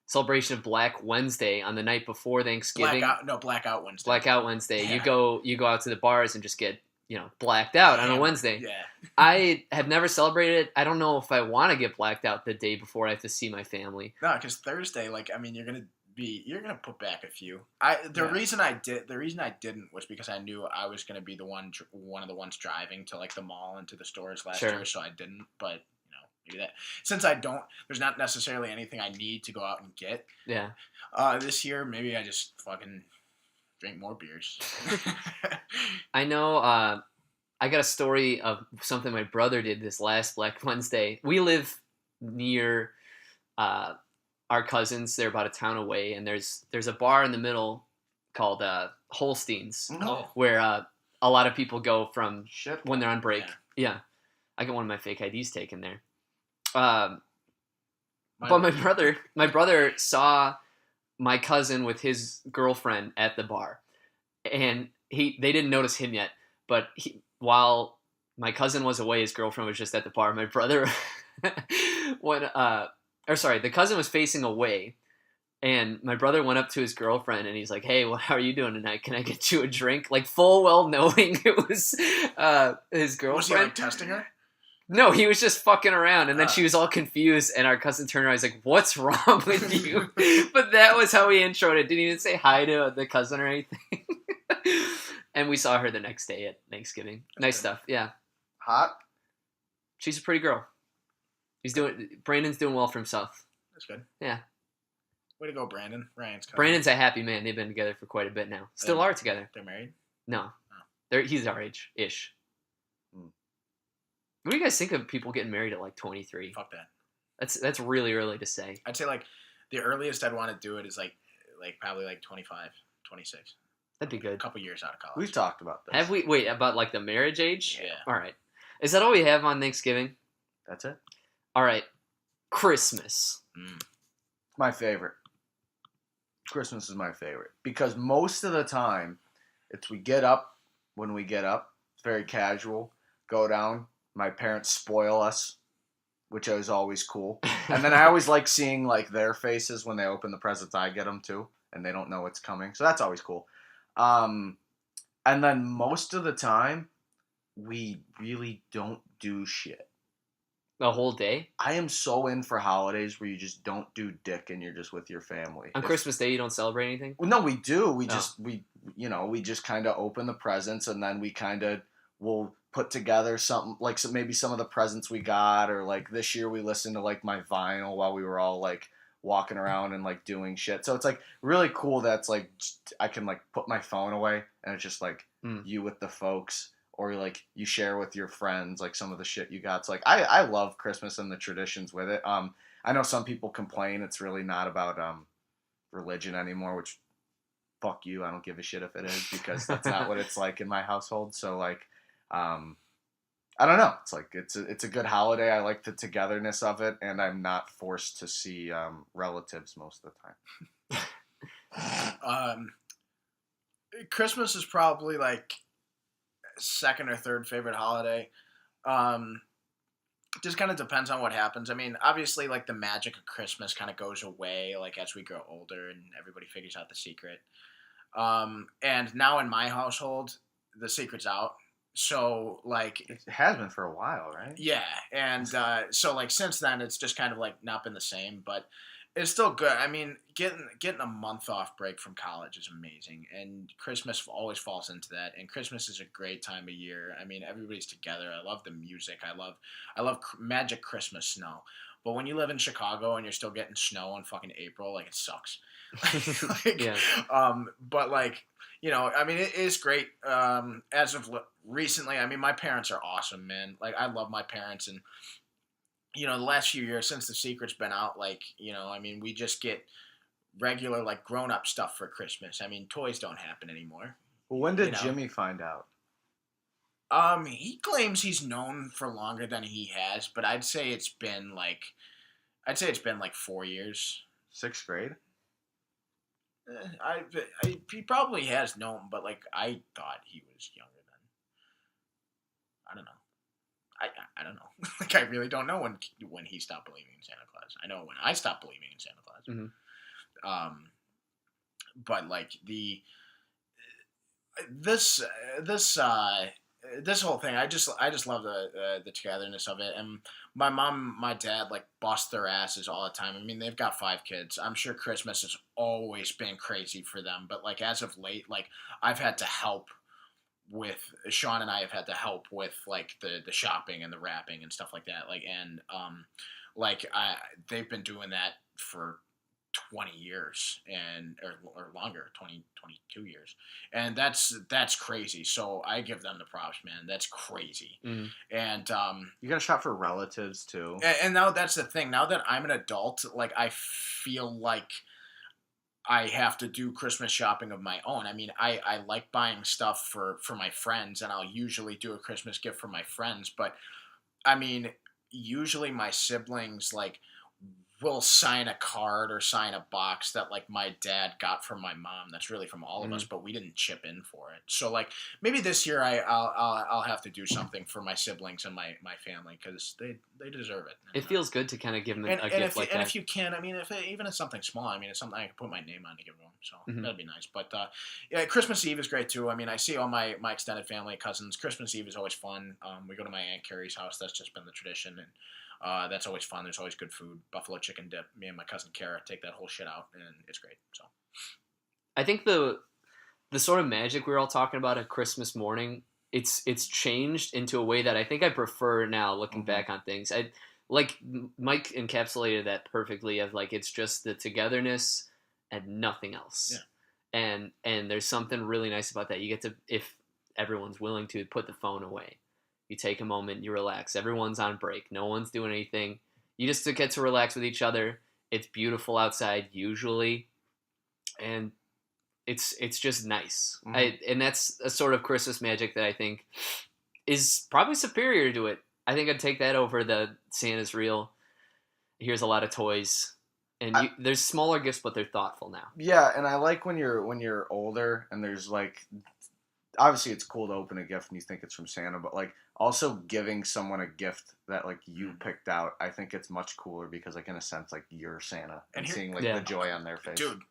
[SPEAKER 1] celebration of Black Wednesday on the night before Thanksgiving.
[SPEAKER 3] Blackout Wednesday.
[SPEAKER 1] Blackout Wednesday.
[SPEAKER 3] Yeah.
[SPEAKER 1] You go out to the bars and just get blacked out on a Wednesday.
[SPEAKER 3] Yeah.
[SPEAKER 1] I have never celebrated it. I don't know if I want to get blacked out the day before I have to see my family.
[SPEAKER 3] No, because Thursday, you're gonna put back a few. The reason I didn't was because I knew I was gonna be one of the ones driving to like the mall and to the stores last year, so I didn't. But maybe that since I don't, there's not necessarily anything I need to go out and get.
[SPEAKER 1] Yeah.
[SPEAKER 3] This year maybe I just fucking drink more beers.
[SPEAKER 1] I know. I got a story of something my brother did this last Black Wednesday. We live near our cousins. They're about a town away, and there's a bar in the middle called Holstein's, where a lot of people go from when they're on break. Yeah. I got one of my fake IDs taken there. But my brother saw my cousin with his girlfriend at the bar, and they didn't notice him yet. But while my cousin was away, his girlfriend was just at the bar. My brother the cousin was facing away, and my brother went up to his girlfriend and he's like, "Hey, how are you doing tonight? Can I get you a drink?" Like full well knowing it was his girlfriend.
[SPEAKER 3] Was he like testing her?
[SPEAKER 1] No, he was just fucking around, and then she was all confused, and our cousin turned around. He's like, "What's wrong with you?" But that was how he introed it. Didn't even say hi to the cousin or anything. And we saw her the next day at Thanksgiving. Nice stuff, yeah.
[SPEAKER 2] Hot?
[SPEAKER 1] She's a pretty girl. Brandon's doing well for himself.
[SPEAKER 3] That's good.
[SPEAKER 1] Yeah.
[SPEAKER 3] Way to go, Brandon.
[SPEAKER 1] Brandon's a happy man. They've been together for quite a bit now. Still are together.
[SPEAKER 3] They're married?
[SPEAKER 1] No. He's our age-ish. What do you guys think of people getting married at like 23?
[SPEAKER 3] Fuck that.
[SPEAKER 1] That's really early to say.
[SPEAKER 3] I'd say like the earliest I'd want to do it is like probably like 25, 26.
[SPEAKER 1] That'd be good.
[SPEAKER 3] A couple years out of college.
[SPEAKER 2] We've talked about this.
[SPEAKER 1] Have we? Wait, about like the marriage age?
[SPEAKER 3] Yeah.
[SPEAKER 1] All right. Is that all we have on Thanksgiving?
[SPEAKER 2] That's it.
[SPEAKER 1] All right. Christmas.
[SPEAKER 2] My favorite. Christmas is my favorite because most of the time we get up when we get up. It's very casual. Go down. My parents spoil us, which is always cool. And then I always like seeing like their faces when they open the presents I get them too, and they don't know what's coming. So that's always cool. And then most of the time, we really don't do shit.
[SPEAKER 1] The whole day?
[SPEAKER 2] I am so in for holidays where you just don't do dick and you're just with your family.
[SPEAKER 1] On Christmas Day, you don't celebrate anything?
[SPEAKER 2] Well, no, we do. We just kind of open the presents and then we kind of will put together something like maybe some of the presents we got, or like this year we listened to like my vinyl while we were all like walking around and like doing shit. So it's like really cool that's like I can like put my phone away and it's just like you with the folks, or like you share with your friends like some of the shit you got. So like I love Christmas and the traditions with it. I know some people complain it's really not about religion anymore, which fuck you, I don't give a shit if it is, because that's not what it's like in my household. So like I don't know. It's like it's a good holiday. I like the togetherness of it, and I'm not forced to see relatives most of the time.
[SPEAKER 3] Christmas is probably like second or third favorite holiday. Just kind of depends on what happens. I mean, obviously, like the magic of Christmas kind of goes away, like as we grow older and everybody figures out the secret. And now in my household, the secret's out. So like
[SPEAKER 2] it has been for a while, right?
[SPEAKER 3] Yeah, and so like since then, it's just kind of like not been the same, but it's still good. I mean, getting a month off break from college is amazing, and Christmas always falls into that. And Christmas is a great time of year. I mean, everybody's together. I love the music. I love magic Christmas snow. But when you live in Chicago and you're still getting snow in fucking April, like it sucks.
[SPEAKER 1] Yeah.
[SPEAKER 3] But like, I mean, it is great. As of recently, I mean, my parents are awesome, man. Like, I love my parents, and the last few years since The Secret's been out, like, I mean, we just get regular, like, grown-up stuff for Christmas. I mean, toys don't happen anymore.
[SPEAKER 2] Well, when did Jimmy find out?
[SPEAKER 3] He claims he's known for longer than he has, but I'd say it's been like 4 years.
[SPEAKER 2] 6th grade.
[SPEAKER 3] He probably has known, but like I thought he was younger than. I don't know. I don't know. Like I really don't know when he stopped believing in Santa Claus. I know when I stopped believing in Santa Claus.
[SPEAKER 1] Mm-hmm.
[SPEAKER 3] But like this whole thing, I just love the togetherness of it. And my mom, my dad, like bust their asses all the time. I mean, they've got 5 kids. I'm sure Christmas has always been crazy for them, but like as of late, like I've had to help with Sean and I have had to help with like the shopping and the wrapping and stuff like that. Like and they've been doing that for 20 years and or longer, 20, 22 years, and that's crazy. So I give them the props, man. That's crazy.
[SPEAKER 1] Mm-hmm.
[SPEAKER 3] And
[SPEAKER 2] you gotta shop for relatives too.
[SPEAKER 3] And now that's the thing. Now that I'm an adult, like I feel like I have to do Christmas shopping of my own. I mean, I like buying stuff for my friends, and I'll usually do a Christmas gift for my friends. But I mean, usually my siblings like will sign a card or sign a box that like my dad got from my mom. That's really from all of us, but we didn't chip in for it. So like maybe this year I'll have to do something for my siblings and my family because they deserve it.
[SPEAKER 1] It feels good to kind of give them a gift like that.
[SPEAKER 3] And if you can, I mean, even it's something small, I mean, it's something I can put my name on to give them. So that'd be nice. But yeah, Christmas Eve is great too. I mean, I see all my extended family, cousins. Christmas Eve is always fun. We go to my Aunt Carrie's house. That's just been the tradition. And that's always fun. There's always good food. Buffalo chicken dip. Me and my cousin Kara take that whole shit out, and it's great. So,
[SPEAKER 1] I think the sort of magic we were all talking about at Christmas morning, it's changed into a way that I think I prefer now. Looking back on things, I like Mike encapsulated that perfectly. Of like it's just the togetherness and nothing else. Yeah. And there's something really nice about that. You get to, if everyone's willing to, put the phone away. You take a moment, you relax. Everyone's on break. No one's doing anything. You just get to relax with each other. It's beautiful outside usually, and it's just nice. And that's a sort of Christmas magic that I think is probably superior to it. I think I'd take that over the Santa's real. Here's a lot of toys, and there's smaller gifts, but they're thoughtful now.
[SPEAKER 2] Yeah, and I like when you're older and there's like. Obviously, it's cool to open a gift and you think it's from Santa, but like also giving someone a gift that like you picked out, I think it's much cooler because like in a sense like you're Santa and seeing like the joy on their face.
[SPEAKER 3] Dude,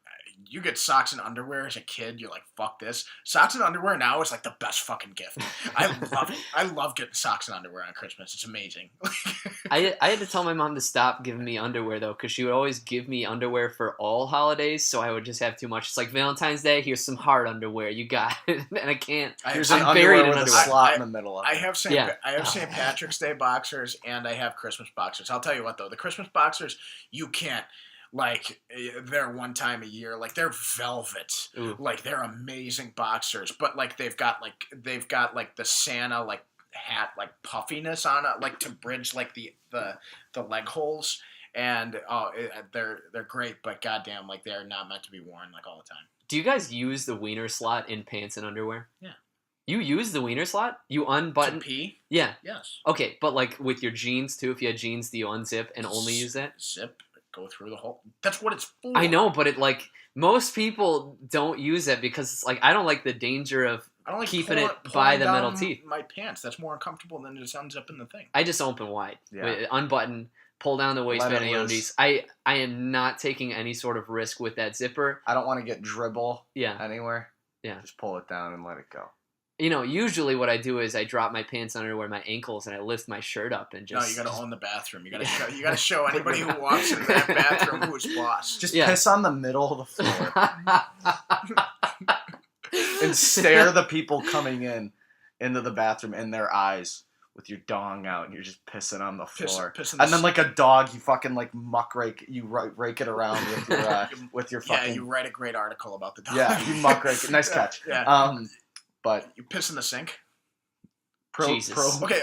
[SPEAKER 3] you get socks and underwear as a kid, you're like, fuck this. Socks and underwear now is like the best fucking gift. I love it. I love getting socks and underwear on Christmas. It's amazing.
[SPEAKER 1] I had to tell my mom to stop giving me underwear though, because she would always give me underwear for all holidays, so I would just have too much. It's like Valentine's Day, here's some hard underwear, you got it, and I can't.
[SPEAKER 2] Here's an underwear with a slot in the middle of it.
[SPEAKER 3] I have St. Patrick's Day boxers and I have Christmas boxers. I'll tell you what though, the Christmas boxers, you can't. Like, they're one time a year. Like, they're velvet. Ooh. Like, they're amazing boxers. But, like, they've got the Santa, like, hat, like, puffiness on it. Like, to bridge, like, the leg holes. And, they're great. But, goddamn, like, they're not meant to be worn, like, all the time.
[SPEAKER 1] Do you guys use the wiener slot in pants and underwear?
[SPEAKER 3] Yeah.
[SPEAKER 1] You use the wiener slot? You unbutton?
[SPEAKER 3] To pee?
[SPEAKER 1] Yeah.
[SPEAKER 3] Yes.
[SPEAKER 1] Okay, but, like, with your jeans, too? If you had jeans, do you unzip and only use that?
[SPEAKER 3] Zip. Go through the whole. That's what it's for.
[SPEAKER 1] I know, but it like most people don't use it because it's like I don't like the danger of keeping it by the metal teeth.
[SPEAKER 3] My pants. That's more uncomfortable than just unzipping the thing.
[SPEAKER 1] I just open wide, unbutton, pull down the waistband of the undies. I am not taking any sort of risk with that zipper.
[SPEAKER 2] I don't want to get dribble. Anywhere.
[SPEAKER 1] Yeah.
[SPEAKER 2] Just pull it down and let it go.
[SPEAKER 1] You know, usually what I do is I drop my pants underwear my ankles and I lift my shirt up and just.
[SPEAKER 3] No, you got to own the bathroom. You got to show anybody who walks into that bathroom who's boss.
[SPEAKER 2] Just piss on the middle of the floor and stare the people coming into the bathroom in their eyes with your dong out, and you're just pissing on the floor. And then like a dog, you fucking like muck rake, you rake it around with your fucking.
[SPEAKER 3] Yeah, you write a great article about the dog.
[SPEAKER 2] Yeah, you muck rake it. Nice catch.
[SPEAKER 3] Yeah.
[SPEAKER 2] But
[SPEAKER 3] you piss in the sink.
[SPEAKER 1] Jesus.
[SPEAKER 3] Okay,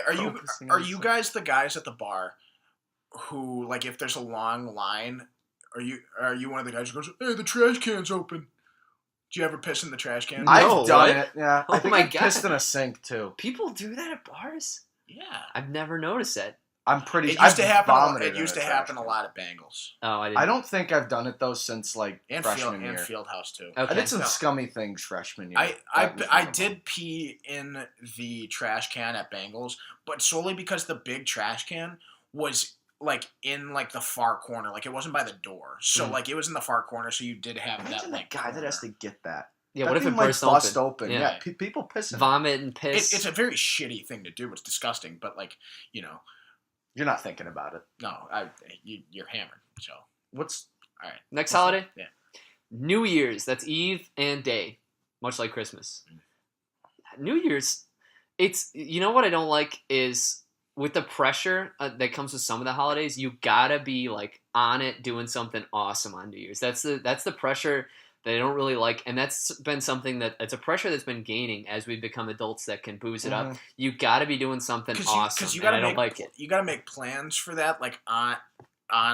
[SPEAKER 3] are you guys the guys at the bar who like if there's a long line, are you one of the guys who goes, "Hey, the trash can's open"? Do you ever piss in the trash can?
[SPEAKER 1] No,
[SPEAKER 2] I've done
[SPEAKER 1] what?
[SPEAKER 2] it. Yeah.
[SPEAKER 1] Oh
[SPEAKER 2] I think
[SPEAKER 1] my
[SPEAKER 2] I've pissed
[SPEAKER 1] God.
[SPEAKER 2] in a sink too.
[SPEAKER 1] People do that at bars?
[SPEAKER 3] Yeah.
[SPEAKER 1] I've never noticed that.
[SPEAKER 2] I'm pretty.
[SPEAKER 3] It used to happen.
[SPEAKER 2] Vomited
[SPEAKER 3] It used
[SPEAKER 2] in
[SPEAKER 3] to
[SPEAKER 2] a trash
[SPEAKER 3] happen a
[SPEAKER 2] can.
[SPEAKER 3] lot at Bengals
[SPEAKER 1] Oh, I didn't.
[SPEAKER 2] I don't think I've done it though since like
[SPEAKER 3] and
[SPEAKER 2] freshman year.
[SPEAKER 3] Fieldhouse too.
[SPEAKER 2] I
[SPEAKER 1] Okay.
[SPEAKER 2] did some
[SPEAKER 3] No.
[SPEAKER 2] scummy things freshman year.
[SPEAKER 3] I
[SPEAKER 2] That was one
[SPEAKER 3] I
[SPEAKER 2] of them.
[SPEAKER 3] did pee in the trash can at Bengals, but solely because the big trash can was like in like the far corner, like it wasn't by the door, so
[SPEAKER 1] Mm.
[SPEAKER 3] like it was in the far corner, so you did have that
[SPEAKER 2] Imagine
[SPEAKER 3] like
[SPEAKER 2] that guy that has
[SPEAKER 3] corner.
[SPEAKER 2] to get that.
[SPEAKER 1] Yeah,
[SPEAKER 2] That
[SPEAKER 1] what if
[SPEAKER 2] thing
[SPEAKER 1] it
[SPEAKER 2] might
[SPEAKER 1] bursts
[SPEAKER 2] bust
[SPEAKER 1] open?
[SPEAKER 2] open? Yeah, people piss in it.
[SPEAKER 1] Vomit and piss.
[SPEAKER 3] It's a very shitty thing to do. It's disgusting, but like
[SPEAKER 2] You're not thinking about it.
[SPEAKER 3] no, you're hammered. So
[SPEAKER 2] What's
[SPEAKER 3] all right,
[SPEAKER 1] Next
[SPEAKER 3] What's
[SPEAKER 1] holiday?
[SPEAKER 3] that? Yeah.
[SPEAKER 1] New Year's. That's Eve and day, much like Christmas. New Year's, it's, you know what I don't like is with the pressure that comes with some of the holidays, you gotta be like on it doing something awesome on New Year's. That's the pressure that I don't really like, and that's been something that it's a pressure that's been gaining as we become adults that can booze it up. You gotta be doing something awesome,
[SPEAKER 3] you
[SPEAKER 1] and
[SPEAKER 3] gotta
[SPEAKER 1] I don't like it.
[SPEAKER 3] You gotta make plans for that, like on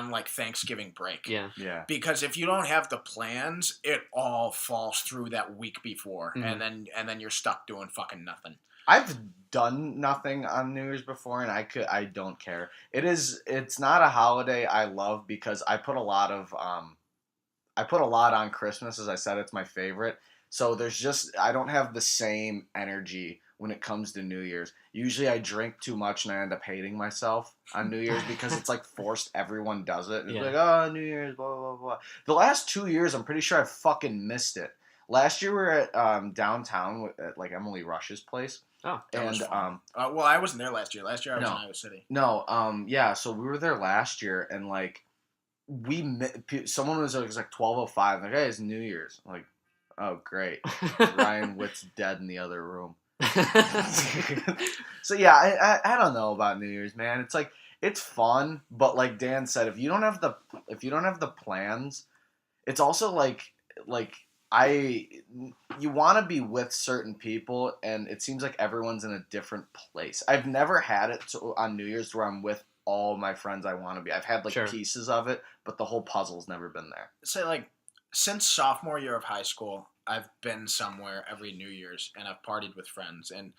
[SPEAKER 3] like Thanksgiving break.
[SPEAKER 1] Yeah.
[SPEAKER 2] Yeah.
[SPEAKER 3] Because if you don't have the plans, it all falls through that week before,
[SPEAKER 1] Mhm.
[SPEAKER 3] and then you're stuck doing fucking nothing.
[SPEAKER 2] I've done nothing on New Year's before, and I don't care. It's not a holiday I love because I put a lot on Christmas. As I said, it's my favorite. So I don't have the same energy when it comes to New Year's. Usually I drink too much and I end up hating myself on New Year's because it's like forced. Everyone does it. It's
[SPEAKER 1] Yeah.
[SPEAKER 2] like, oh, New Year's, blah, blah, blah. The last 2 years, I'm pretty sure I fucking missed it. Last year we were at downtown at like Emily Rush's place.
[SPEAKER 1] Oh,
[SPEAKER 3] That was
[SPEAKER 2] And
[SPEAKER 3] fun. Well, I wasn't there last year. Last year I was
[SPEAKER 2] No.
[SPEAKER 3] in Iowa City.
[SPEAKER 2] no, yeah, so we were there last year and like someone was like 12:05 like, hey, it's New Year's. I'm like, oh great. Ryan Witt's dead in the other room. So yeah, I don't know about New Year's, man. It's like it's fun, but like Dan said, if you don't have the plans, it's also like you want to be with certain people, and it seems like everyone's in a different place. I've never had it on New Year's where I'm with all my friends I want to be. I've had like
[SPEAKER 1] Sure.
[SPEAKER 2] pieces of it, but the whole puzzle's never been there.
[SPEAKER 3] So like since sophomore year of high school, I've been somewhere every New Year's and I've partied with friends, and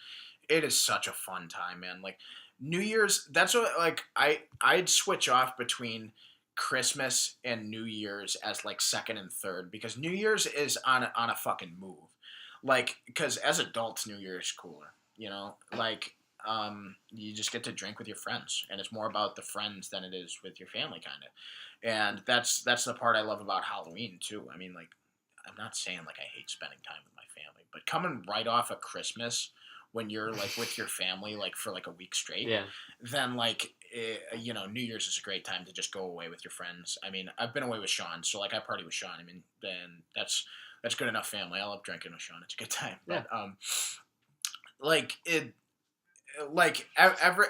[SPEAKER 3] it is such a fun time, man. Like New Year's, that's what like I'd switch off between Christmas and New Year's as like second and third, because New Year's is on a fucking move. Like, because as adults, New Year's is cooler, like you just get to drink with your friends, and it's more about the friends than it is with your family, kind of. And that's the part I love about Halloween too. I mean, like, I'm not saying like I hate spending time with my family, but coming right off of Christmas when you're like with your family like for like a week straight,
[SPEAKER 1] Yeah.
[SPEAKER 3] then like New Year's is a great time to just go away with your friends. I mean, I've been away with Sean, so like I party with Sean. I mean, then that's good enough family. I love drinking with Sean. It's a good time.
[SPEAKER 1] Yeah.
[SPEAKER 3] But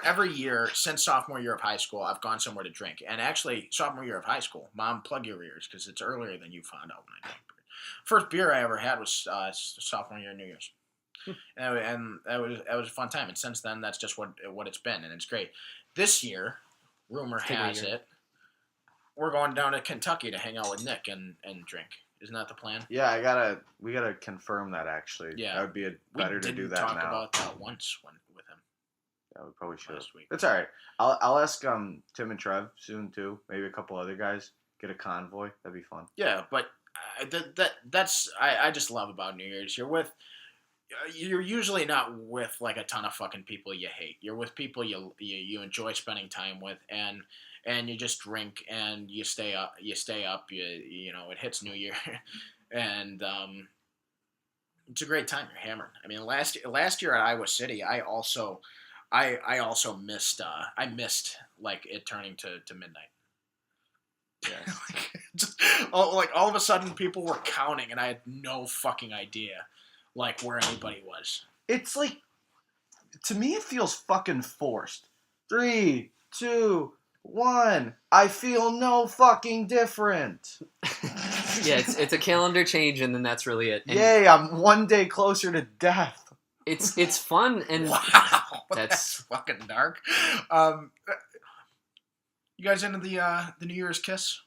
[SPEAKER 3] every year since sophomore year of high school, I've gone somewhere to drink. And actually, sophomore year of high school, Mom, plug your ears because it's earlier than you found out when I drank beer. First beer I ever had was sophomore year of New Year's. And that was a fun time. And since then, that's just what it's been, and it's great. This year, rumor has it, we're going down to Kentucky to hang out with Nick and drink. Isn't that the plan?
[SPEAKER 2] Yeah, we gotta confirm that actually.
[SPEAKER 3] Yeah.
[SPEAKER 2] That would be better to do that
[SPEAKER 3] talk
[SPEAKER 2] now.
[SPEAKER 3] about that once with him
[SPEAKER 2] Yeah, we probably should.
[SPEAKER 3] last week.
[SPEAKER 2] It's all right. I'll ask Tim and Trev soon too. Maybe a couple other guys. Get a convoy. That'd be fun.
[SPEAKER 3] Yeah, but that's I just love about New Year's. You're usually not with like a ton of fucking people you hate. You're with people you enjoy spending time with, and you just drink and you stay up. It hits New Year, and it's a great time. You're hammered. I mean, last year at Iowa City, I also missed I missed like it turning to midnight.
[SPEAKER 2] Yeah.
[SPEAKER 3] Like all of a sudden people were counting and I had no fucking idea like where anybody was.
[SPEAKER 2] It's like, to me, it feels fucking forced. 3, 2, 1. I feel no fucking different.
[SPEAKER 1] Yeah, it's a calendar change, and then that's really it. And
[SPEAKER 2] Yay! I'm one day closer to death.
[SPEAKER 1] it's fun, and
[SPEAKER 3] Wow,
[SPEAKER 1] that's
[SPEAKER 3] fucking dark. You guys into the New Year's kiss?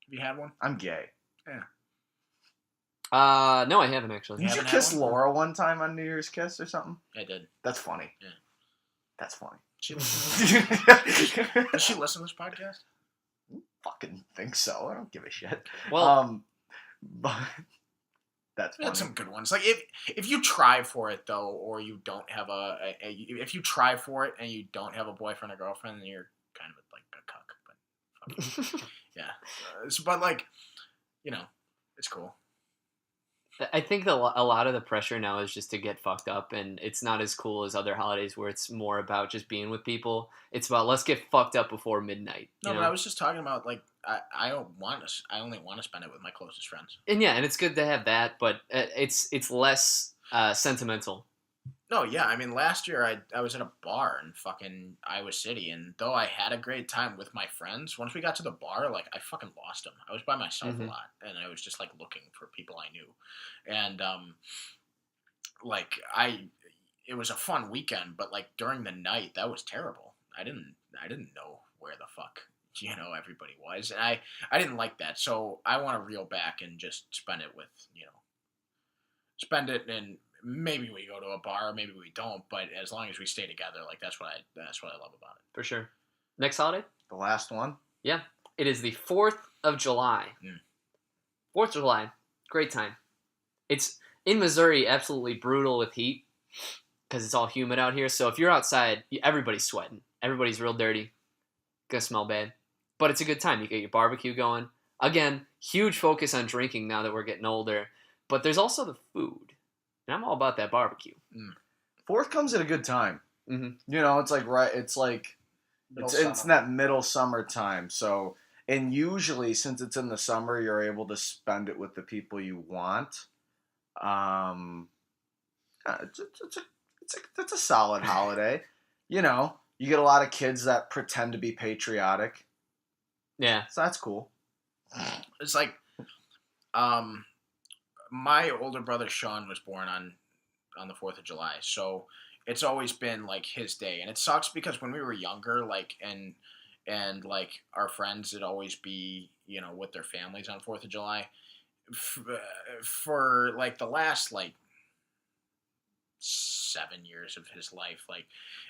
[SPEAKER 3] Have you had one?
[SPEAKER 2] I'm gay.
[SPEAKER 3] Yeah.
[SPEAKER 1] No, I haven't actually.
[SPEAKER 2] Did you
[SPEAKER 3] haven't had
[SPEAKER 2] kiss
[SPEAKER 3] one?
[SPEAKER 2] Laura one time on New Year's Kiss or something?
[SPEAKER 3] I did.
[SPEAKER 2] That's funny.
[SPEAKER 3] Yeah.
[SPEAKER 2] That's funny.
[SPEAKER 3] She Does she listen to this podcast?
[SPEAKER 2] Fucking think so. I don't give a shit.
[SPEAKER 1] Well,
[SPEAKER 2] But that's
[SPEAKER 3] We had
[SPEAKER 2] funny.
[SPEAKER 3] some good ones. Like if you try for it though, or you don't have if you try for it and you don't have a boyfriend or girlfriend, then you're kind of like a cuck. But fuck it. Yeah, but like, it's cool.
[SPEAKER 1] I think a lot of the pressure now is just to get fucked up, and it's not as cool as other holidays where it's more about just being with people. It's about let's get fucked up before midnight.
[SPEAKER 3] No, but I was just talking about like I don't want to. I only want to spend it with my closest friends.
[SPEAKER 1] And yeah, and it's good to have that, but it's less sentimental.
[SPEAKER 3] No, yeah, I mean last year I was at a bar in fucking Iowa City, and though I had a great time with my friends, once we got to the bar, like I fucking lost them. I was by myself a lot, and I was just like looking for people I knew, and like it was a fun weekend, but like during the night that was terrible. I didn't know where the fuck everybody was, and I didn't like that. So I want to reel back and just spend it with spend it and. Maybe we go to a bar, maybe we don't, but as long as we stay together, like that's what I love about it.
[SPEAKER 1] For sure. Next holiday?
[SPEAKER 2] The last one?
[SPEAKER 1] Yeah. It is the 4th of July. 4th of July. Great time. It's in Missouri, absolutely brutal with heat because it's all humid out here. So if you're outside, everybody's sweating. Everybody's real dirty. Gonna smell bad. But it's a good time. You get your barbecue going. Again, huge focus on drinking now that we're getting older. But there's also the food. And I'm all about that barbecue.
[SPEAKER 2] 4th comes at a good time.
[SPEAKER 1] Mm-hmm.
[SPEAKER 2] It's like it's in that middle summertime. So, and usually since it's in the summer, you're able to spend it with the people you want. It's a solid holiday. You get a lot of kids that pretend to be patriotic.
[SPEAKER 1] Yeah.
[SPEAKER 2] So that's cool.
[SPEAKER 3] It's like, my older brother Sean was born on the 4th of July, so it's always been like his day, and it sucks because when we were younger, like and like our friends would always be with their families on 4th of July. For like the last like 7 years of his life, like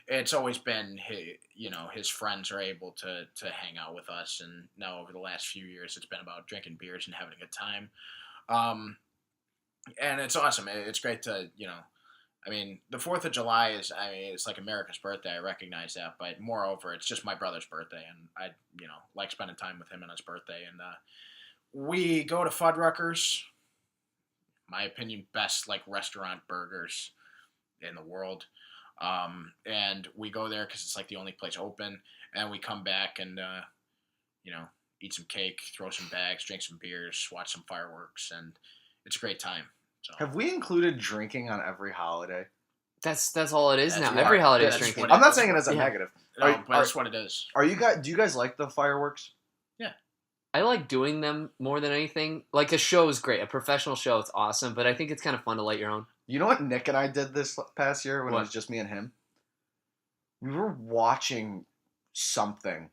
[SPEAKER 3] it's always been his friends are able to hang out with us, and now over the last few years it's been about drinking beers and having a good time. And it's awesome. It's great to, I mean, the 4th of July it's like America's birthday. I recognize that. But moreover, it's just my brother's birthday. And I, like spending time with him on his birthday. And we go to Fuddruckers. My opinion, best, like, restaurant burgers in the world. And we go there because it's, like, the only place open. And we come back and, eat some cake, throw some bags, drink some beers, watch some fireworks. And it's a great time. So.
[SPEAKER 2] Have we included drinking on every holiday?
[SPEAKER 1] That's all it is
[SPEAKER 3] That's
[SPEAKER 1] now.
[SPEAKER 3] what-
[SPEAKER 1] Every holiday is
[SPEAKER 3] that's
[SPEAKER 1] drinking.
[SPEAKER 3] what
[SPEAKER 2] I'm not saying it as a
[SPEAKER 1] Yeah.
[SPEAKER 2] negative.
[SPEAKER 3] No, but that's what it is.
[SPEAKER 2] Do you guys like the fireworks?
[SPEAKER 1] I like doing them more than anything. Like a show is great. A professional show, it's awesome. But I think it's kind of fun to light your own.
[SPEAKER 2] You know what Nick and I did this past year when
[SPEAKER 1] What?
[SPEAKER 2] it was just me and him? We were watching something,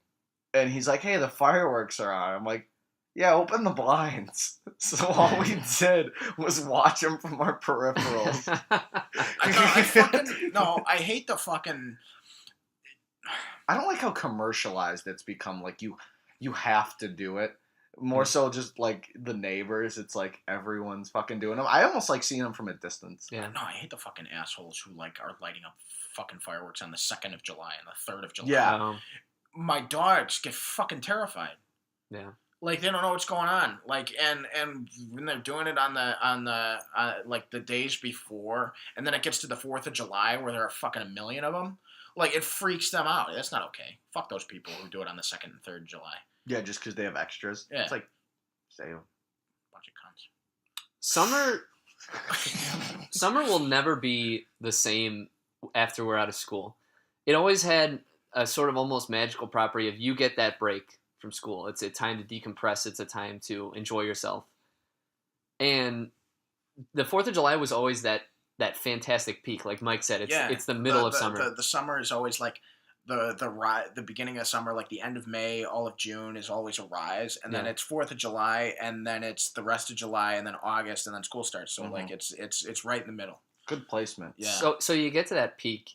[SPEAKER 2] and he's like, "Hey, the fireworks are on." I'm like, "Yeah, open the blinds." So all we did was watch them from our peripherals.
[SPEAKER 3] I hate the fucking.
[SPEAKER 2] I don't like how commercialized it's become. Like you have to do it. More so just like the neighbors. It's like everyone's fucking doing them. I almost like seeing them from a distance.
[SPEAKER 1] Yeah.
[SPEAKER 3] No, I hate the fucking assholes who like are lighting up fucking fireworks on the 2nd of July and the 3rd of July.
[SPEAKER 2] Yeah.
[SPEAKER 3] My dogs get fucking terrified.
[SPEAKER 1] Yeah.
[SPEAKER 3] Like they don't know what's going on. Like and when they're doing it on the like the days before, and then it gets to the 4th of July where there are fucking a million of them. Like, it freaks them out. That's not okay. Fuck those people who do it on the 2nd and 3rd of July.
[SPEAKER 2] Yeah, just because they have extras.
[SPEAKER 3] Yeah.
[SPEAKER 2] It's like, say,
[SPEAKER 3] Bunch of cunts.
[SPEAKER 1] Summer will never be the same after we're out of school. It always had a sort of almost magical property of you get that break from school. It's a time to decompress. It's a time to enjoy yourself. And the 4th of July was always that fantastic peak. Like Mike said, it's the middle of summer.
[SPEAKER 3] The summer is always like the beginning of summer, like the end of May, all of June is always a rise, and then
[SPEAKER 1] Yeah.
[SPEAKER 3] it's 4th of July, and then it's the rest of July, and then August, and then school starts. So like it's right in the middle.
[SPEAKER 2] Good placement.
[SPEAKER 3] Yeah.
[SPEAKER 1] So you get to that peak,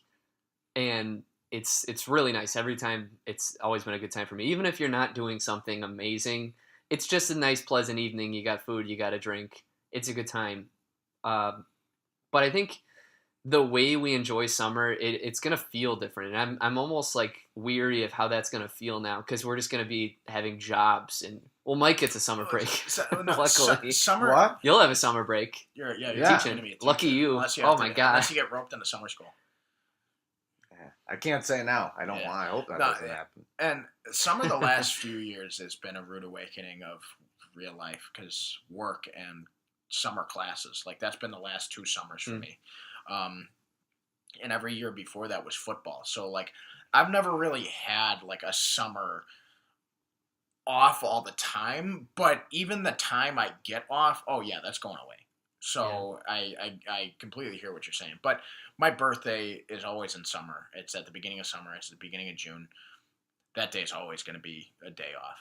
[SPEAKER 1] and it's really nice every time. It's always been a good time for me, even if you're not doing something amazing. It's just a nice, pleasant evening. You got food, you got a drink. It's a good time. But I think the way we enjoy summer, it's gonna feel different, and I'm almost like weary of how that's gonna feel now because we're just gonna be having jobs, and well, Mike gets a summer break. Luckily,
[SPEAKER 3] summer.
[SPEAKER 2] What?
[SPEAKER 1] you'll have a summer break.
[SPEAKER 3] You're
[SPEAKER 2] Yeah.
[SPEAKER 3] teaching to me.
[SPEAKER 1] Lucky you.
[SPEAKER 3] Unless you
[SPEAKER 1] Oh
[SPEAKER 3] have
[SPEAKER 1] my
[SPEAKER 3] to,
[SPEAKER 1] God.
[SPEAKER 3] Unless you get roped into summer school.
[SPEAKER 2] I can't say now. I don't
[SPEAKER 3] Yeah.
[SPEAKER 2] want. I hope that
[SPEAKER 3] No,
[SPEAKER 2] doesn't happen.
[SPEAKER 3] And summer the last few years has been a rude awakening of real life because work and summer classes. Like that's been the last 2 summers for me. And every year before that was football. So like I've never really had like a summer off all the time, but even the time I get off, oh yeah, that's going away. So I completely hear what you're saying. But my birthday is always in summer. It's at the beginning of summer. It's at the beginning of June. That day is always going to be a day off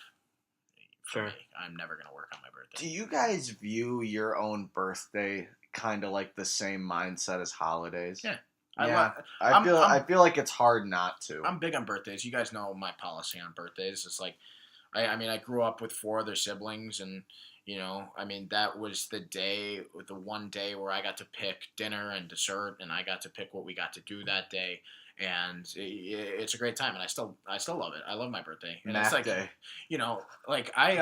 [SPEAKER 3] for
[SPEAKER 1] Sure.
[SPEAKER 3] me. I'm never going to work on my birthday.
[SPEAKER 2] Do you guys view your own birthday kind of like the same mindset as holidays?
[SPEAKER 3] Yeah.
[SPEAKER 2] Yeah.
[SPEAKER 3] I'm-
[SPEAKER 2] I feel like it's hard not to.
[SPEAKER 3] I'm big on birthdays. You guys know my policy on birthdays. It's like, I mean, I grew up with 4 other siblings, and I mean, that was the one day where I got to pick dinner and dessert, and I got to pick what we got to do that day, and it's a great time, and I still love it. I love my birthday, and it's
[SPEAKER 2] Mac
[SPEAKER 3] like,
[SPEAKER 2] day.
[SPEAKER 3] Like I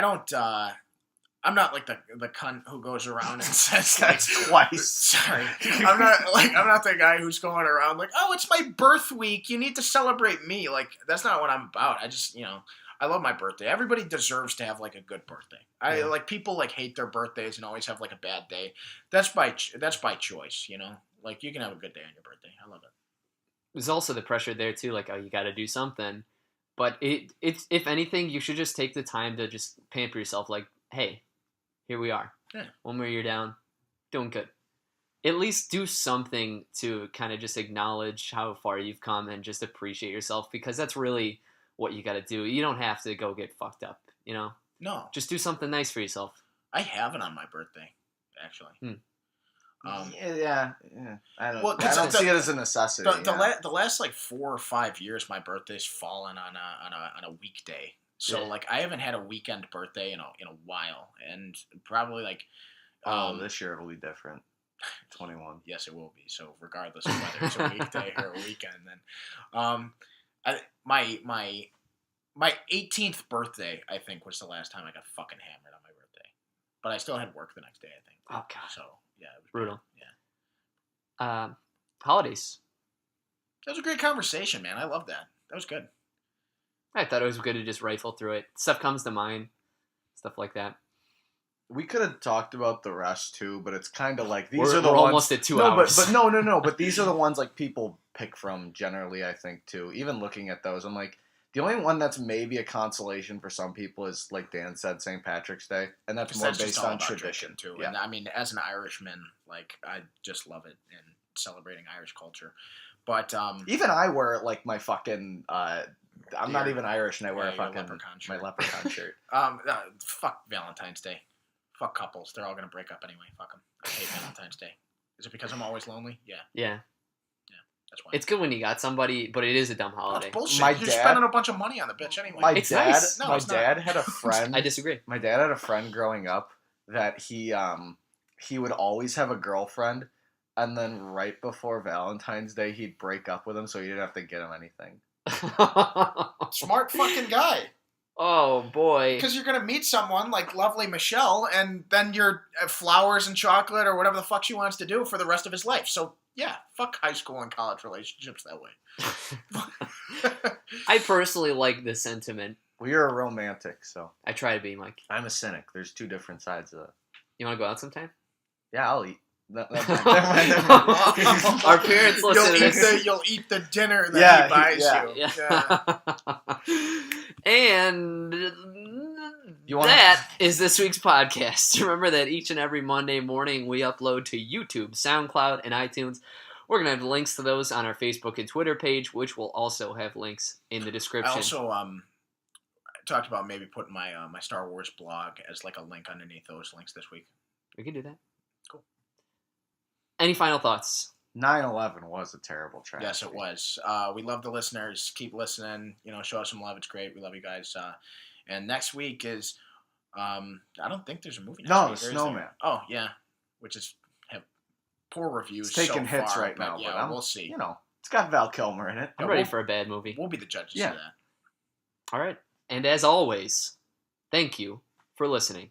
[SPEAKER 3] don't. I'm not like the cunt who goes around and says like,
[SPEAKER 2] That's twice.
[SPEAKER 3] Sorry, I'm not the guy who's going around like, oh, it's my birth week. You need to celebrate me. Like that's not what I'm about. I just I love my birthday. Everybody deserves to have like a good birthday. I like people like hate their birthdays and always have like a bad day. That's by choice. Like you can have a good day on your birthday. I love it.
[SPEAKER 1] There's also the pressure there too, like, oh, you got to do something. But it's if anything, you should just take the time to just pamper yourself. Like, hey, here we are.
[SPEAKER 3] Yeah.
[SPEAKER 1] 1 more year down, doing good. At least do something to kind of just acknowledge how far you've come and just appreciate yourself, because that's really what you got to do. You don't have to go get fucked up,
[SPEAKER 3] No,
[SPEAKER 1] Just do something nice for yourself.
[SPEAKER 3] I have it on my birthday, actually.
[SPEAKER 2] Yeah. I don't.
[SPEAKER 3] Well,
[SPEAKER 2] I don't see it as a necessity.
[SPEAKER 3] The last like 4 or 5 years, my birthday's fallen on a weekday. So
[SPEAKER 1] Yeah.
[SPEAKER 3] like I haven't had a weekend birthday in a while, and probably like
[SPEAKER 2] This year it'll be different. 21.
[SPEAKER 3] yes, it will be. So regardless of whether it's a weekday or a weekend, then my 18th birthday, I think, was the last time I got fucking hammered on my birthday. But I still had work the next day, I think.
[SPEAKER 1] Oh, God.
[SPEAKER 3] So yeah, it was
[SPEAKER 1] Brutal.
[SPEAKER 3] Yeah,
[SPEAKER 1] Holidays.
[SPEAKER 3] that was a great conversation, man. I love that. That was good.
[SPEAKER 1] I thought it was good to just rifle through it. Stuff comes to mind. Stuff like that.
[SPEAKER 2] We could have talked about the rest too, but it's kind of like these
[SPEAKER 1] We're
[SPEAKER 2] are the ones.
[SPEAKER 1] almost at 2
[SPEAKER 2] no,
[SPEAKER 1] hours.
[SPEAKER 2] but no. But these are the ones like people pick from generally. I think too. Even looking at those, I'm like, the only one that's maybe a consolation for some people is, like Dan said, St. Patrick's Day, and that's
[SPEAKER 3] 'Cause
[SPEAKER 2] more
[SPEAKER 3] that's just
[SPEAKER 2] based
[SPEAKER 3] all
[SPEAKER 2] on
[SPEAKER 3] about
[SPEAKER 2] tradition
[SPEAKER 3] drinking, too.
[SPEAKER 2] Yeah.
[SPEAKER 3] And I mean, as an Irishman, like I just love it and celebrating Irish culture. But
[SPEAKER 2] Even I wear like my fucking. I'm not
[SPEAKER 3] Your-
[SPEAKER 2] even Irish, and I wear
[SPEAKER 3] yeah,
[SPEAKER 2] a
[SPEAKER 3] your
[SPEAKER 2] fucking
[SPEAKER 3] leprechaun shirt.
[SPEAKER 2] my leprechaun shirt.
[SPEAKER 3] fuck Valentine's Day. Fuck couples. They're all gonna break up anyway. Fuck them. I hate Valentine's Day. Is it because I'm always lonely? Yeah,
[SPEAKER 1] Yeah.
[SPEAKER 3] that's why.
[SPEAKER 1] It's good when you got somebody, but it is a dumb
[SPEAKER 3] Oh,
[SPEAKER 1] holiday.
[SPEAKER 3] it's bullshit.
[SPEAKER 2] My
[SPEAKER 3] You're
[SPEAKER 2] dad-
[SPEAKER 3] spending a bunch of money on the bitch anyway.
[SPEAKER 2] My
[SPEAKER 1] It's
[SPEAKER 2] dad,
[SPEAKER 1] nice.
[SPEAKER 3] No,
[SPEAKER 2] my
[SPEAKER 3] it's not.
[SPEAKER 2] dad had a friend.
[SPEAKER 1] I disagree.
[SPEAKER 2] My dad had a friend growing up that he would always have a girlfriend, and then right before Valentine's Day he'd break up with him so he didn't have to get him anything.
[SPEAKER 3] Smart fucking guy.
[SPEAKER 1] Oh, boy.
[SPEAKER 3] Because you're gonna meet someone like lovely Michelle, and then you're flowers and chocolate or whatever the fuck she wants to do for the rest of his life. So yeah, fuck high school and college relationships that way.
[SPEAKER 1] I personally like this sentiment.
[SPEAKER 2] Well, you're a romantic, so
[SPEAKER 1] I try to be, Mike.
[SPEAKER 2] I'm a cynic. There's two different sides of it.
[SPEAKER 1] You want to go out sometime?
[SPEAKER 2] Yeah, I'll eat. Never mind.
[SPEAKER 1] Our parents listen to this.
[SPEAKER 3] You'll eat the dinner that he buys you.
[SPEAKER 1] Yeah. And
[SPEAKER 2] You wanna-
[SPEAKER 1] that is this week's podcast. Remember that each and every Monday morning we upload to YouTube, SoundCloud, and iTunes. We're going to have links to those on our Facebook and Twitter page, which will also have links in the
[SPEAKER 3] I
[SPEAKER 1] description.
[SPEAKER 3] also talked about maybe putting my my Star Wars blog as like a link underneath those links this week.
[SPEAKER 1] We can do that.
[SPEAKER 3] Cool.
[SPEAKER 1] Any final thoughts?
[SPEAKER 2] 9/11 was a terrible tragedy.
[SPEAKER 3] Yes, it was. We love the listeners. Keep listening. Show us some love. It's great. We love you guys. And next week is, I don't think there's a movie next
[SPEAKER 2] No,
[SPEAKER 3] week.
[SPEAKER 2] The
[SPEAKER 3] or is there?
[SPEAKER 2] Snowman.
[SPEAKER 3] Oh, yeah. Which is have poor reviews.
[SPEAKER 2] It's taking
[SPEAKER 3] so
[SPEAKER 2] hits
[SPEAKER 3] far,
[SPEAKER 2] right
[SPEAKER 3] but
[SPEAKER 2] now,
[SPEAKER 3] yeah,
[SPEAKER 2] but
[SPEAKER 3] we'll see.
[SPEAKER 2] It's got Val Kilmer in it.
[SPEAKER 1] I'm
[SPEAKER 3] Yeah,
[SPEAKER 1] ready
[SPEAKER 3] we'll-
[SPEAKER 1] for a bad movie.
[SPEAKER 3] We'll be the judges
[SPEAKER 2] Yeah.
[SPEAKER 3] of that.
[SPEAKER 1] All right. And as always, thank you for listening.